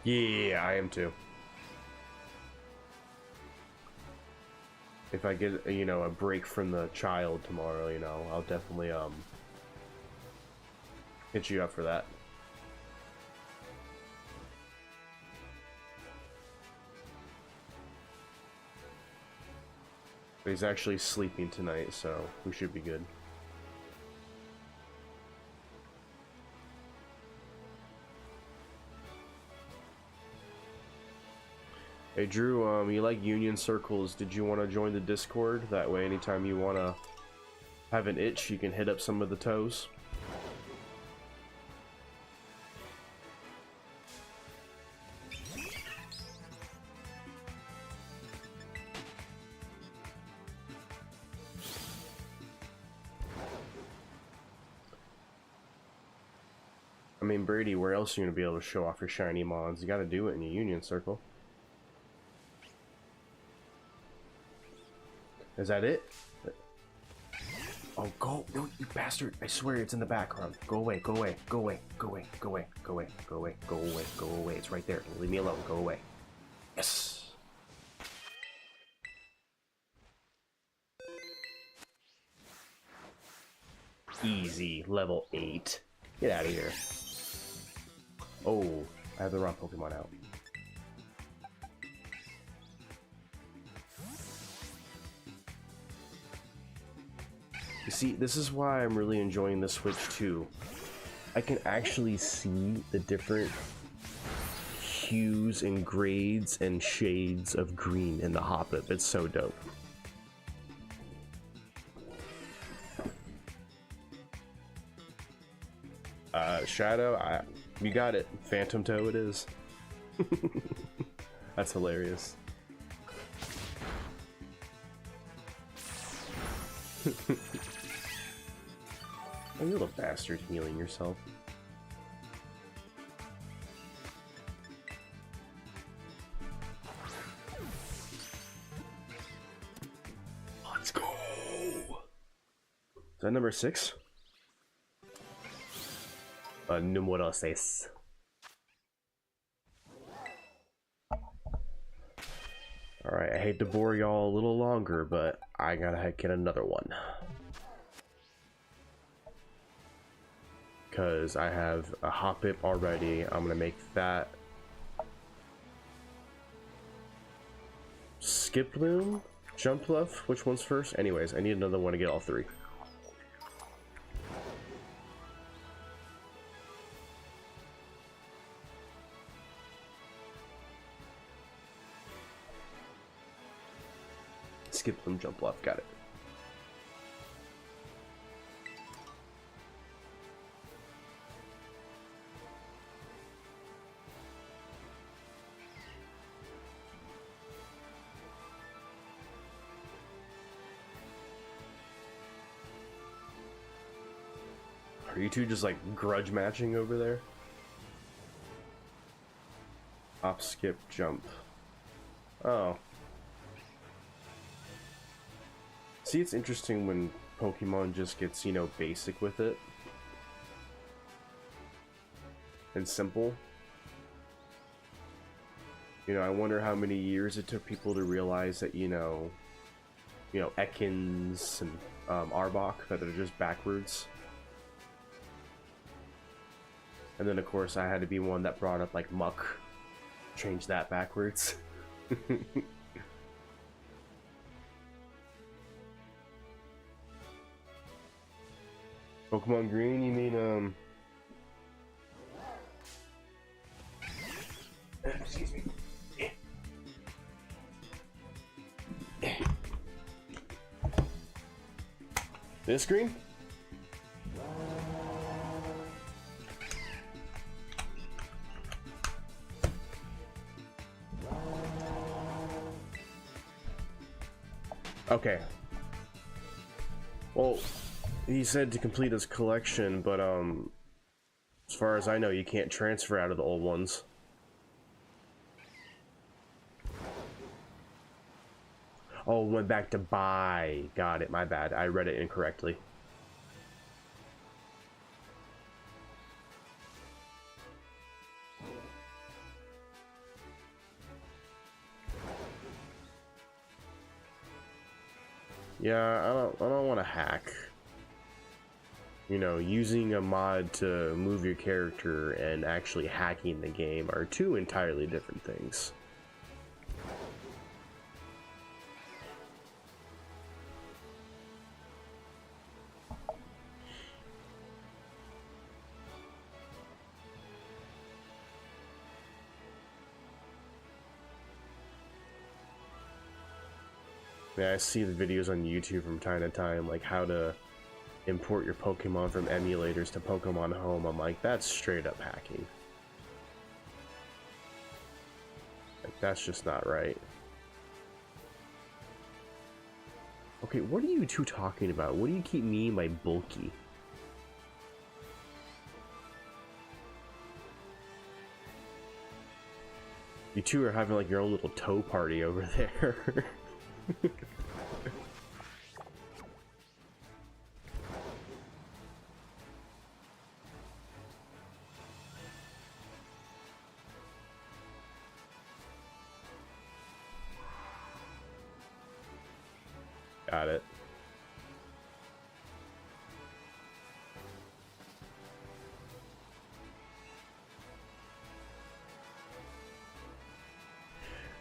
Yeah, I am too. If I get, you know, a break from the child tomorrow, you know, I'll definitely, hit you up for that. But he's actually sleeping tonight, so we should be good. Hey Drew, you like union circles? Did you want to join the Discord? That way, anytime you want to have an itch, you can hit up some of the toes. I mean, Brady, where else are you going to be able to show off your shiny mons? You got to do it in your union circle. Is that it? Oh, go! No, you bastard! I swear it's in the background. Go away, go away, go away, go away, go away, go away, go away, go away, go away. It's right there. Leave me alone. Go away. Yes! Easy. Level 8. Get out of here. Oh, I have the wrong Pokemon out. You see, this is why I'm really enjoying the Switch 2. I can actually see the different hues and grades and shades of green in the Hoppip. It's so dope. Shadow, you got it. Phantom Toe it is. That's hilarious. Oh, you little bastard, healing yourself. Let's go! Is that number 6? Número 6. Alright, I hate to bore y'all a little longer, but I gotta get another one. Because I have a Hoppip already. I'm gonna make that Skiploom, Jumpluff. Which one's first? Anyways, I need another one to get all 3. Skiploom, Jumpluff, got it. Are you two just like grudge matching over there? Hop, skip, jump. Oh. See, it's interesting when Pokemon just gets, you know, basic with it. And simple. You know, I wonder how many years it took people to realize that, you know, Ekans and Arbok, that they're just backwards. And then, of course, I had to be one that brought up, like, Muck. Change that backwards. Pokemon Green, you mean, excuse me. This green? Okay. Well, he said to complete his collection, but as far as I know, you can't transfer out of the old ones. Oh, went back to buy. Got it, my bad. I read it incorrectly. Yeah, I don't want to hack. You know, using a mod to move your character and actually hacking the game are two entirely different things. Yeah, I see the videos on YouTube from time to time, like how to import your Pokemon from emulators to Pokemon Home. I'm like, that's straight up hacking. Like, that's just not right. Okay, what are you two talking about? What do you keep meaning by bulky? You two are having like your own little tow party over there. Got it.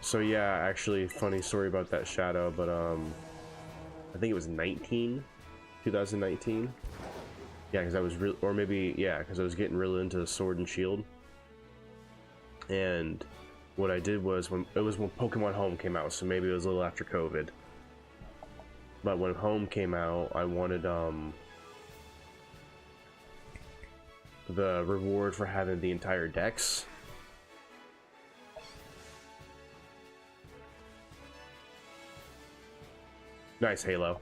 So yeah, actually, funny story about that Shadow, but I think it was 2019. Yeah, because I was real, or maybe yeah, because I was getting really into Sword and Shield. And what I did was when Pokemon Home came out, so maybe it was a little after COVID. But when Home came out, I wanted the reward for having the entire dex. Nice, Halo.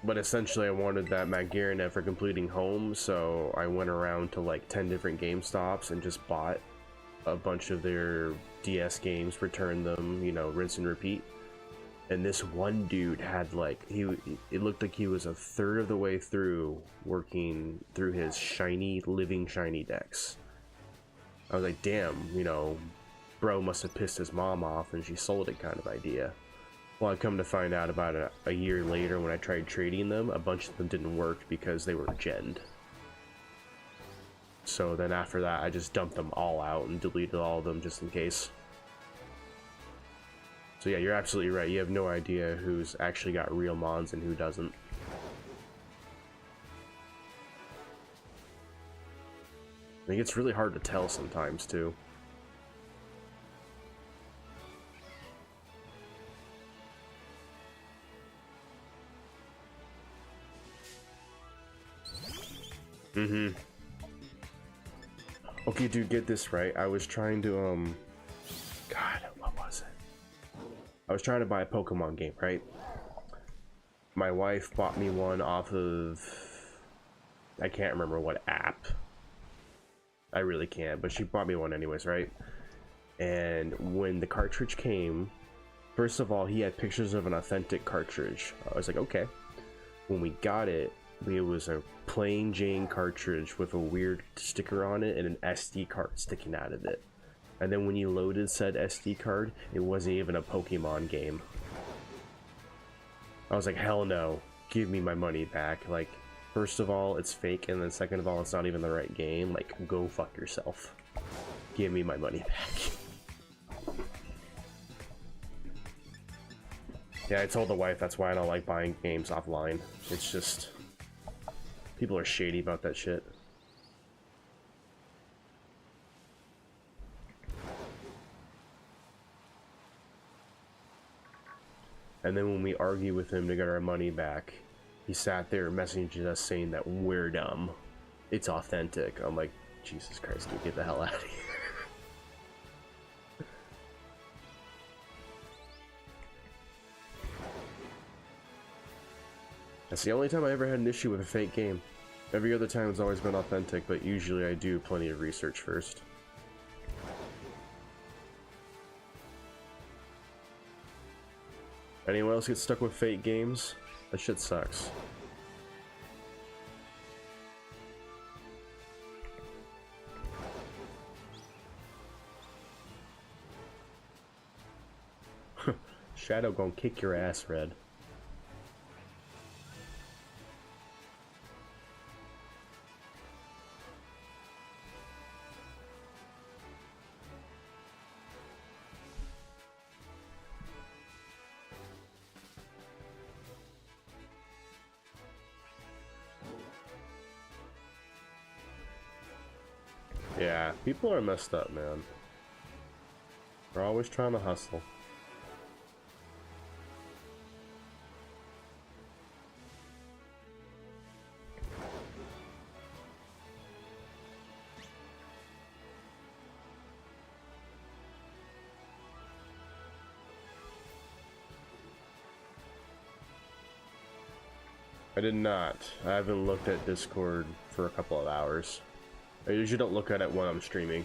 But essentially I wanted that Magarinet for completing Home, so I went around to like 10 different GameStops and just bought a bunch of their DS games, returned them, you know, rinse and repeat. And this one dude had like, it looked like he was a third of the way through working through his living shiny decks. I was like, damn, you know, bro must have pissed his mom off and she sold it kind of idea. Well, I come to find out about a year later when I tried trading them, a bunch of them didn't work because they were genned. So then after that, I just dumped them all out and deleted all of them just in case. So yeah, you're absolutely right. You have no idea who's actually got real mons and who doesn't. I think it's really hard to tell sometimes too. Okay, dude, get this right. I was trying to, God, what was it? I was trying to buy a Pokemon game, right? My wife bought me one off of, I can't remember what app. I really can't, but she bought me one anyways, right? And when the cartridge came, first of all, he had pictures of an authentic cartridge. I was like, okay. When we got it, it was a plain Jane cartridge with a weird sticker on it and an SD card sticking out of it. And then when you loaded said SD card, it wasn't even a Pokemon game. I was like, hell no, give me my money back. Like, first of all, it's fake, and then second of all, it's not even the right game. Like, go fuck yourself. Give me my money back. Yeah, I told the wife that's why I don't like buying games offline. It's just, people are shady about that shit. And then when we argue with him to get our money back, he sat there messaging us saying that we're dumb. It's authentic. I'm like, Jesus Christ, dude, get the hell out of here. That's the only time I ever had an issue with a fake game. Every other time it's always been authentic, but usually I do plenty of research first. Anyone else get stuck with fake games? That shit sucks. Shadow gonna kick your ass, Red. Yeah, people are messed up, man. They're always trying to hustle. I did not. I haven't looked at Discord for a couple of hours. I usually don't look at it when I'm streaming.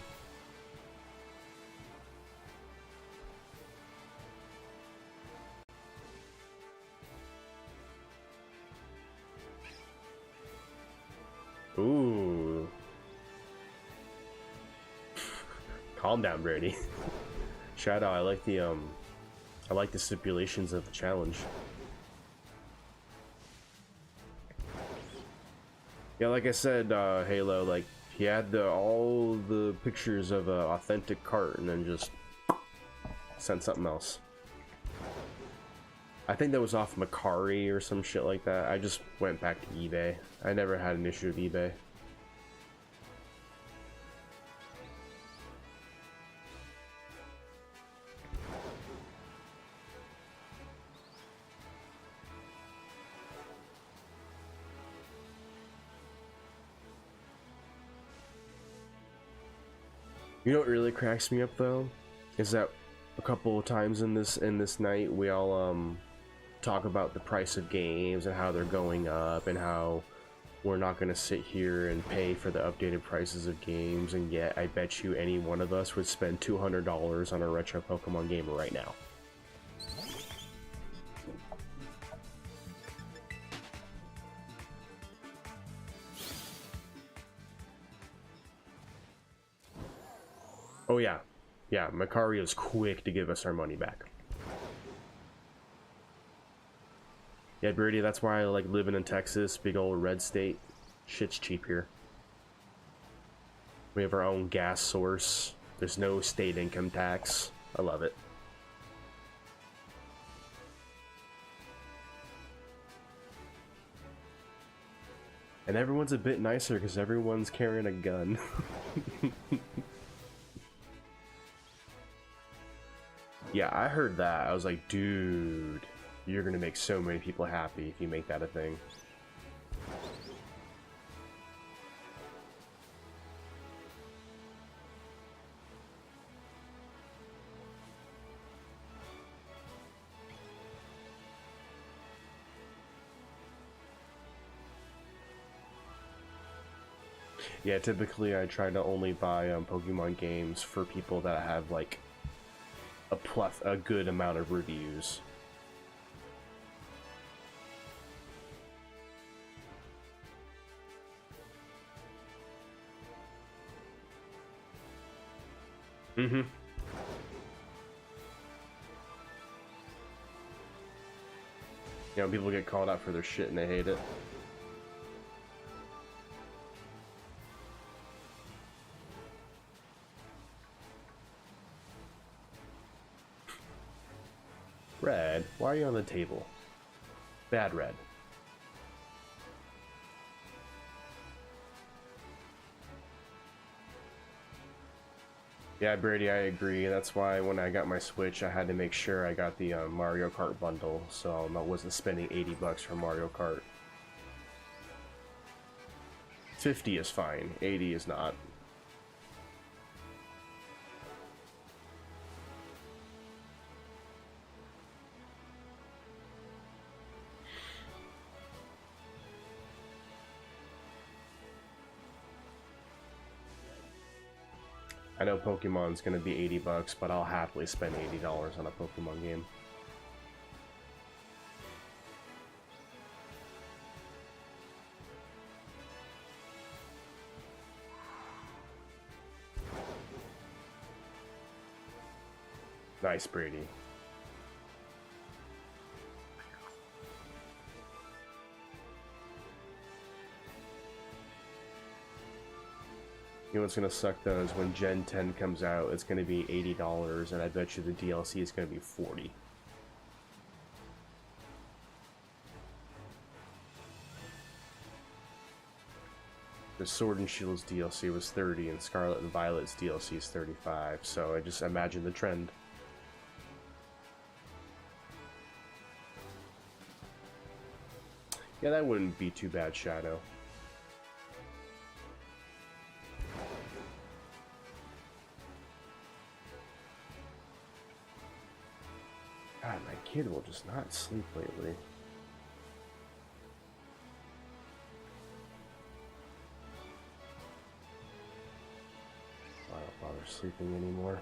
Ooh. Calm down, Brady. Shadow, I like the stipulations of the challenge. Yeah, like I said, Halo, like, he had all the pictures of an authentic cart and then just sent something else. I think that was off Macari or some shit like that. I just went back to eBay. I never had an issue with eBay. You know what really cracks me up though, is that a couple of times in this night we all talk about the price of games and how they're going up and how we're not gonna sit here and pay for the updated prices of games, and yet I bet you any one of us would spend $200 on a retro Pokemon game right now. Oh yeah, yeah, Macario's quick to give us our money back. Yeah, Brady, that's why I like living in Texas, big old red state. Shit's cheap here. We have our own gas source. There's no state income tax. I love it. And everyone's a bit nicer because everyone's carrying a gun. Yeah, I heard that. I was like, dude, you're gonna make so many people happy if you make that a thing. Yeah, typically I try to only buy Pokemon games for people that have like a good amount of reviews. Mm-hmm. You know, people get called out for their shit and they hate it. Red, why are you on the table? Bad Red. Yeah, Brady, I agree. That's why when I got my Switch, I had to make sure I got the Mario Kart bundle, so I wasn't spending $80 for Mario Kart. 50 is fine, 80 is not. I know Pokemon's gonna be $80, but I'll happily spend $80 on a Pokemon game. Nice, Brady. You know what's gonna suck though is when Gen 10 comes out, it's gonna be $80, and I bet you the DLC is gonna be $40. The Sword and Shield's DLC was $30, and Scarlet and Violet's DLC is $35. So I just imagine the trend. Yeah, that wouldn't be too bad, Shadow. God, my kid will just not sleep lately. I don't bother sleeping anymore.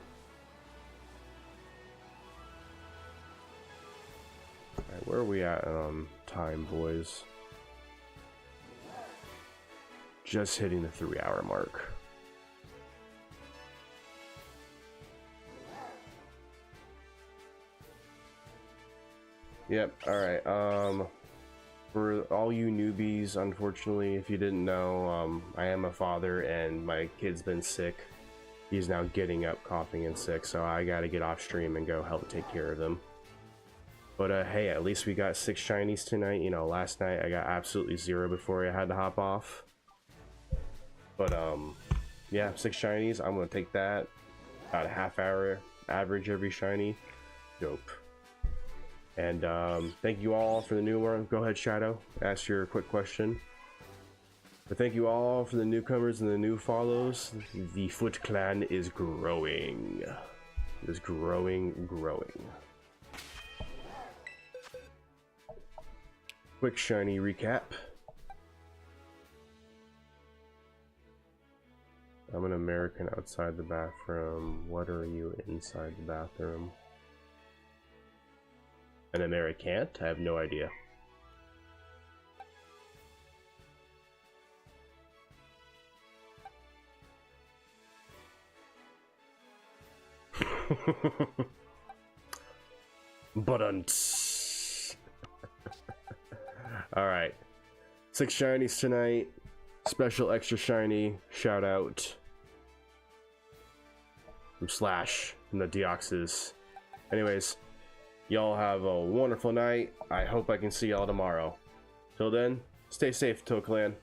Alright, where are we at time, boys? Just hitting the 3-hour mark. Yep, alright, for all you newbies, unfortunately, if you didn't know, I am a father and my kid's been sick. He's now getting up, coughing and sick, so I gotta get off stream and go help take care of him. But hey, at least we got 6 shinies tonight. You know, last night I got absolutely 0 before I had to hop off. But yeah, 6 shinies, I'm gonna take that. About a half-hour average every shiny. Dope. And thank you all for the new one. Go ahead, Shadow, ask your quick question. But thank you all for the newcomers and the new follows. The Foot Clan is growing. It is growing. Quick shiny recap. I'm an American outside the bathroom. What are you inside the bathroom? An American? I have no idea. But alright. 6 shinies tonight. Special extra shiny shout out from Slash from the Deoxys. Anyways, y'all have a wonderful night. I hope I can see y'all tomorrow. Till then, stay safe, Toe Clan.